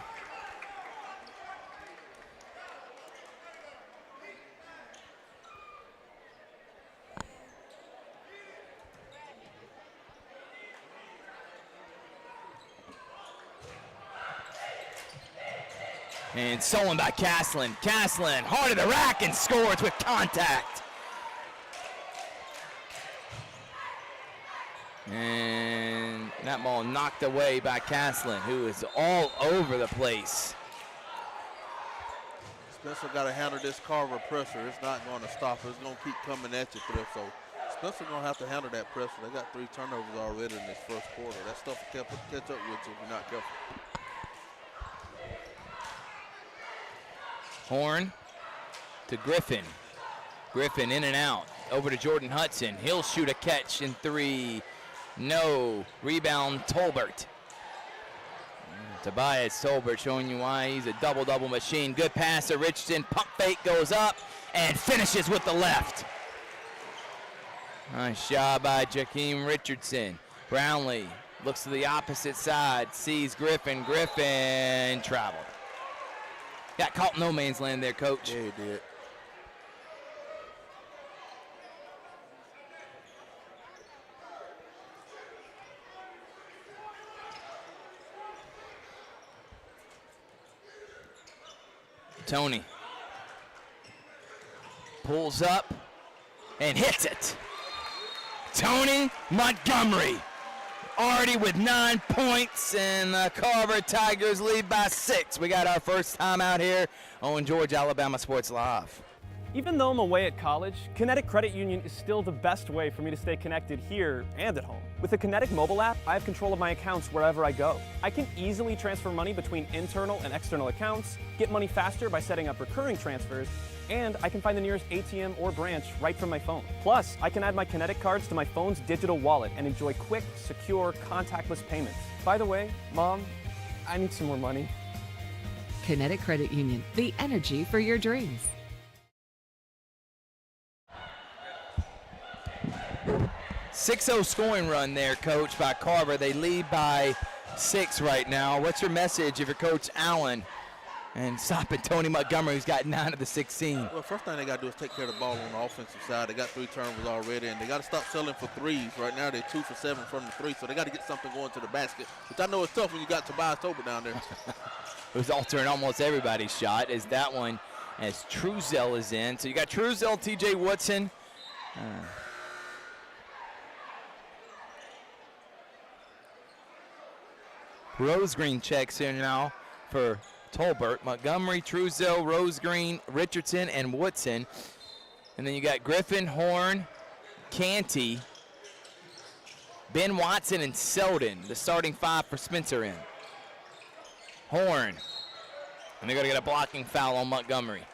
And stolen by Caslin. Caslin, heart of the rack, and scores with contact. And that ball knocked away by Caslin, who is all over the place. Spencer got to handle this Carver pressure. It's not going to stop. It's going to keep coming at you, Thrift. So Spencer going to have to handle that pressure. They got 3 turnovers already in this first quarter. That stuff will catch up with you if you're not careful. Horn to Griffin. Griffin in and out. Over to Jordan Hudson. He'll shoot a catch in 3. No. Rebound, Tolbert. Tobias Tolbert showing you why he's a double-double machine. Good pass to Richardson. Pump fake goes up and finishes with the left. Nice job by Jakeem Richardson. Brownlee looks to the opposite side. Sees Griffin. Griffin traveled. Got caught in no man's land there, Coach. Yeah, he did. Tony pulls up and hits it. Tony Montgomery already with 9 points, and the Carver Tigers lead by 6. We got our first time out here on George Alabama Sports Live. Even though I'm away at college, Kinetic Credit Union is still the best way for me to stay connected here and at home. With the Kinetic mobile app, I have control of my accounts wherever I go. I can easily transfer money between internal and external accounts, get money faster by setting up recurring transfers, and I can find the nearest ATM or branch right from my phone. Plus, I can add my Kinetic cards to my phone's digital wallet and enjoy quick, secure, contactless payments. By the way, Mom, I need some more money. Kinetic Credit Union, the energy for your dreams. 6-0 scoring run there, Coach, by Carver. They lead by 6 right now. What's your message if you're Coach Allen and stopping Tony Montgomery, who's got 9 of the 16? Well, first thing they got to do is take care of the ball on the offensive side. They got 3 turnovers already, and they got to stop selling for threes. Right now, they're 2 for 7 from the 3, so they got to get something going to the basket, which I know is tough when you got Tobias Tolbert down there. It was altering almost everybody's shot, as that one, as Truzel is in. So you got Truzel, T.J. Woodson. Rosegreen checks in now for Tolbert. Montgomery, Truzel, Rosegreen, Richardson, and Woodson. And then you got Griffin, Horn, Canty, Ben Watson, and Selden, the starting 5 for Spencer in. Horn. And they're going to get a blocking foul on Montgomery.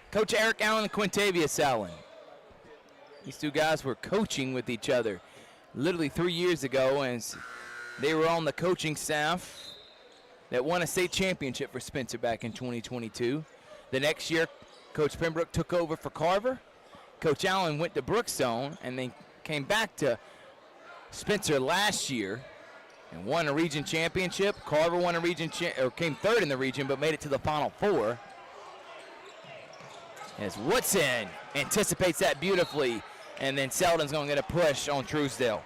Coach Eric Allen and Quintavious Allen. These 2 guys were coaching with each other literally 3 years ago, as they were on the coaching staff that won a state championship for Spencer back in 2022. The next year, Coach Pembroke took over for Carver. Coach Allen went to Brookstone, and they came back to Spencer last year and won a region championship. Carver won a region came 3rd in the region, but made it to the Final 4. As Woodson anticipates that beautifully, and then Selden's going to get a push on Truesdale.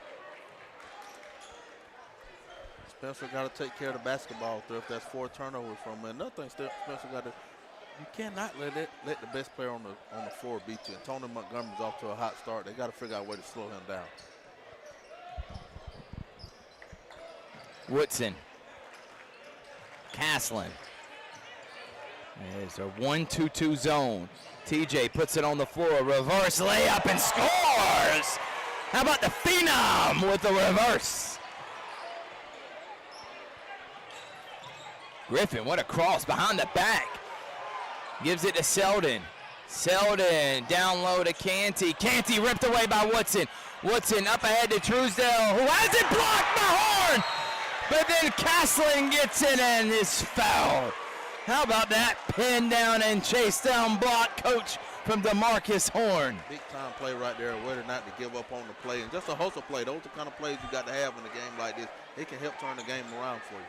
Spencer got to take care of the basketball Thrift. That's 4 turnovers from him. Another thing Spencer got to, you cannot let the best player on the floor beat you. And Tony Montgomery's off to a hot start. They got to figure out a way to slow him down. Woodson. Caslin. There's a 1-2-2 zone. TJ puts it on the floor. Reverse layup and scores! How about the Phenom with the reverse? Griffin, what a cross behind the back. Gives it to Selden. Selden down low to Canty. Canty ripped away by Woodson. Woodson up ahead to Truesdale, who has it blocked by Horn. But then Caslin gets in and is fouled. How about that pin down and chase down block, coach, from DeMarcus Horn. Big time play right there, whether or not to give up on the play. And just a hustle play. Those are the kind of plays you got to have in a game like this. It can help turn the game around for you.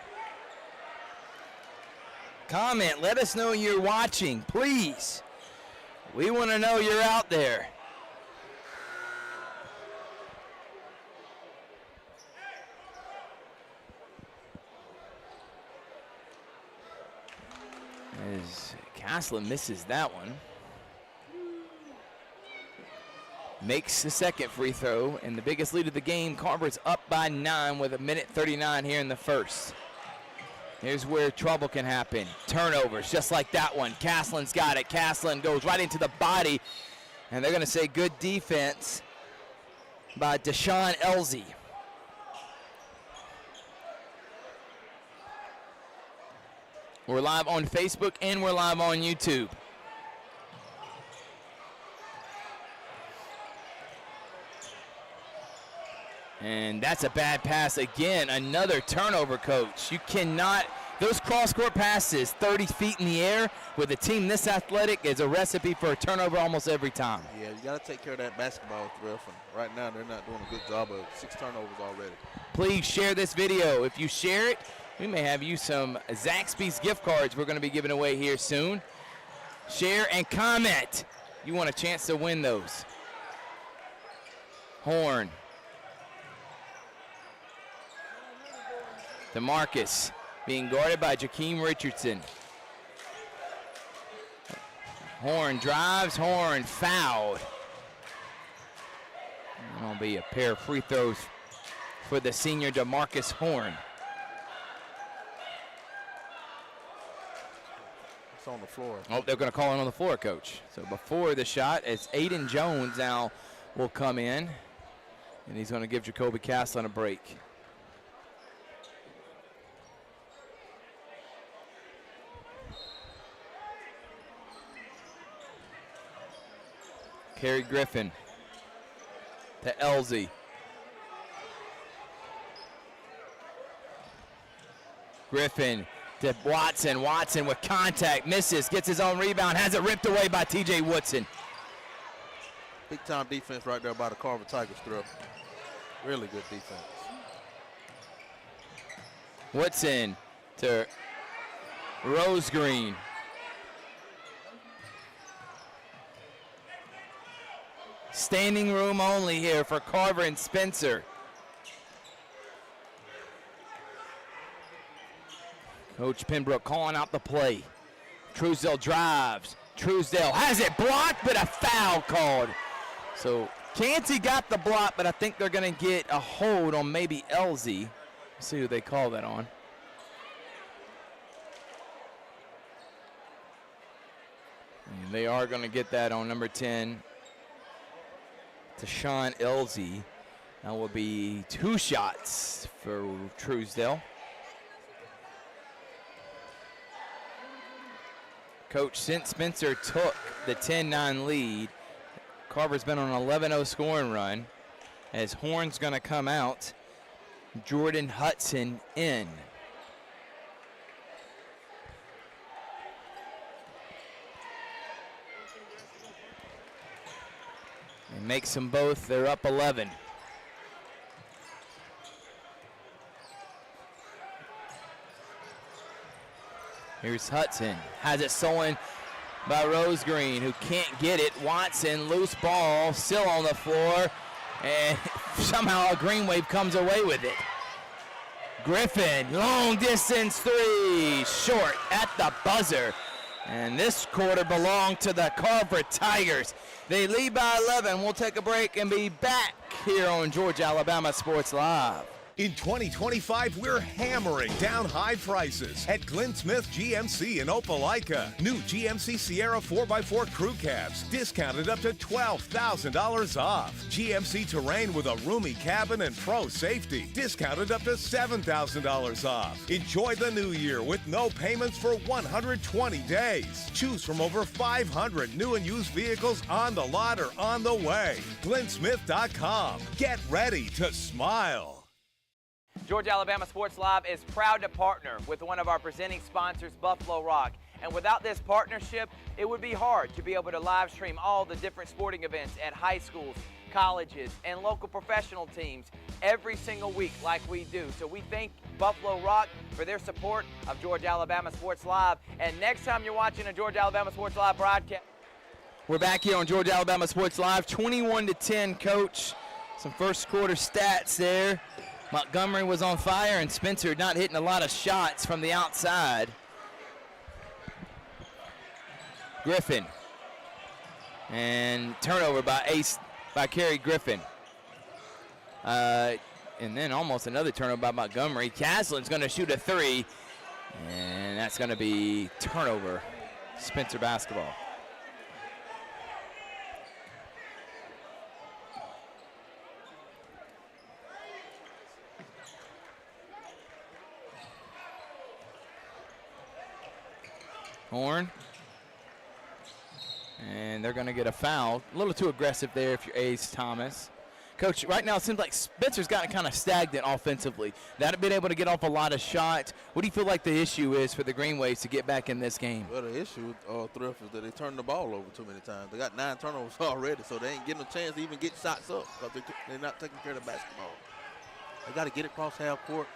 Comment, let us know you're watching, please. We want to know you're out there. As Caslin misses that one. Makes the second free throw, and the biggest lead of the game. Carver's up by 9 with 1:39 here in the first. Here's where trouble can happen. Turnovers, just like that one. Caslin's got it. Caslin goes right into the body, and they're going to say good defense by Deshaun Elzy. We're live on Facebook and we're live on YouTube. And that's a bad pass again. Another turnover, coach. You cannot, those cross-court passes 30 feet in the air with a team this athletic is a recipe for a turnover almost every time. Yeah, you got to take care of that basketball Thrift. And right now, they're not doing a good job of 6 turnovers already. Please share this video. If you share it, we may have you some Zaxby's gift cards we're going to be giving away here soon. Share and comment. You want a chance to win those. Horn. DeMarcus being guarded by Jakeem Richardson. Horn drives, Horn fouled. That'll be a pair of free throws for the senior DeMarcus Horn. It's on the floor. Oh, they're going to call it on the floor, coach. So before the shot, as Aiden Jones now will come in, and he's going to give Jacoby Caslin a break. Kerry Griffin to Elzy. Griffin to Watson. Watson with contact, misses, gets his own rebound, has it ripped away by TJ Woodson. Big time defense right there by the Carver Tigers Thrift. Really good defense. Woodson to Rose Green. Standing room only here for Carver and Spencer. Coach Pembroke calling out the play. Truesdale drives. Truesdale has it blocked, but a foul called. So Canty got the block, but I think they're going to get a hold on maybe Elzy. Let's see who they call that on. And they are going to get that on number 10. Deshaun Elzy. That will be 2 shots for Truesdale. Coach, since Spencer took the 10-9 lead, Carver's been on an 11-0 scoring run. As Horn's going to come out, Jordan Hudson in. And makes them both, they're up 11. Here's Hudson, has it stolen by Rose Green, who can't get it. Watson, loose ball, still on the floor, and somehow Greenwave comes away with it. Griffin, long distance three, short at the buzzer. And this quarter belonged to the Carver Tigers. They lead by 11. We'll take a break and be back here on Georgia Alabama Sports Live. In 2025, we're hammering down high prices at Glenn Smith GMC in Opelika. New GMC Sierra 4x4 crew cabs, discounted up to $12,000 off. GMC Terrain with a roomy cabin and pro safety, discounted up to $7,000 off. Enjoy the new year with no payments for 120 days. Choose from over 500 new and used vehicles on the lot or on the way. GlennSmith.com. Get ready to smile. Georgia Alabama Sports Live is proud to partner with one of our presenting sponsors, Buffalo Rock. And without this partnership, it would be hard to be able to live stream all the different sporting events at high schools, colleges, and local professional teams every single week like we do. So we thank Buffalo Rock for their support of Georgia Alabama Sports Live. And next time you're watching a Georgia Alabama Sports Live broadcast. We're back here on Georgia Alabama Sports Live, 21-10, Coach. Some first quarter stats there. Montgomery was on fire, and Spencer not hitting a lot of shots from the outside. Griffin. And turnover by Kerry Griffin. And then almost another turnover by Montgomery. Caslin's going to shoot a three, and that's going to be turnover. Spencer basketball. Horn. And they're going to get a foul. A little too aggressive there if you're Ace Thomas. Coach, right now it seems like Spencer's gotten kind of stagnant offensively. Not been able to get off a lot of shots. What do you feel like the issue is for the Greenwaves to get back in this game? Well, the issue with Thrift is that they turn the ball over too many times. They got 9 turnovers already, so they ain't getting a chance to even get shots up because they're not taking care of the basketball. They got to get it across half court,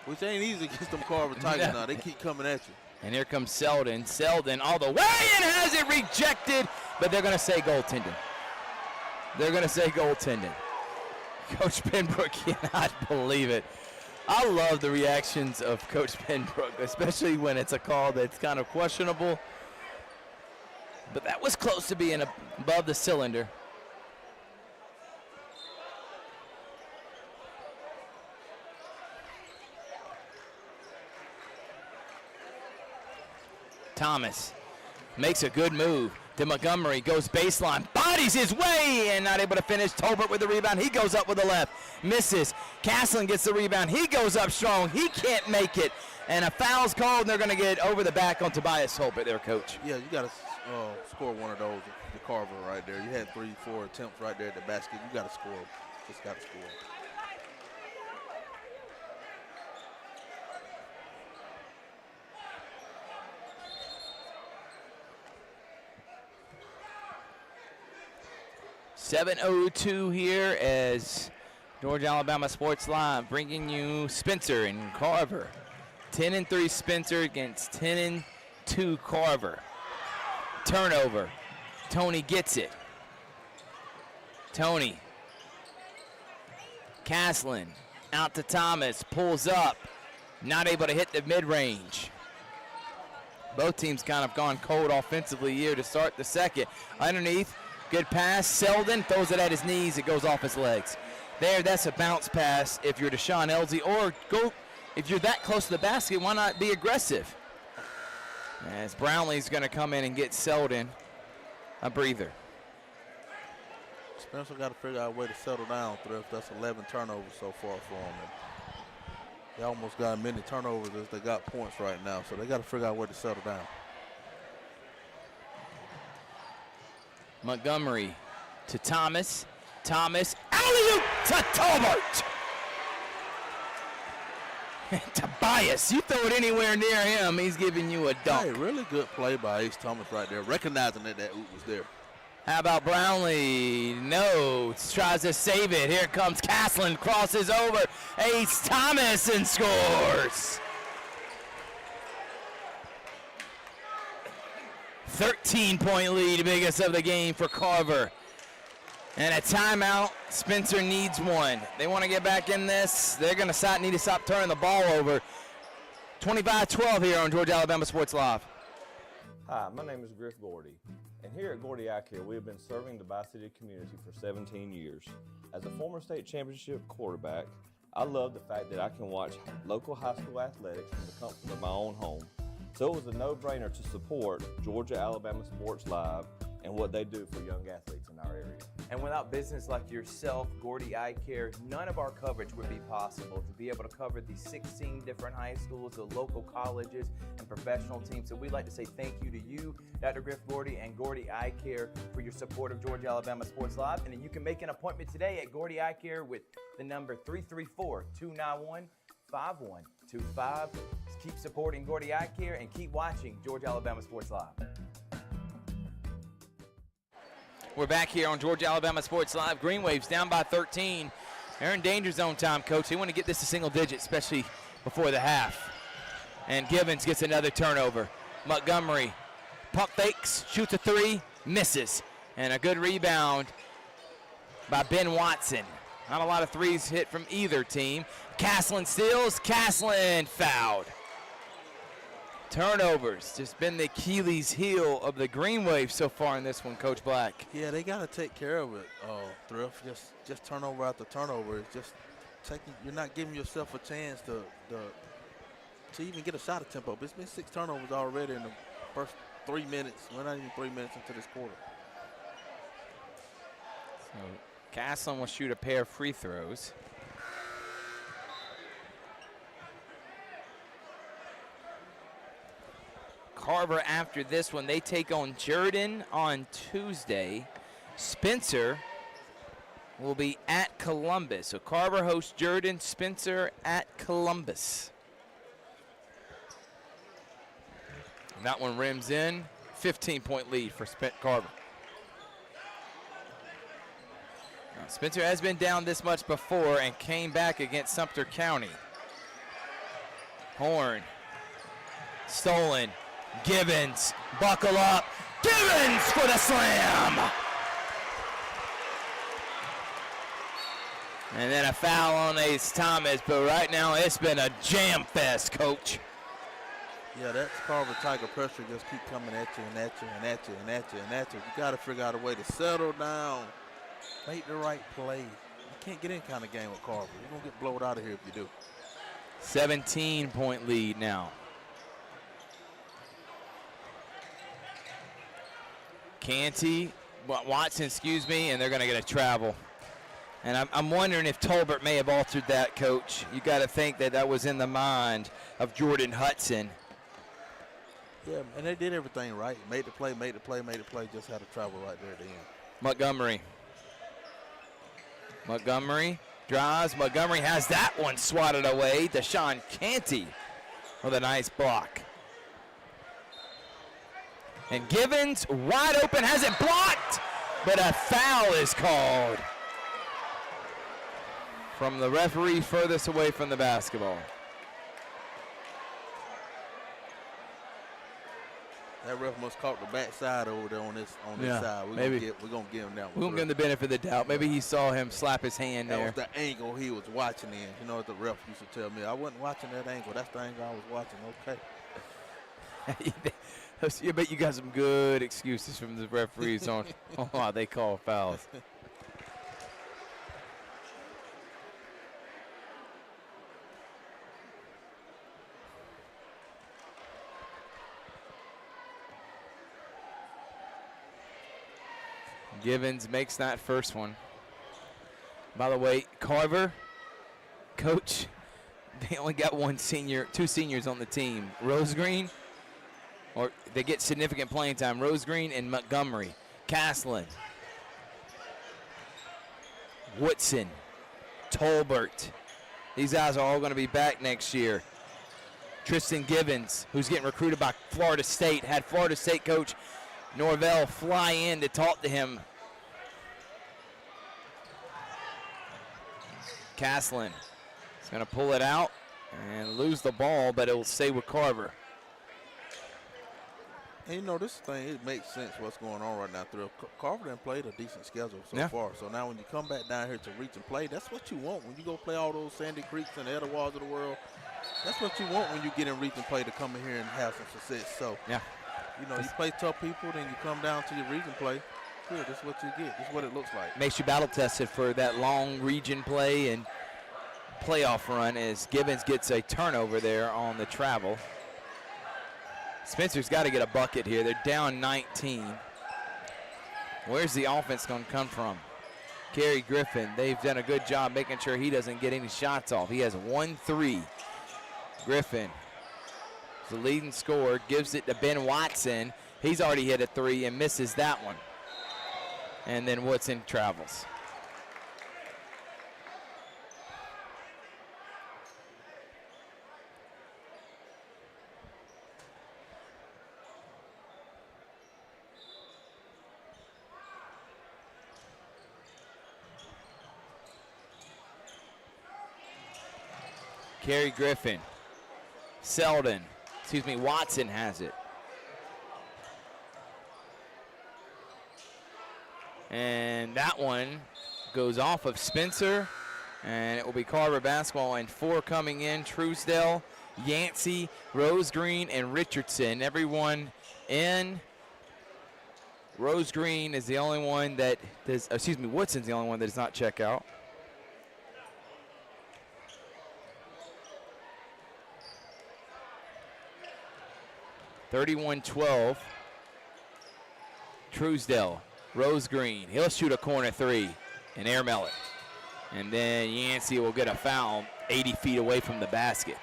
which ain't easy against them Carver Tigers now. They keep coming at you. And here comes Selden. Selden all the way and has it rejected, but they're going to say goaltending. They're going to say goaltending. Coach Penbrook cannot believe it. I love the reactions of Coach Penbrook, especially when it's a call that's kind of questionable. But that was close to being above the cylinder. Thomas makes a good move to Montgomery, goes baseline, bodies his way, and not able to finish. Tolbert with the rebound. He goes up with the left, misses. Caslin gets the rebound. He goes up strong. He can't make it, and a foul's called, and they're going to get over the back on Tobias Tolbert there, Coach. Yeah, you got to score one of those, the Carver right there. You had 3-4 attempts right there at the basket. You got to score. Just got to score. .02 here as Georgia Alabama Sports Live bringing you Spencer and Carver. 10-3 Spencer against 10-2 Carver. Turnover. Tony gets it. Tony. Caslin out to Thomas, pulls up, not able to hit the mid-range. Both teams kind of gone cold offensively here to start the second. Underneath. Good pass. Selden throws it at his knees. It goes off his legs. There, that's a bounce pass if you're Deshaun Elsie, or go if you're that close to the basket, why not be aggressive? As Brownlee's going to come in and get Selden a breather. Spencer got to figure out a way to settle down, Thrift. That's 11 turnovers so far for them. They almost got as many turnovers as they got points right now, so they got to figure out a way to settle down. Montgomery to Thomas. Thomas, alley-oop to Tolbert. Tobias, you throw it anywhere near him, he's giving you a dunk. Hey, really good play by Ace Thomas right there, recognizing that oop was there. How about Brownlee? No, tries to save it. Here comes Caslin, crosses over. Ace Thomas and scores. 13-point lead, biggest of the game for Carver. And a timeout. Spencer needs one. They want to get back in this. They're going to need to stop turning the ball over. 25-12 here on Georgia Alabama Sports Live. Hi, my name is Griff Gordy, and here at Gordy Eye Care, we have been serving the Bi-City community for 17 years. As a former state championship quarterback, I love the fact that I can watch local high school athletics from the comfort of my own home. So it was a no-brainer to support Georgia Alabama Sports Live and what they do for young athletes in our area. And without business like yourself, Gordy Eye Care, none of our coverage would be possible. To be able to cover the 16 different high schools, the local colleges, and professional teams. So we'd like to say thank you to you, Dr. Griff Gordy, and Gordy Eye Care for your support of Georgia Alabama Sports Live. And then you can make an appointment today at Gordy Eye Care with the number 334-291-5125. Keep supporting Gordy Eye Care and keep watching Georgia Alabama Sports Live. We're back here on Georgia Alabama Sports Live. Greenwave's down by 13. They're in danger zone time, Coach. They want to get this to single digit, especially before the half. And Givens gets another turnover. Montgomery pump fakes, shoots a three, misses. And a good rebound by Ben Watson. Not a lot of threes hit from either team. Castlin steals, Castlin fouled. Turnovers, just been the Achilles heel of the Greenwave so far in this one, Coach Black. Yeah, they got to take care of it, Thrift. Just turnover after turnover. It's just you're not giving yourself a chance to even get a shot at tempo. But it's been 6 turnovers already in the first 3 minutes. We're not even 3 minutes into this quarter. So Castlin will shoot a pair of free throws. Carver after this one. They take on Jordan on Tuesday. Spencer will be at Columbus. So Carver hosts Jordan, Spencer at Columbus. And that one rims in. 15-point lead for Carver. Now, Spencer has been down this much before and came back against Sumter County. Horn. Stolen. Givens, buckle up. Givens for the slam. And then a foul on Ace Thomas, but right now it's been a jam fest, Coach. Yeah, that's Carver Tiger pressure. Just keep coming at you and at you and at you and at you and at you. You got to figure out a way to settle down, make the right play. You can't get any kind of game with Carver. You're going to get blown out of here if you do. 17-point lead now. Watson, and they're going to get a travel. And I'm wondering if Tolbert may have altered that, Coach. You got to think that was in the mind of Jordan Hudson. Yeah, and they did everything right. Made the play, just had a travel right there at the end. Montgomery drives. Montgomery has that one swatted away. Deshaun Canty with a nice block. And Givens, wide open, has it blocked, but a foul is called from the referee furthest away from the basketball. That ref must caught the backside over there on this side. We're going to give him that one. We're going to give him the benefit of the doubt. Maybe he saw him slap his hand there. That was the angle he was watching in. You know what the ref used to tell me? I wasn't watching that angle. That's the angle I was watching. Okay. I bet you got some good excuses from the referees on how they call fouls. Givens makes that first one. By the way, Carver, Coach, they only got two seniors on the team. Rosegreen, or they get significant playing time. Rosegreen and Montgomery. Castlin. Woodson. Tolbert. These guys are all going to be back next year. Tristan Givens, who's getting recruited by Florida State, had Florida State coach Norvell fly in to talk to him. Castlin is going to pull it out and lose the ball, but it will stay with Carver. And, you know, this thing, it makes sense what's going on right now. Carver done played a decent schedule so far. So now when you come back down here to reach and play, that's what you want. When you go play all those Sandy Creeks and the Edwards of the world, that's what you want when you get in reach and play, to come in here and have some success. So, you know, you play tough people, then you come down to your region play. Here, this is what you get. This is what it looks like. Makes you battle tested for that long region play and playoff run, as Gibbons gets a turnover there on the travel. Spencer's got to get a bucket here. They're down 19. Where's the offense going to come from? Kerry Griffin, they've done a good job making sure he doesn't get any shots off. He has 1-3. Griffin, the leading scorer, gives it to Ben Watson. He's already hit a 3 and misses that one. And then Woodson travels. Kerry Griffin, Watson has it. And that one goes off of Spencer, and it will be Carver basketball, and 4 coming in: Truesdale, Yancey, Rose Green, and Richardson. Everyone in. Rose Green is the only one that does, Woodson's the only one that does not check out. (31-12). Truesdale, Rose Green, he'll shoot a corner 3 and airmail it. And then Yancey will get a foul 80 feet away from the basket.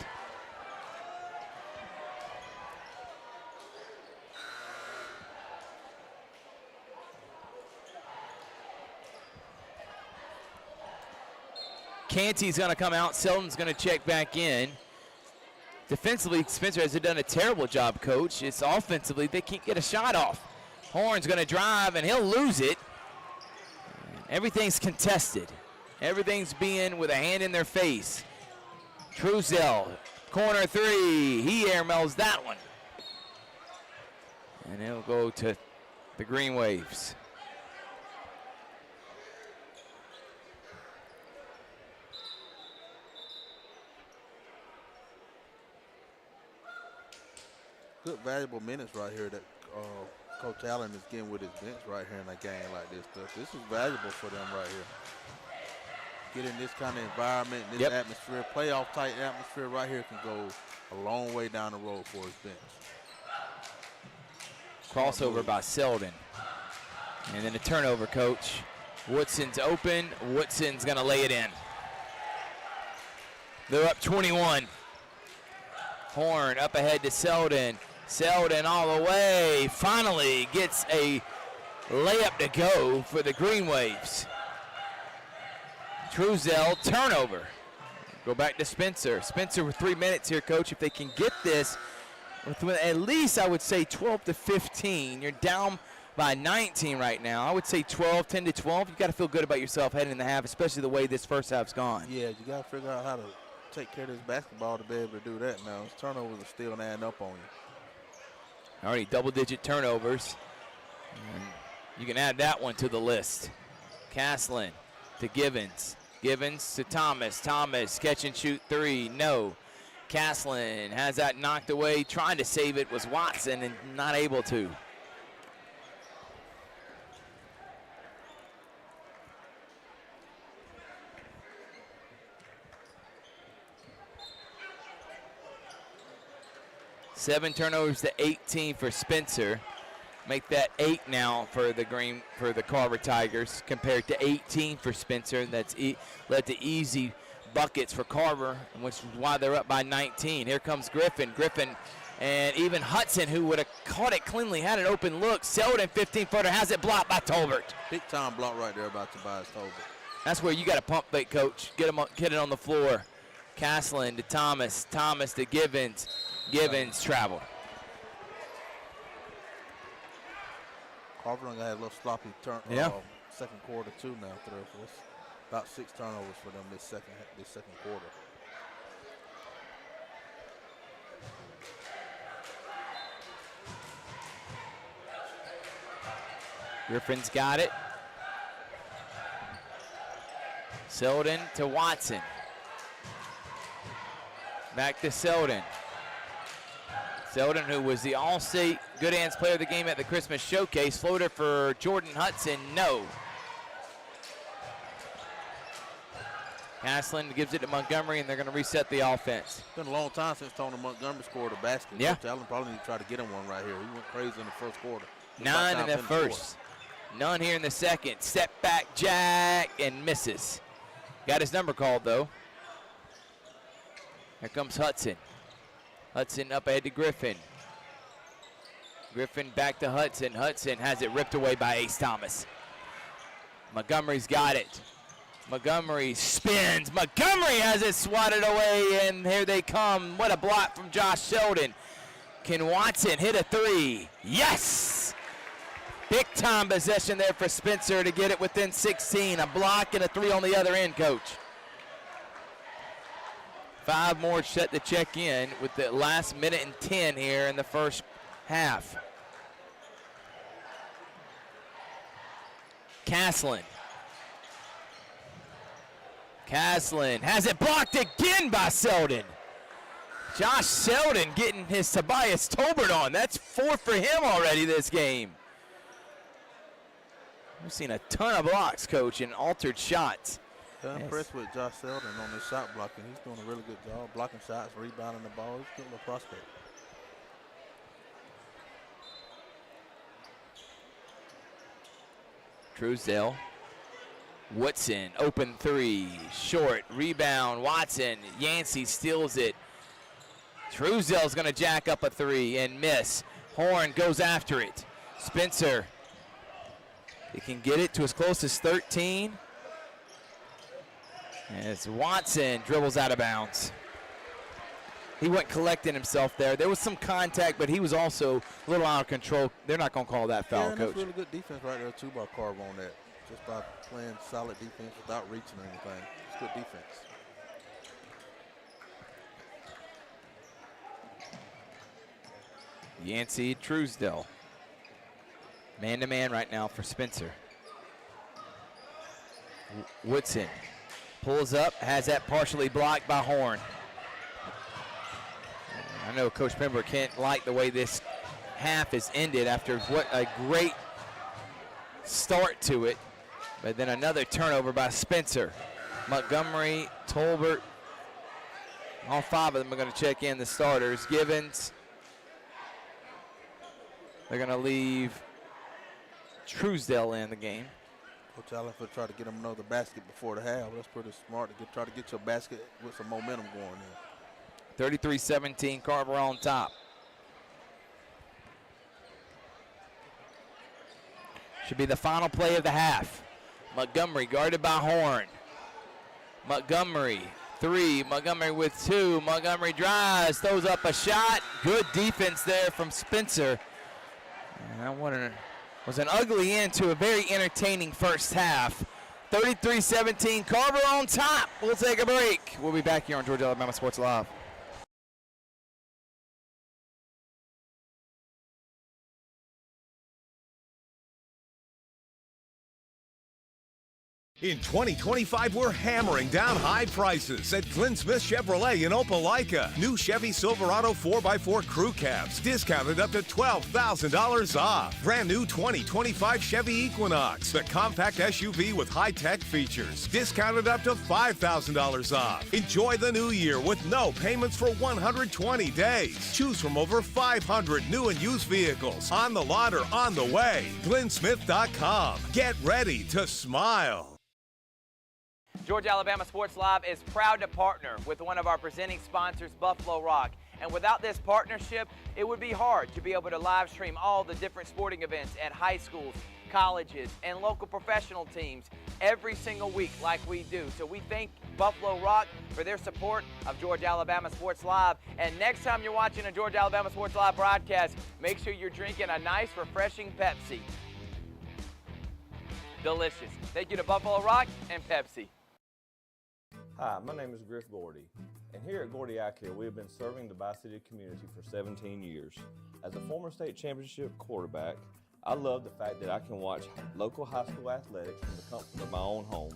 Canty's going to come out. Selden's going to check back in. Defensively, Spencer has done a terrible job, Coach. It's offensively, they can't get a shot off. Horn's going to drive, and he'll lose it. Everything's contested. Everything's being with a hand in their face. Truesdale, corner 3. He airmails that one. And it'll go to the Greenwaves. Good, valuable minutes right here that Coach Allen is getting with his bench right here in a game like this. This is valuable for them right here. Get in this kind of environment, this atmosphere, playoff type atmosphere right here can go a long way down the road for his bench. Crossover by Selden. And then a turnover, Coach. Woodson's open. Woodson's going to lay it in. They're up 21. Horn up ahead to Selden. Selden all the way. Finally gets a layup to go for the Greenwaves. Truesdale, turnover. Go back to Spencer. Spencer with 3 minutes here, Coach. If they can get this, with at least I would say 12 to 15. You're down by 19 right now. I would say 12, 10 to 12. You got to feel good about yourself heading in the half, especially the way this first half's gone. Yeah, you got to figure out how to take care of this basketball to be able to do that now. His turnovers are still adding up on you. Already double-digit turnovers. And you can add that one to the list. Caslin to Givens. Givens to Thomas. Thomas, catch and shoot 3. No. Caslin has that knocked away. Trying to save it was Watson and not able to. Seven turnovers to 18 for Spencer. Make that 8 now for the Carver Tigers compared to 18 for Spencer. That's led to easy buckets for Carver, which is why they're up by 19. Here comes Griffin. Griffin and even Hudson, who would have caught it cleanly, had an open look. Selden, 15-footer, has it blocked by Tolbert. Big time block right there by Tobias Tolbert. That's where you got to pump fake, Coach. Get it on the floor. Caslin to Thomas. Thomas to Givens. Givens travel. Carver had a little sloppy second quarter too now. That's about 6 turnovers for them this second quarter. Griffin's got it. Selden to Watson. Back to Selden. Selden, who was the All-State Good Hands Player of the Game at the Christmas Showcase. Floater for Jordan Hudson, no. Haslin gives it to Montgomery, and they're going to reset the offense. It's been a long time since Tony Montgomery scored a basket. Yeah. Coach Allen probably need to try to get him one right here. He went crazy in the first quarter. 9 in the first. None here in the second. Step back, Jack, and misses. Got his number called, though. Here comes Hudson. Hudson up ahead to Griffin. Griffin back to Hudson. Hudson has it ripped away by Ace Thomas. Montgomery's got it. Montgomery spins. Montgomery has it swatted away, and here they come. What a block from Josh Selden. Can Watson hit a three? Yes! Big time possession there for Spencer to get it within 16. A block and a three on the other end, Coach. 5 more set to check in with the last minute and 10 here in the first half. Caslin. Caslin has it blocked again by Selden. Josh Selden getting his Tobias Tolbert on. That's 4 for him already this game. We've seen a ton of blocks, Coach, and altered shots. I'm impressed with Josh Selden on this shot blocking. He's doing a really good job blocking shots, rebounding the ball. He's a good little prospect. Truesdale. Woodson, open three, short, rebound, Watson. Yancey steals it. Truesdale's gonna jack up a three and miss. Horn goes after it. Spencer, he can get it to as close as 13. As Watson dribbles out of bounds. He went collecting himself there. There was some contact, but he was also a little out of control. They're not gonna call that foul, yeah, Coach. That's really good defense right there too by Carver on that. Just by playing solid defense without reaching or anything. It's good defense. Yancey, Truesdale. Man-to-man right now for Spencer. Woodson pulls up, has that partially blocked by Horn. I know Coach Pembroke can't like the way this half is ended after what a great start to it. But then another turnover by Spencer. Montgomery, Tolbert, all 5 of them are going to check in the starters. Givens, they're going to leave Truesdale in the game. Coach Allen for try to get him another basket before the half. That's pretty smart to try to get your basket with some momentum going in. 33-17, Carver on top. Should be the final play of the half. Montgomery guarded by Horn. Montgomery, 3. Montgomery with 2. Montgomery drives, throws up a shot. Good defense there from Spencer. And that was an ugly end to a very entertaining first half. 33-17, Carver on top. We'll take a break. We'll be back here on Georgia Alabama Sports Live. In 2025, we're hammering down high prices at Glenn Smith Chevrolet in Opelika. New Chevy Silverado 4x4 crew cabs, discounted up to $12,000 off. Brand new 2025 Chevy Equinox, the compact SUV with high-tech features, discounted up to $5,000 off. Enjoy the new year with no payments for 120 days. Choose from over 500 new and used vehicles on the lot or on the way. GlennSmith.com. Get ready to smile. Georgia Alabama Sports Live is proud to partner with one of our presenting sponsors, Buffalo Rock. And without this partnership, it would be hard to be able to live stream all the different sporting events at high schools, colleges, and local professional teams every single week like we do. So we thank Buffalo Rock for their support of Georgia Alabama Sports Live. And next time you're watching a Georgia Alabama Sports Live broadcast, make sure you're drinking a nice, refreshing Pepsi. Delicious. Thank you to Buffalo Rock and Pepsi. Hi, my name is Griff Gordy, and here at Gordy Eye Care, we have been serving the Bi-City community for 17 years. As a former state championship quarterback, I love the fact that I can watch local high school athletics from the comfort of my own home.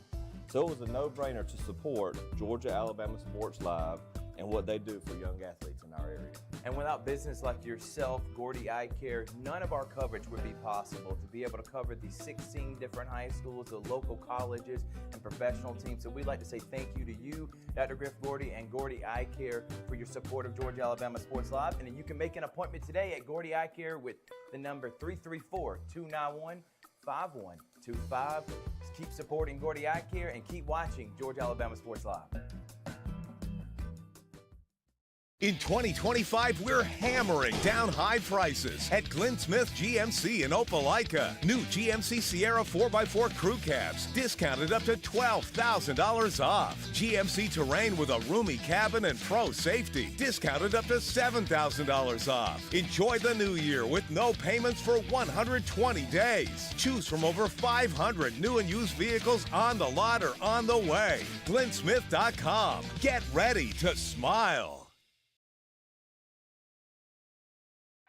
So it was a no-brainer to support Georgia Alabama Sports Live and what they do for young athletes in our area. And without business like yourself, Gordy Eye Care, none of our coverage would be possible to be able to cover the 16 different high schools, the local colleges, and professional teams. So we'd like to say thank you to you, Dr. Griff Gordy, and Gordy Eye Care for your support of Georgia Alabama Sports Live. And then you can make an appointment today at Gordy Eye Care with the number 334-291-5125. Keep supporting Gordy Eye Care and keep watching Georgia Alabama Sports Live. In 2025, we're hammering down high prices at Glenn Smith GMC in Opelika. New GMC Sierra 4x4 crew cabs, discounted up to $12,000 off. GMC Terrain with a roomy cabin and pro safety, discounted up to $7,000 off. Enjoy the new year with no payments for 120 days. Choose from over 500 new and used vehicles on the lot or on the way. GlennSmith.com. Get ready to smile.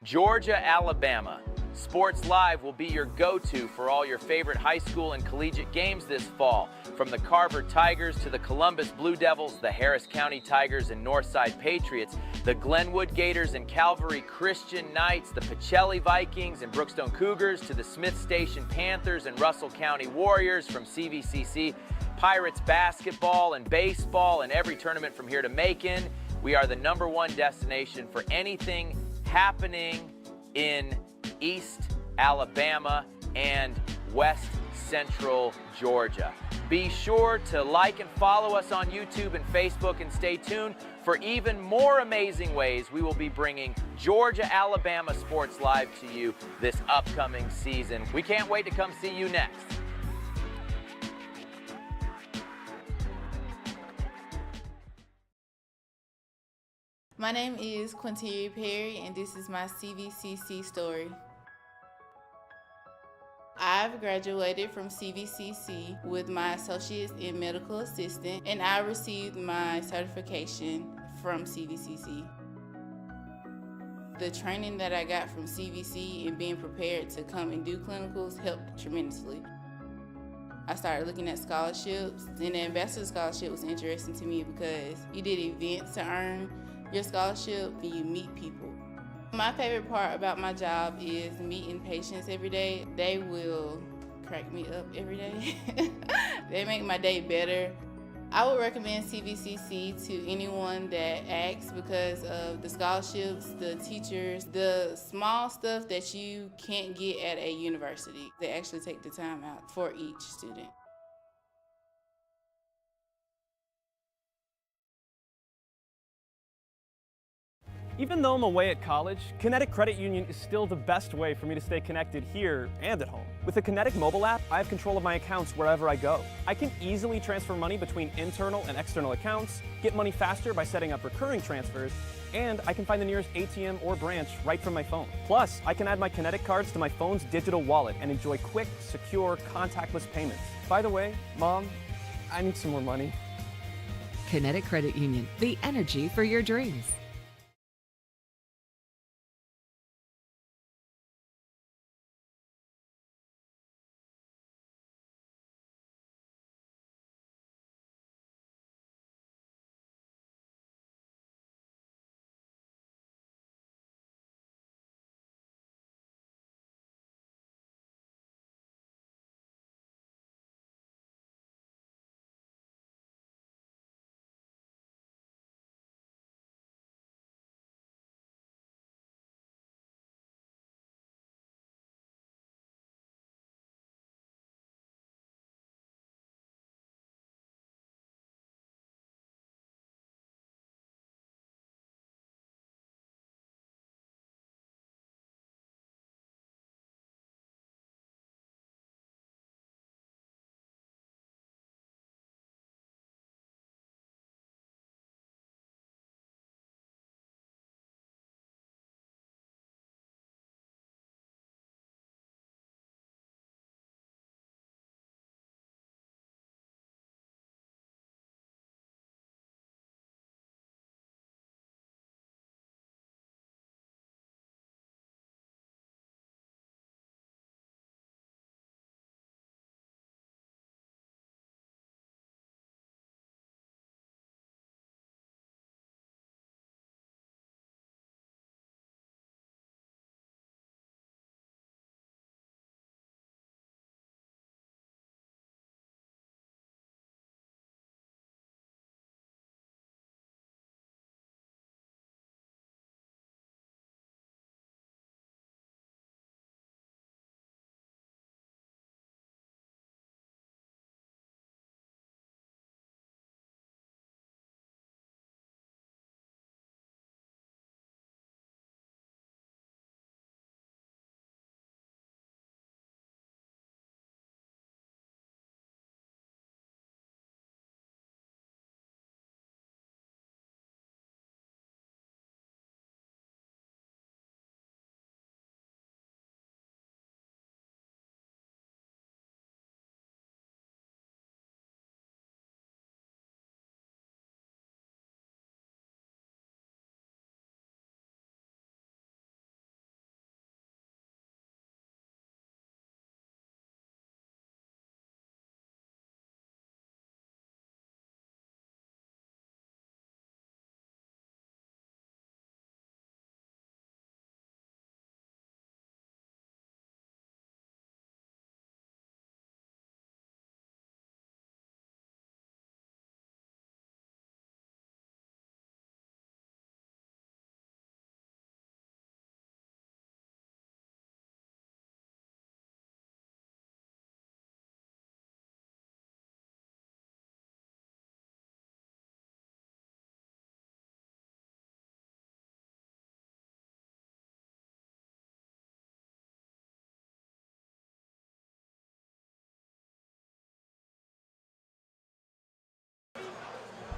Georgia, Alabama. Sports Live will be your go-to for all your favorite high school and collegiate games this fall. From the Carver Tigers to the Columbus Blue Devils, the Harris County Tigers and Northside Patriots, the Glenwood Gators and Calvary Christian Knights, the Pacelli Vikings and Brookstone Cougars to the Smith Station Panthers and Russell County Warriors, from CVCC, Pirates basketball and baseball, and every tournament from here to Macon. We are the #1 destination for anything happening in East Alabama and West Central Georgia. Be sure to like and follow us on YouTube and Facebook, and stay tuned for even more amazing ways we will be bringing Georgia Alabama Sports Live to you this upcoming season. We can't wait to come see you next. My name is Quinteria Perry, and this is my CVCC story. I've graduated from CVCC with my associates in medical assistant, and I received my certification from CVCC. The training that I got from CVC and being prepared to come and do clinicals helped tremendously. I started looking at scholarships, and the Ambassador Scholarship was interesting to me because you did events to earn your scholarship and you meet people. My favorite part about my job is meeting patients every day. They will crack me up every day. They make my day better. I would recommend CVCC to anyone that asks because of the scholarships, the teachers, the small stuff that you can't get at a university. They actually take the time out for each student. Even though I'm away at college, Kinetic Credit Union is still the best way for me to stay connected here and at home. With the Kinetic mobile app, I have control of my accounts wherever I go. I can easily transfer money between internal and external accounts, get money faster by setting up recurring transfers, and I can find the nearest ATM or branch right from my phone. Plus, I can add my Kinetic cards to my phone's digital wallet and enjoy quick, secure, contactless payments. By the way, Mom, I need some more money. Kinetic Credit Union, the energy for your dreams.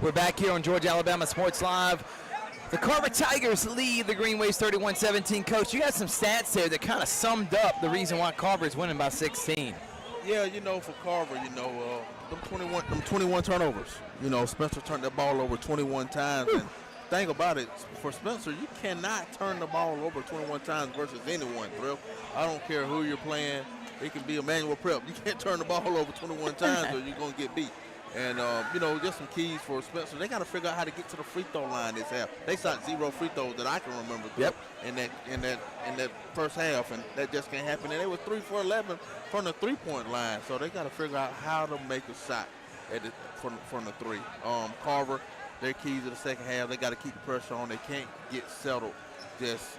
We're back here on Georgia Alabama Sports Live. The Carver Tigers lead the Greenwaves 31-17. Coach, you got some stats there that kind of summed up the reason why Carver is winning by 16. Yeah, for Carver, them 21 turnovers. Spencer turned the ball over 21 times. And thing about it, for Spencer, you cannot turn the ball over 21 times versus anyone, bro. I don't care who you're playing. It can be a manual prep. You can't turn the ball over 21 times or you're going to get beat. And, just some keys for Spencer. They got to figure out how to get to the free throw line this half. They shot 0 free throws that I can remember in that first half, and that just can't happen. And they were 3 for 11 from the three-point line. So they got to figure out how to make a shot from the three. Carver, their keys to the second half, they got to keep the pressure on. They can't get settled just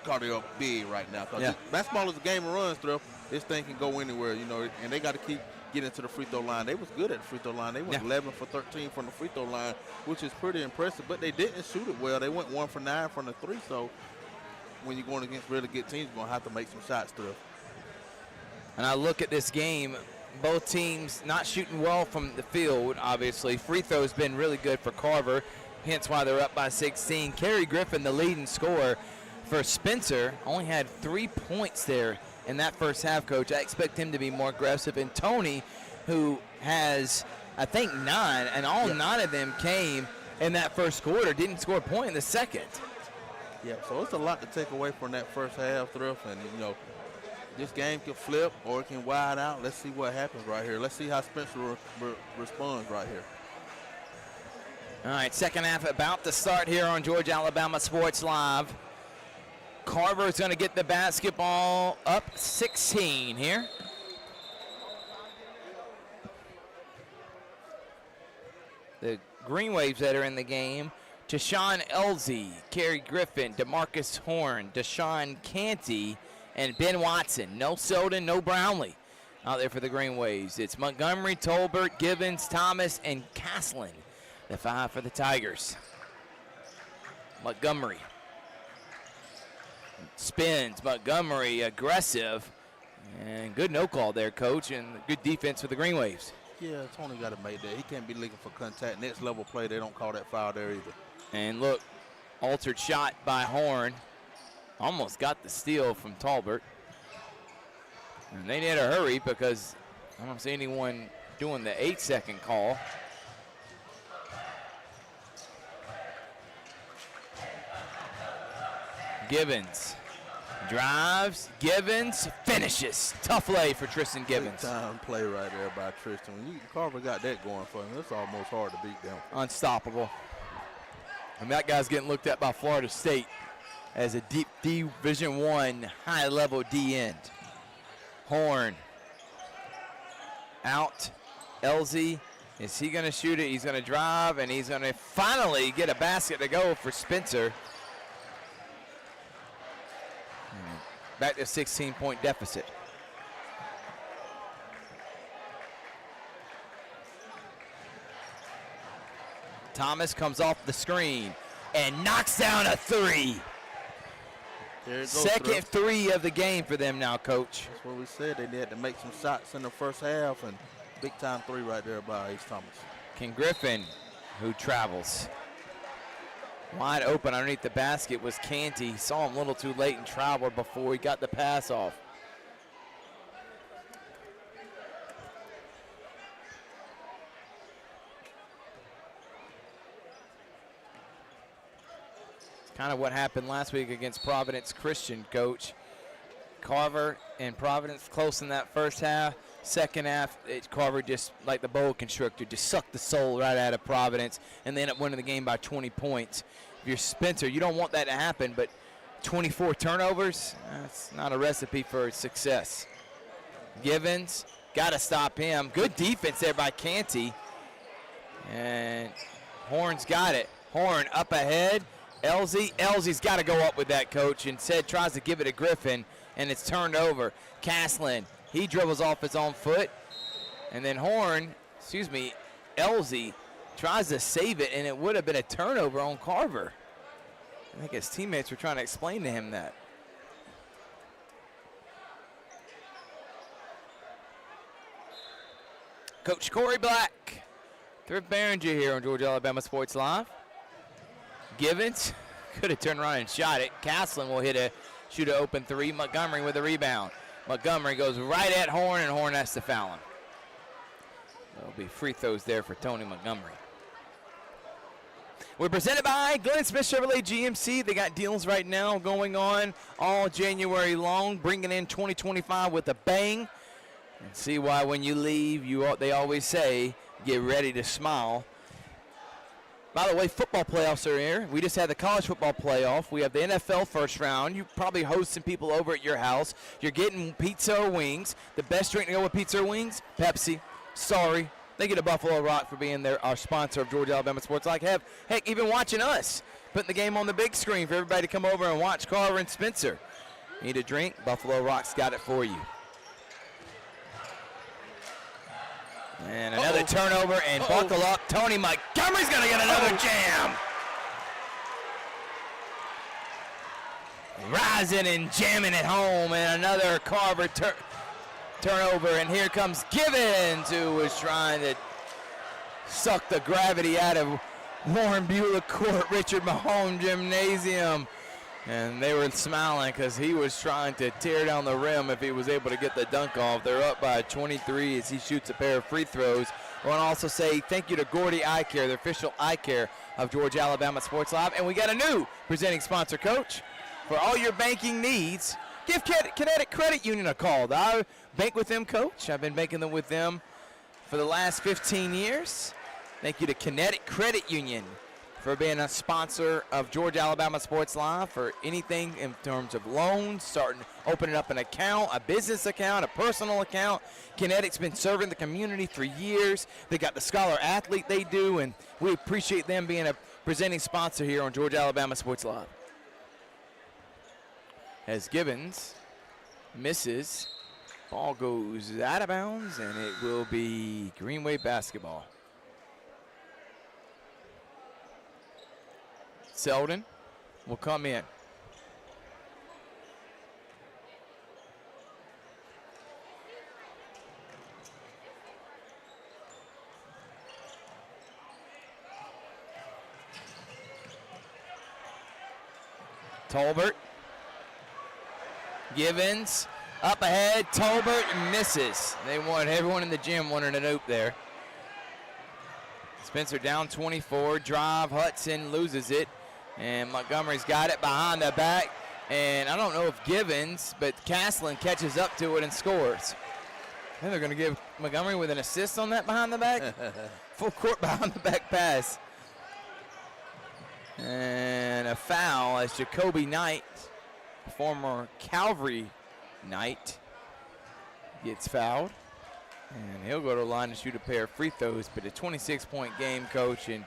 cardio big right now. Because basketball is a game of runs, Thrift. This thing can go anywhere, and they got to keep getting to the free throw line. They was good at the free throw line. They went 11 for 13 from the free throw line, which is pretty impressive, but they didn't shoot it well. They went 1 for 9 from the three, so when you're going against really good teams, you're going to have to make some shots, Thrift. And I look at this game, both teams not shooting well from the field, obviously. Free throws been really good for Carver, hence why they're up by 16. Kerry Griffin, the leading scorer for Spencer, only had 3 points there in that first half, Coach. I expect him to be more aggressive. And Tony, who has, I think, 9, and all 9 of them came in that first quarter, didn't score a point in the second. Yeah, so it's a lot to take away from that first half, Thrift. And, this game can flip or it can wide out. Let's see what happens right here. Let's see how Spencer responds right here. All right, second half about to start here on Georgia Alabama Sports Live. Carver is going to get the basketball up 16 here. The Greenwaves that are in the game: Tashawn Elzy, Kerry Griffin, DeMarcus Horn, Deshaun Canty, and Ben Watson. No Selden, no Brownlee out there for the Greenwaves. It's Montgomery, Tolbert, Gibbons, Thomas, and Caslin, the 5 for the Tigers. Montgomery spins. Montgomery aggressive, and good no call there, Coach, and good defense for the Greenwaves. Yeah, Tony got to make that. He can't be looking for contact. Next level play, they don't call that foul there either. And look, altered shot by Horn. Almost got the steal from Tolbert. And they need to hurry because I don't see anyone doing the 8-second call. Gibbons drives, Gibbons finishes. Tough lay for Tristan Gibbons. Big time play right there by Tristan. When Carver got that going for him, it's almost hard to beat them. Unstoppable. And that guy's getting looked at by Florida State as a deep Division I high-level D end. Horn out. Elzy, is he going to shoot it? He's going to drive, and he's going to finally get a basket to go for Spencer. Back to a 16-point deficit. Thomas comes off the screen and knocks down a 3. Second 3 of the game for them now, Coach. That's what we said. They had to make some shots in the first half, and big-time 3 right there by Ace Thomas. Ken Griffin, who travels. Wide open underneath the basket was Canty. Saw him a little too late and traveled before he got the pass off. It's kind of what happened last week against Providence Christian, Coach. Carver and Providence close in that first half. Second half, Carver just, like the boa constrictor, just sucked the soul right out of Providence, and they end up winning the game by 20 points. If you're Spencer, you don't want that to happen, but 24 turnovers, that's not a recipe for success. Givens, got to stop him. Good defense there by Canty. And Horn's got it. Horn up ahead. Elzy's got to go up with that, Coach. Instead, tries to give it to Griffin, and it's turned over. Caslin, he dribbles off his own foot. And then Elzy tries to save it, and it would have been a turnover on Carver. I think his teammates were trying to explain to him that. Coach Corey Black Thrift Barringer here on Georgia Alabama Sports Live. Givens could have turned around and shot it. Castlin will shoot an open three. Montgomery with a rebound. Montgomery goes right at Horn, and Horn has to foul him. There'll be free throws there for Tony Montgomery. We're presented by Glenn Smith Chevrolet GMC. They got deals right now going on all January long, bringing in 2025 with a bang. And see why when you leave, they always say, get ready to smile. By the way, football playoffs are here. We just had the college football playoff. We have the NFL first round. You're probably hosting people over at your house. You're getting pizza or wings. The best drink to go with pizza or wings? Pepsi. Sorry. Thank you to Buffalo Rock for being our sponsor of Georgia Alabama Sports. Heck, even watching us, putting the game on the big screen for everybody to come over and watch Carver and Spencer. Need a drink? Buffalo Rock's got it for you. And another turnover, and buckle up. Tony Montgomery's going to get another jam. Rising and jamming it home, and another Carver turnover, and here comes Givens, who was trying to suck the gravity out of Warren Beulah Court, Richard Mahone Gymnasium. And they were smiling because he was trying to tear down the rim if he was able to get the dunk off. They're up by 23 as he shoots a pair of free throws. I want to also say thank you to Gordy Eye Care, the official eye care of Georgia Alabama Sports Live. And we got a new presenting sponsor, Coach. For all your banking needs, give Kinetic Credit Union a call. I bank with them, Coach. I've been banking with them for the last 15 years. Thank you to Kinetic Credit Union for being a sponsor of Georgia Alabama Sports Live for anything in terms of loans, opening up an account, a business account, a personal account. Kinetic's been serving the community for years. They got the scholar athlete they do, and we appreciate them being a presenting sponsor here on Georgia Alabama Sports Live. As Givens misses, ball goes out of bounds, and it will be Greenwave basketball. Selden will come in. Tolbert. Givens up ahead. Tolbert misses. Everyone in the gym wanted an oop there. Spencer down 24. Drive. Hudson loses it. And Montgomery's got it behind the back. And I don't know if Givens, but Castlin catches up to it and scores. And they're going to give Montgomery with an assist on that behind the back. Full court behind the back pass. And a foul as Jacoby Knight, former Calvary Knight, gets fouled. And he'll go to the line to shoot a pair of free throws. But a 26-point game, Coach, and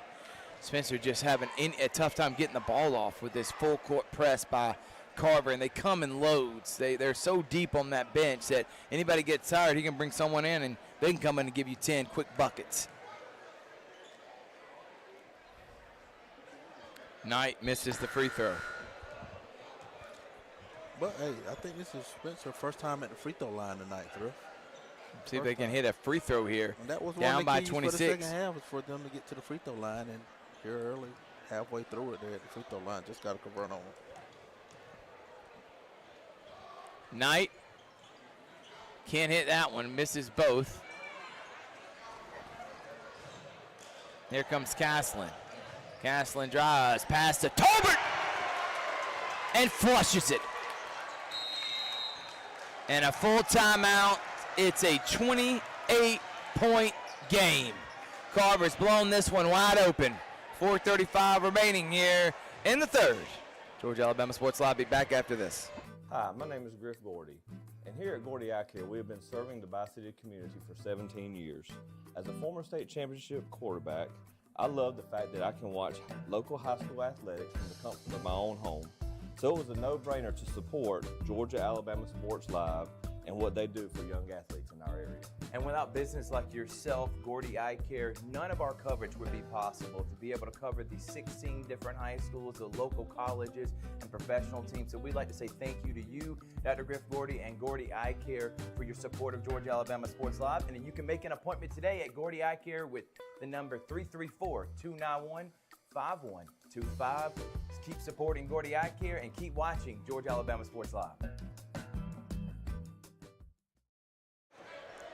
Spencer just having a tough time getting the ball off with this full court press by Carver, and they come in loads. They're so deep on that bench that anybody gets tired, he can bring someone in, and they can come in and give you 10 quick buckets. Knight misses the free throw. But, hey, I think this is Spencer's first time at the free throw line tonight, Thrift. See if they can hit a free throw here. And that was down one of the by keys 26. for the second half is for them to get to the free throw line, and here early, halfway through it, they're at the free throw line. Just got to convert on them. Knight can't hit that one, misses both. Here comes Castlin. Castlin drives past to Tolbert and flushes it. And a full timeout. It's a 28-point game. Carver's blown this one wide open. 4:35 remaining here in the third. Georgia Alabama Sports Live be back after this. Hi, my name is Griff Gordy, and here at Gordy Eye Care, we have been serving the Bi-City community for 17 years. As a former state championship quarterback, I love the fact that I can watch local high school athletics from the comfort of my own home. So it was a no-brainer to support Georgia Alabama Sports Live and what they do for young athletes in our area. And without business like yourself, Gordy Eye Care, none of our coverage would be possible. To be able to cover the 16 different high schools, the local colleges, and professional teams. So we'd like to say thank you to you, Dr. Griff Gordy and Gordy Eye Care, for your support of Georgia Alabama Sports Live. And then you can make an appointment today at Gordy Eye Care with the number 334-291-5125. Keep supporting Gordy Eye Care and keep watching Georgia Alabama Sports Live.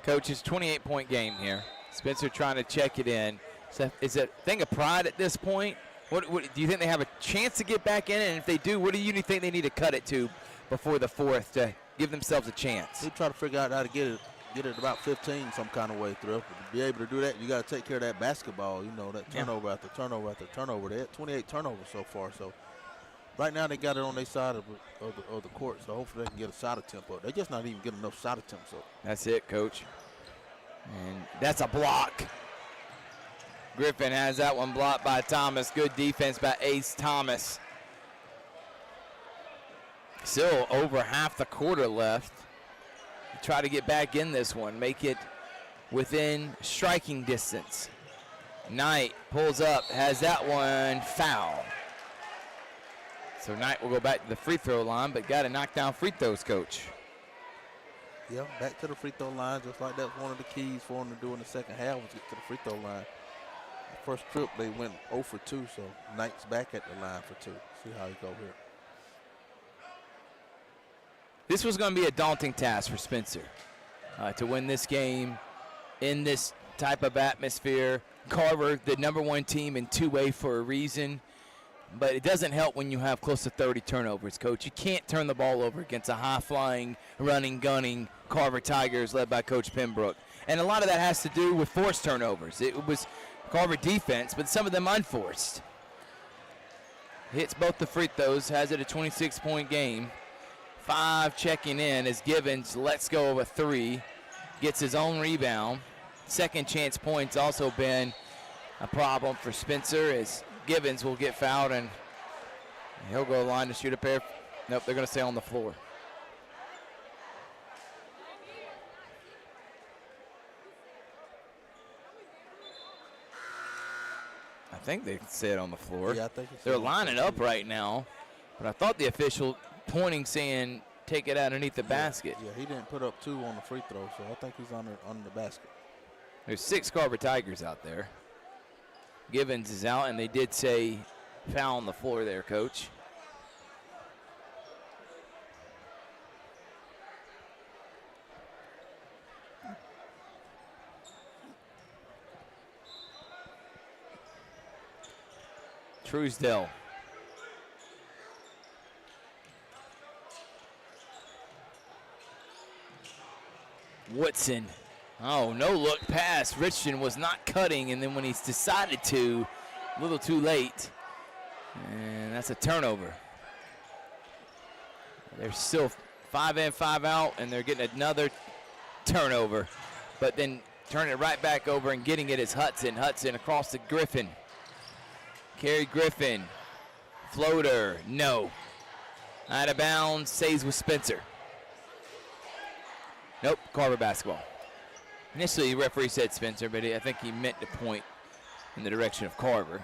Coach, it's a 28-point game here. Spencer trying to check it in. So is it a thing of pride at this point? What do you think they have a chance to get back in it? And if they do, what do you think they need to cut it to before the fourth to give themselves a chance? They try to figure out how to get it about 15 some kind of way through. To be able to do that, you got to take care of that basketball. You know, that turnover after turnover after turnover. They had 28 turnovers so far. So right now they got it on their side of the court. So hopefully they can get a shot attempt up. They're just not even getting enough shot attempts up. That's it, Coach. And that's a block. Griffin has that one blocked by Thomas. Good defense by Ace Thomas. Still over half the quarter left. Try to get back in this one. Make it within striking distance. Knight pulls up, has that one foul. So Knight will go back to the free throw line, but got to knock down free throws, Coach. Yeah, back to the free throw line, just like that's one of the keys for them to do in the second half was get to the free throw line. The first trip they went 0 for 2, so Knight's back at the line for 2. See how he go here. This was going to be a daunting task for Spencer to win this game in this type of atmosphere. Carver, the #1 team in 2A for a reason, but it doesn't help when you have close to 30 turnovers, Coach. You can't turn the ball over against a high-flying, running, gunning Carver Tigers led by Coach Pembroke. And a lot of that has to do with forced turnovers. It was Carver defense, but some of them unforced. Hits both the free throws, has it a 26-point game. 5 checking in as Givens lets go of a 3, gets his own rebound. Second chance points also been a problem for Spencer as Givens will get fouled and he'll go line to shoot a pair. Nope, they're going to stay on the floor. I think they said on the floor. Yeah, I think they're lining up right now, but I thought the official pointing saying take it underneath the basket. Yeah, he didn't put up 2 on the free throw, so I think he's on the basket. There's 6 Carver Tigers out there. Givens is out, and they did say foul on the floor there, Coach. Truesdale. Woodson. Oh, no look pass. Richardson was not cutting, and then when he's decided to, a little too late. And that's a turnover. They're still 5 in, 5 out, and they're getting another turnover. But then turning it right back over and getting it is Hudson. Hudson across to Griffin. Kerry Griffin. Floater, no. Out of bounds, stays with Spencer. Nope, Carver basketball. Initially, the referee said Spencer, but I think he meant to point in the direction of Carver.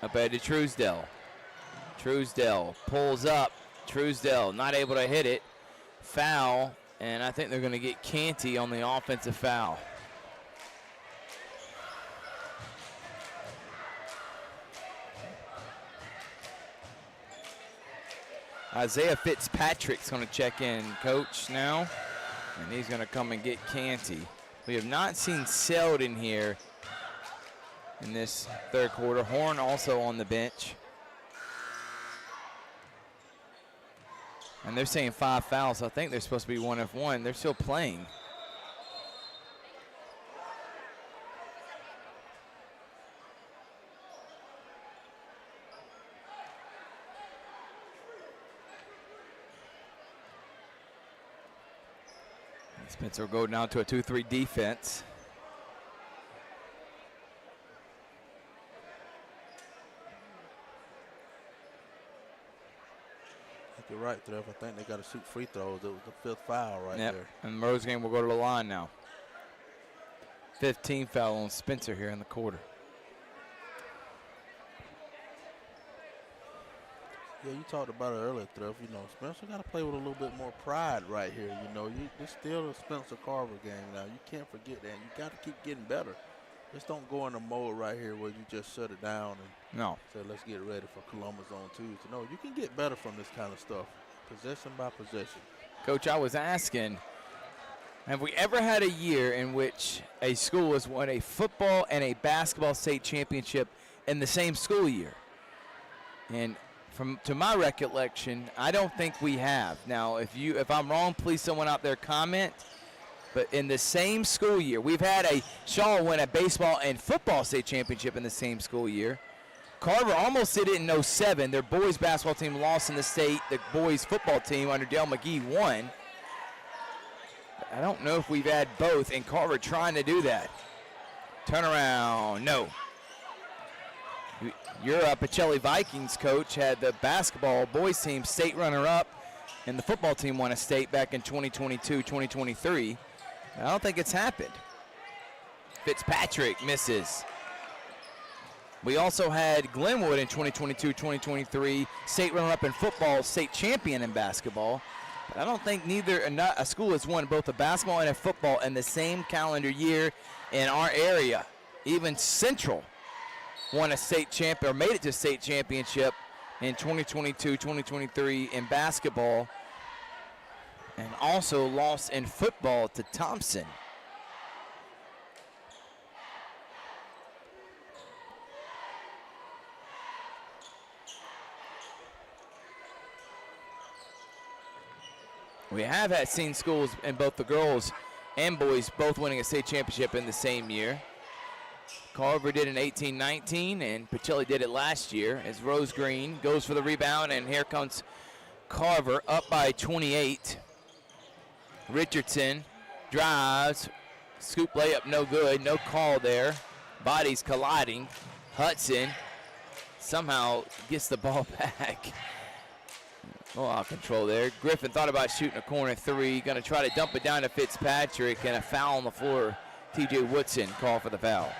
Up ahead to Truesdale. Truesdale pulls up. Truesdale not able to hit it. Foul, and I think they're going to get Canty on the offensive foul. Isaiah Fitzpatrick's going to check in, Coach, now. And he's going to come and get Canty. We have not seen Selden here in this third quarter. Horn also on the bench. And they're saying 5 fouls. I think they're supposed to be 1-of-1. They're still playing. Spencer will go down to a 2-3 defense. you're right, Trev. I think they got to shoot free throws. It was the 5th foul right Yep. there. And Rosegame will go to the line now. 15 foul on Spencer here in the quarter. Yeah, you talked about it earlier, Trev. You know, Spencer got to play with a little bit more pride right here. You know, it's still a Spencer Carver game now. You can't forget that. You got to keep getting better. Just don't go in a mode right here where you just shut it down and say, let's get ready for Columbus on Tuesday. No, you can get better from this kind of stuff, possession by possession. Coach, I was asking, have we ever had a year in which a school has won a football and a basketball state championship in the same school year? And to my recollection, I don't think we have. Now, if I'm wrong, please someone out there comment. But in the same school year, we've had a Shaw win a baseball and football state championship in the same school year. Carver almost did it in 07. Their boys basketball team lost in the state. The boys football team under Dale McGee won. But I don't know if we've had both, and Carver trying to do that. Turnaround, no. Your Pacelli Vikings coach had the basketball boys team state runner-up, and the football team won a state back in 2022, 2023. I don't think it's happened. Fitzpatrick misses. We also had Glenwood in 2022, 2023, state runner-up in football, state champion in basketball. But I don't think a school has won both a basketball and a football in the same calendar year in our area. Even Central won a state champion or made it to state championship in 2022, 2023 in basketball, and also lost in football to Thompson. We have seen schools in both the girls and boys both winning a state championship in the same year. Carver did in 18-19, and Pacelli did it last year as Rose Green goes for the rebound, and here comes Carver up by 28. Richardson drives, scoop layup no good, no call there. Bodies colliding. Hudson somehow gets the ball back. Oh, out of control there. Griffin thought about shooting a corner three. Going to try to dump it down to Fitzpatrick, and a foul on the floor. TJ Woodson called for the foul.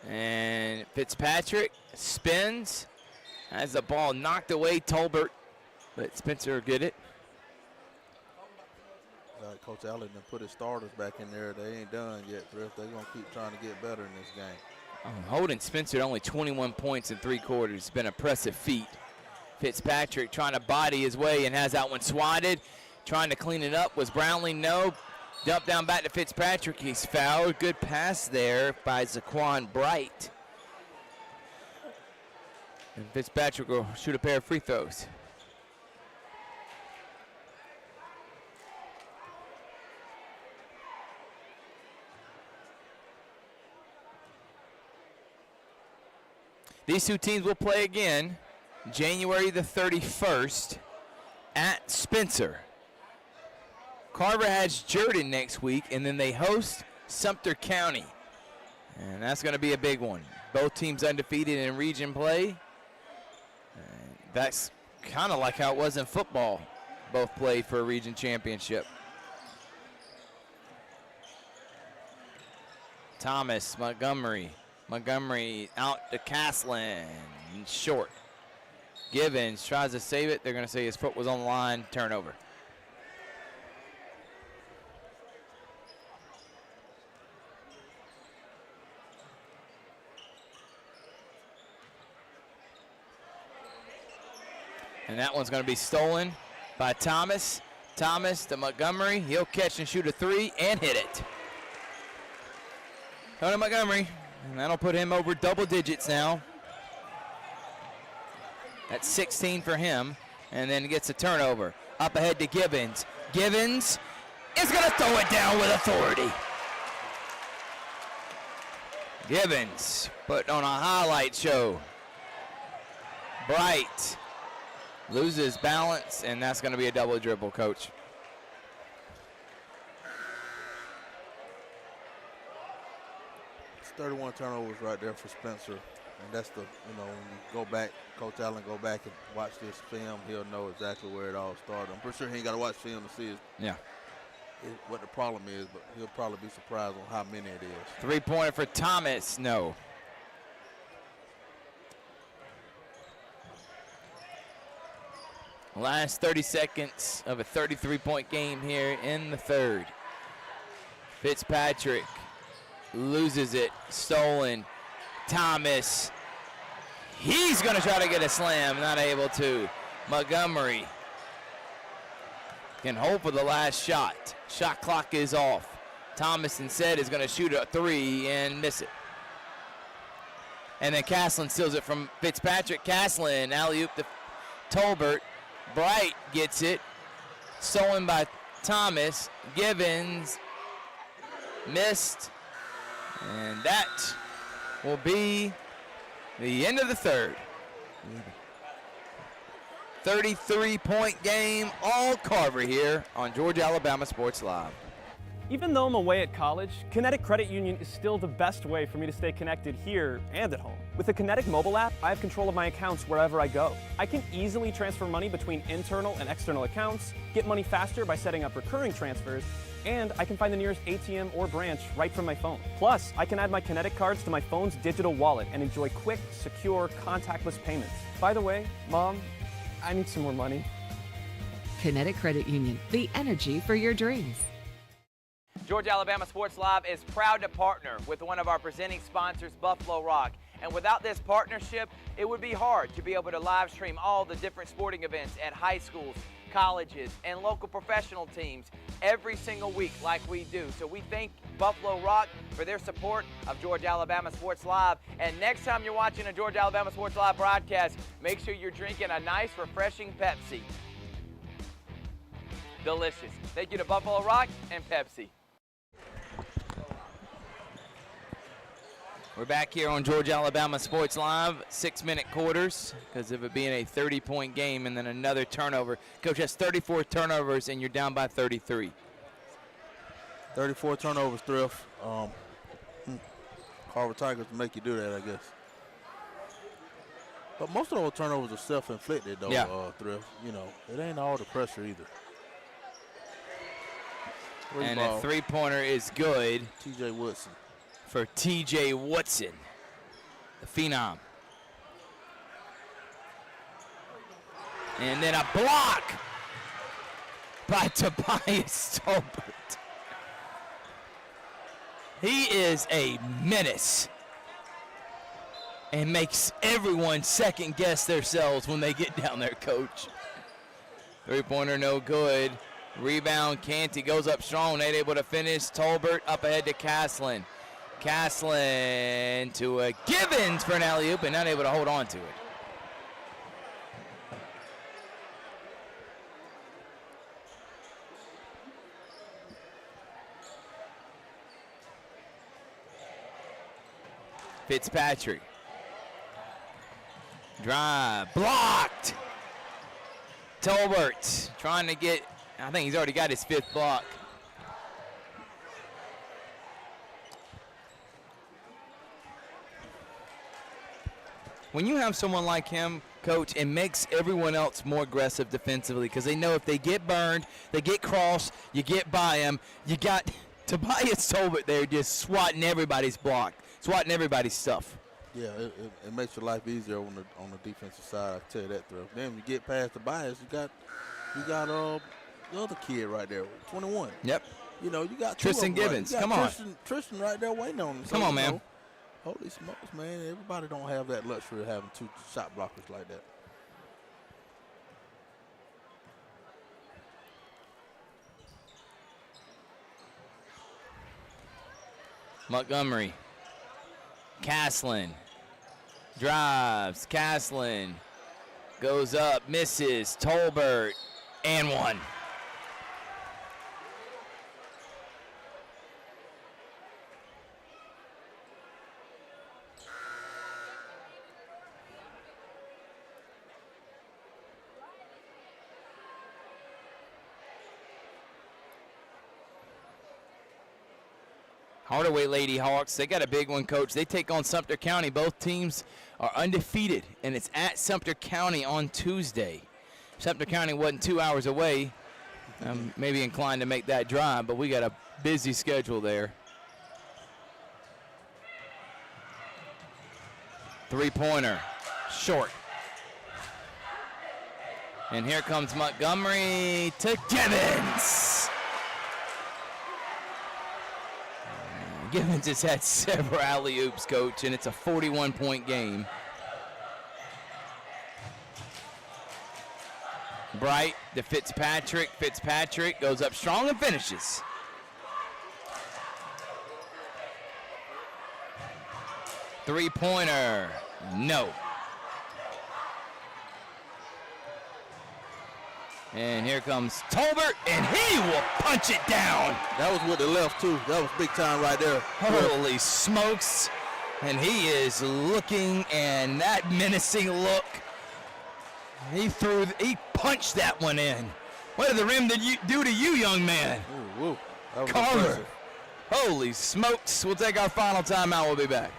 And Fitzpatrick spins, has the ball knocked away. Tolbert, but Spencer get it. Coach Allen and put his starters back in there. They ain't done yet, Thrift. They're going to keep trying to get better in this game. Holding Spencer to only 21 points in 3 quarters. It's been an impressive feat. Fitzpatrick trying to body his way and has that one swatted. Trying to clean it up. Was Brownlee? No. Dump down back to Fitzpatrick. He's fouled. Good pass there by Zaquan Bright. And Fitzpatrick will shoot a pair of free throws. These two teams will play again January the 31st at Spencer. Carver has Jordan next week, and then they host Sumter County. And that's going to be a big one. Both teams undefeated in region play. That's kind of like how it was in football. Both played for a region championship. Thomas, Montgomery out to Caslin, short. Givens tries to save it. They're going to say his foot was on the line, turnover. And that one's going to be stolen by Thomas. Thomas to Montgomery. He'll catch and shoot a 3 and hit it. Tony Montgomery. And that'll put him over double digits now. That's 16 for him. And then he gets a turnover. Up ahead to Gibbons. Givens is going to throw it down with authority. Givens put on a highlight show. Bright loses balance, and that's going to be a double dribble, Coach. It's 31 turnovers right there for Spencer. And that's the, when you go back, Coach Allen go back and watch this film, he'll know exactly where it all started. I'm pretty sure he ain't got to watch film to see what the problem is, but he'll probably be surprised on how many it is. Three-pointer for Thomas, no. Last 30 seconds of a 33-point game here in the third. Fitzpatrick loses it, stolen. Thomas, he's going to try to get a slam, not able to. Montgomery can hope for the last shot. Shot clock is off. Thomas instead is going to shoot a three and miss it. And then Caslin steals it from Fitzpatrick. Caslin, alley-oop to Tolbert. Bright gets it. Stolen by Thomas. Givens missed. And that will be the end of the third. 33-point game, all Carver here on Georgia Alabama Sports Live. Even though I'm away at college, Kinetic Credit Union is still the best way for me to stay connected here and at home. With the Kinetic mobile app, I have control of my accounts wherever I go. I can easily transfer money between internal and external accounts, get money faster by setting up recurring transfers, and I can find the nearest ATM or branch right from my phone. Plus, I can add my Kinetic cards to my phone's digital wallet and enjoy quick, secure, contactless payments. By the way, Mom, I need some more money. Kinetic Credit Union, the energy for your dreams. Georgia Alabama Sports Live is proud to partner with one of our presenting sponsors, Buffalo Rock. And without this partnership, it would be hard to be able to live stream all the different sporting events at high schools, colleges, and local professional teams every single week like we do. So we thank Buffalo Rock for their support of Georgia Alabama Sports Live. And next time you're watching a Georgia Alabama Sports Live broadcast, make sure you're drinking a nice, refreshing Pepsi. Delicious. Thank you to Buffalo Rock and Pepsi. We're back here on Georgia Alabama Sports Live, 6-minute quarters, because of it being a 30-point game and then another turnover. Coach has 34 turnovers, and you're down by 33. 34 turnovers, Thrift. Carver Tigers make you do that, I guess. But most of those turnovers are self-inflicted, though, Thrift. It ain't all the pressure either. And a three-pointer is good. T.J. Woodson. For T.J. Woodson, the phenom. And then a block by Tobias Tolbert. He is a menace and makes everyone second guess themselves when they get down there, Coach. Three-pointer no good. Rebound, Canty goes up strong, ain't able to finish. Tolbert up ahead to Caslin. Caslin to a Givens for an alley-oop and not able to hold on to it. Fitzpatrick. Drive, blocked. Tolbert trying to get, I think he's already got his fifth block. When you have someone like him, Coach, it makes everyone else more aggressive defensively because they know if they get burned, they get crossed, you get by them. You got Tobias Tolbert there just swatting everybody's block, swatting everybody's stuff. Yeah, it makes your life easier on the defensive side. I tell you that, Thrift. Then when you get past Tobias, you got the other kid right there, 21. Yep. You got Tristan Givens. Come on. Tristan right there waiting on him. Come on, man. Holy smokes, man. Everybody don't have that luxury of having two shot blockers like that. Montgomery. Caslin. Drives. Caslin. Goes up. Misses. Tolbert. And one. Hardaway Lady Hawks, they got a big one, Coach. They take on Sumter County. Both teams are undefeated, and it's at Sumter County on Tuesday. Sumter County wasn't 2 hours away. Maybe inclined to make that drive, but we got a busy schedule there. Three-pointer, short. And here comes Montgomery to Gibbons. Gibbons has had several alley-oops, Coach, and it's a 41-point game. Bright to Fitzpatrick. Fitzpatrick goes up strong and finishes. Three-pointer, no. And here comes Tolbert, and he will punch it down. That was with the left, too. That was big time right there. Holy smokes. And he is looking, and that menacing look. He punched that one in. What did the rim do to you, young man? Ooh, that was Carver. impressive. Holy smokes. We'll take our final timeout. We'll be back.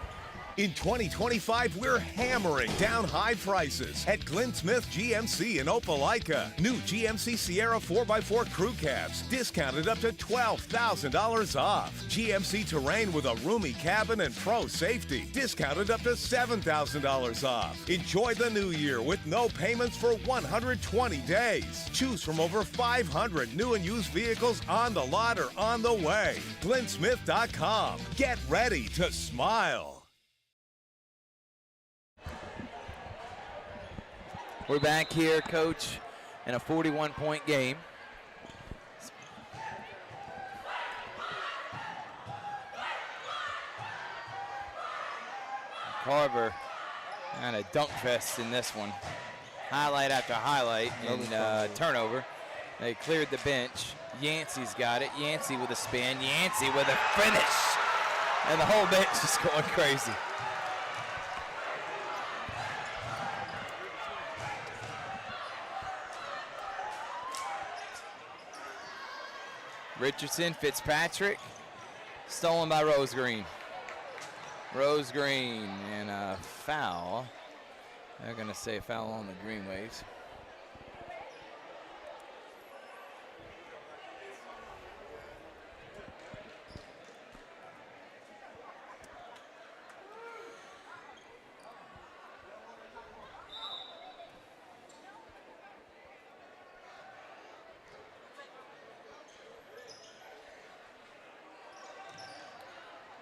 In 2025, we're hammering down high prices at Glenn Smith GMC in Opelika. New GMC Sierra 4x4 crew cabs, discounted up to $12,000 off. GMC Terrain with a roomy cabin and pro safety, discounted up to $7,000 off. Enjoy the new year with no payments for 120 days. Choose from over 500 new and used vehicles on the lot or on the way. GlennSmith.com. Get ready to smile. We're back here, Coach, in a 41-point game. Carver and a dunk fest in this one. Highlight after highlight and turnover. They cleared the bench. Yancey's got it. Yancey with a spin. Yancey with a finish. And the whole bench is going crazy. Richardson, Fitzpatrick, stolen by Rose Green. Rose Green and a foul. They're going to say a foul on the Greenwaves.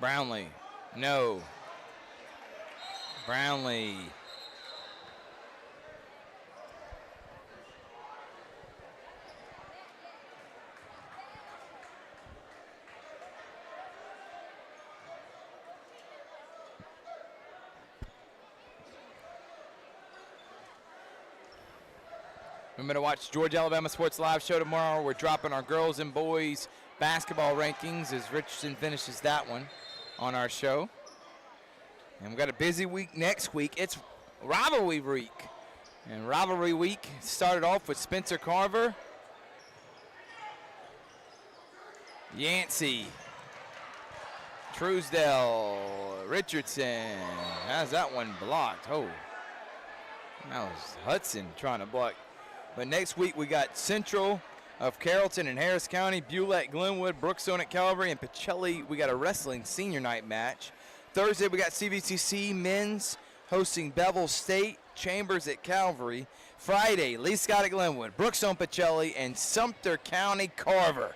Brownlee, no. Brownlee. Remember to watch Georgia Alabama Sports Live show tomorrow. We're dropping our girls and boys basketball rankings as Richardson finishes that one on our show. And we've got a busy week next week. It's rivalry week. And rivalry week started off with Spencer Carver, Yancey, Truesdale, Richardson. How's that one blocked? Oh, that was Hudson trying to block. But next week we got Central of Carrollton and Harris County, Bulette, Glenwood, Brookstone at Calvary, and Pacelli. We got a wrestling senior night match. Thursday we got CVCC men's hosting Bevel State, Chambers at Calvary. Friday, Lee Scott at Glenwood, Brookstone, Pacelli, and Sumter County, Carver.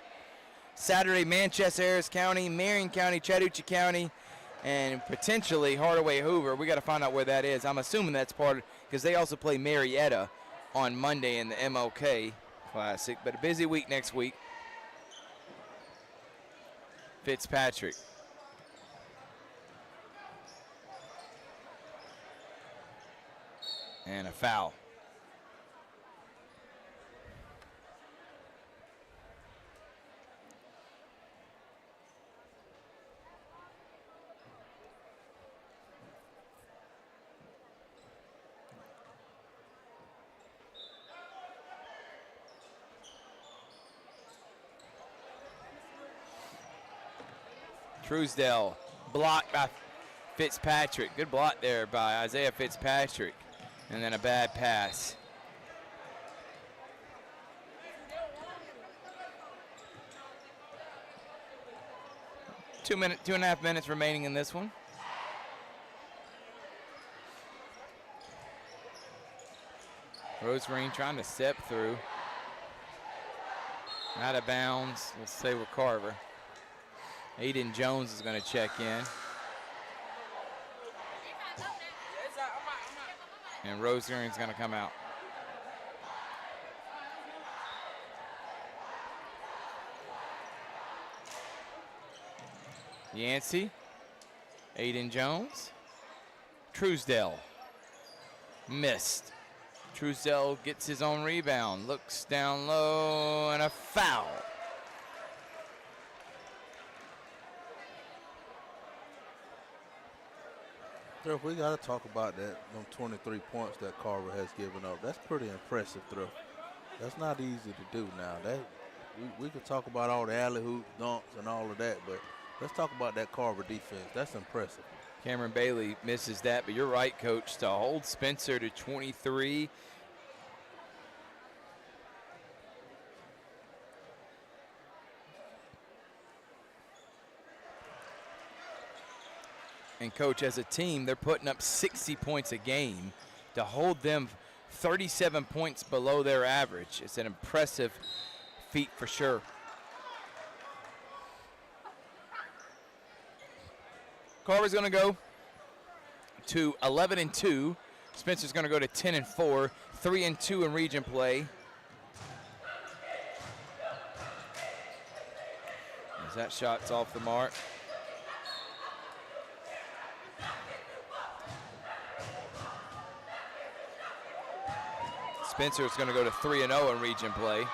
Saturday, Manchester, Harris County, Marion County, Chattahoochee County, and potentially Hardaway Hoover. We got to find out where that is. I'm assuming that's part of, because they also play Marietta on Monday in the MLK Classic, but a busy week next week. Fitzpatrick. And a foul. Truesdale blocked by Fitzpatrick. Good block there by Isaiah Fitzpatrick. And then a bad pass. 2.5 minutes remaining in this one. Rose Green trying to step through. Out of bounds. We'll stay with Carver. Aiden Jones is going to check in. And Rose Green's going to come out. Yancey, Aiden Jones, Truesdale, missed. Truesdale gets his own rebound, looks down low, and a foul. Thrift, we got to talk about that, them 23 points that Carver has given up. That's pretty impressive, Thrift. That's not easy to do now. That we could talk about all the alley-hoop dunks and all of that, but let's talk about that Carver defense. That's impressive. Cameron Bailey misses that, but you're right, Coach, to hold Spencer to 23. And, Coach, as a team, they're putting up 60 points a game. To hold them 37 points below their average, it's an impressive feat for sure. Carver's going to go to 11-2. Spencer's going to go to 10-4, 3-2 in region play. As that shot's off the mark. Spencer's going to go to 3-0 in region play.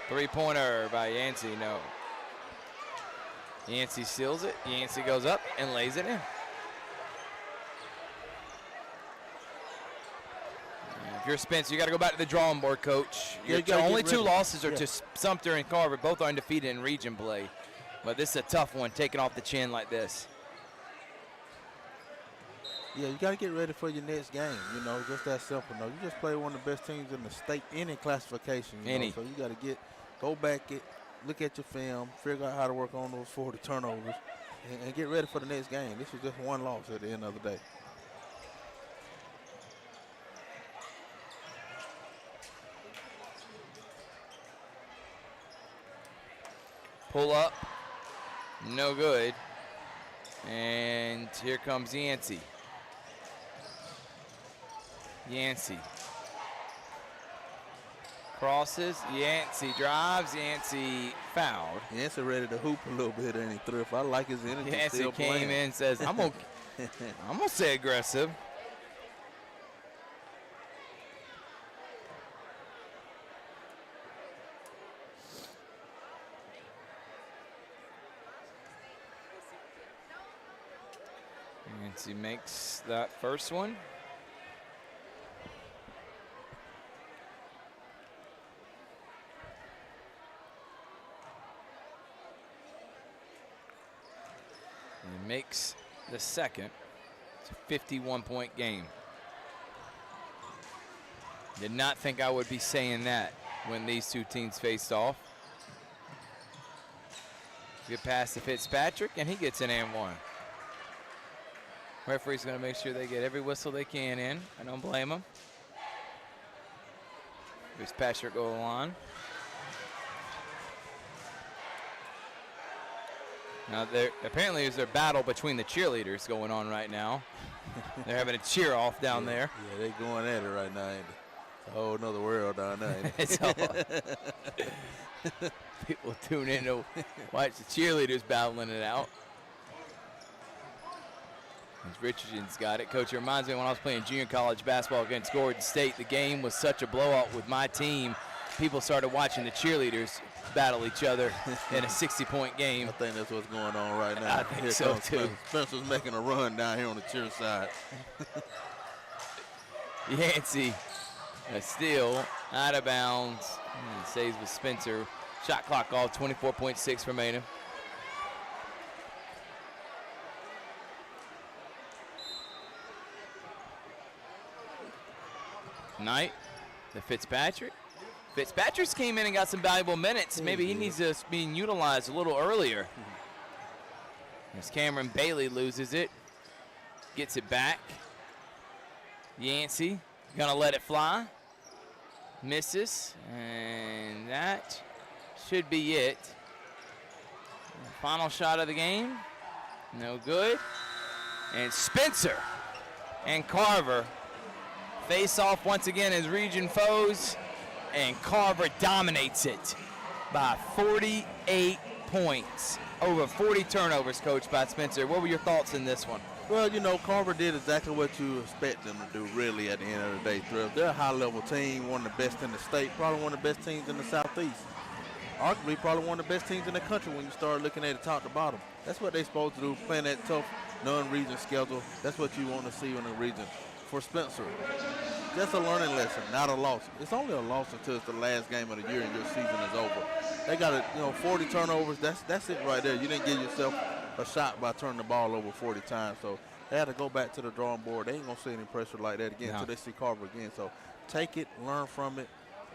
Three-pointer by Yancey, no. Yancey steals it. Yancey goes up and lays it in. If you're Spencer, you got to go back to the drawing board, Coach. Your only two losses are to Sumter and Carver, both are undefeated in region play. But this is a tough one, taking off the chin like this. Yeah, you got to get ready for your next game, you know, just that simple. No, you just play one of the best teams in the state, any classification, you know, so you got to go back, look at your film, figure out how to work on those 40 turnovers, and get ready for the next game. This is just one loss at the end of the day. Pull up, no good. And here comes Yancey. Yancey crosses, Yancey drives, Yancey fouled. Yancey ready to hoop a little bit, ain't he, Thrift? I like his energy. Yancey still came playing. in and says, I'm gonna stay aggressive. Yancey makes that first one. And makes the second. It's a 51-point game. Did not think I would be saying that when these two teams faced off. Good pass to Fitzpatrick, and he gets an and one. Referee's going to make sure they get every whistle they can in. I don't blame them. Fitzpatrick go to the line. Now, apparently there's a battle between the cheerleaders going on right now. They're having a cheer off down there. Yeah, they're going at it right now, ain't it? It's a whole nother world down there, ain't it? It's all people tune in to watch the cheerleaders battling it out. As Richardson's got it. Coach, it reminds me when I was playing junior college basketball against Gordon State, the game was such a blowout with my team. People started watching the cheerleaders battle each other in a 60-point game. I think that's what's going on right now. I think so, too. Spencer's making a run down here on the cheer side. Yancey, a steal, out of bounds. And stays with Spencer. Shot clock off, 24.6 remaining. Knight to Fitzpatrick. Fitzpatrick's came in and got some valuable minutes. Maybe he needs to be utilized a little earlier. As Cameron Bailey loses it. Gets it back. Yancey gonna let it fly. Misses, and that should be it. Final shot of the game, no good. And Spencer and Carver face off once again as region foes, and Carver dominates it by 48 points. Over 40 turnovers, Coach, by Spencer. What were your thoughts in this one? Well, you know, Carver did exactly what you expect them to do, really, at the end of the day, Thrift. They're a high-level team, one of the best in the state, probably one of the best teams in the Southeast. Arguably, probably one of the best teams in the country when you start looking at it top to bottom. That's what they're supposed to do, playing that tough non-region schedule. That's what you want to see in the region. For Spencer, just a learning lesson, not a loss. It's only a loss until it's the last game of the year and your season is over. They got 40 turnovers. That's it right there. You didn't give yourself a shot by turning the ball over 40 times. So they had to go back to the drawing board. They ain't gonna see any pressure like that again until they see Carver again. So take it, learn from it,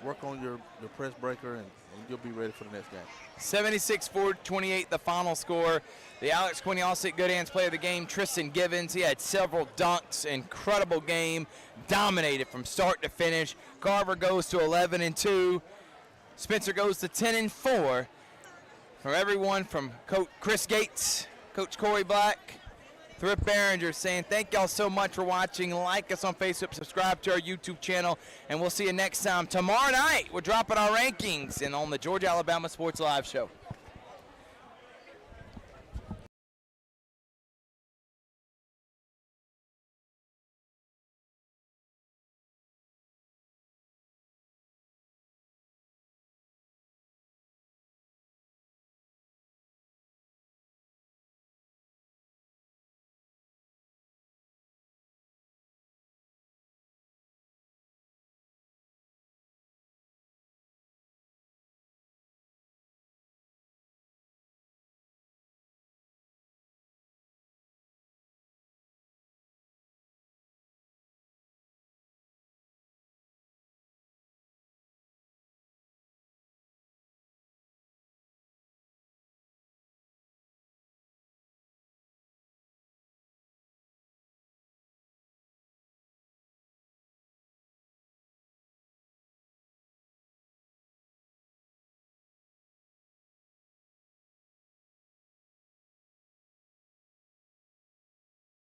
work on your press breaker, and you'll be ready for the next game. 76-28, the final score. The Alex Quiniosic Good Hands player of the game, Tristan Givens. He had several dunks, incredible game, dominated from start to finish. Carver goes to 11-2. Spencer goes to 10-4. From everyone from Coach Chris Gates, Coach Corey Black, Thrift Barringer saying thank y'all so much for watching. Like us on Facebook, subscribe to our YouTube channel, and we'll see you next time. Tomorrow night, we're dropping our rankings and on the Georgia-Alabama Sports Live Show.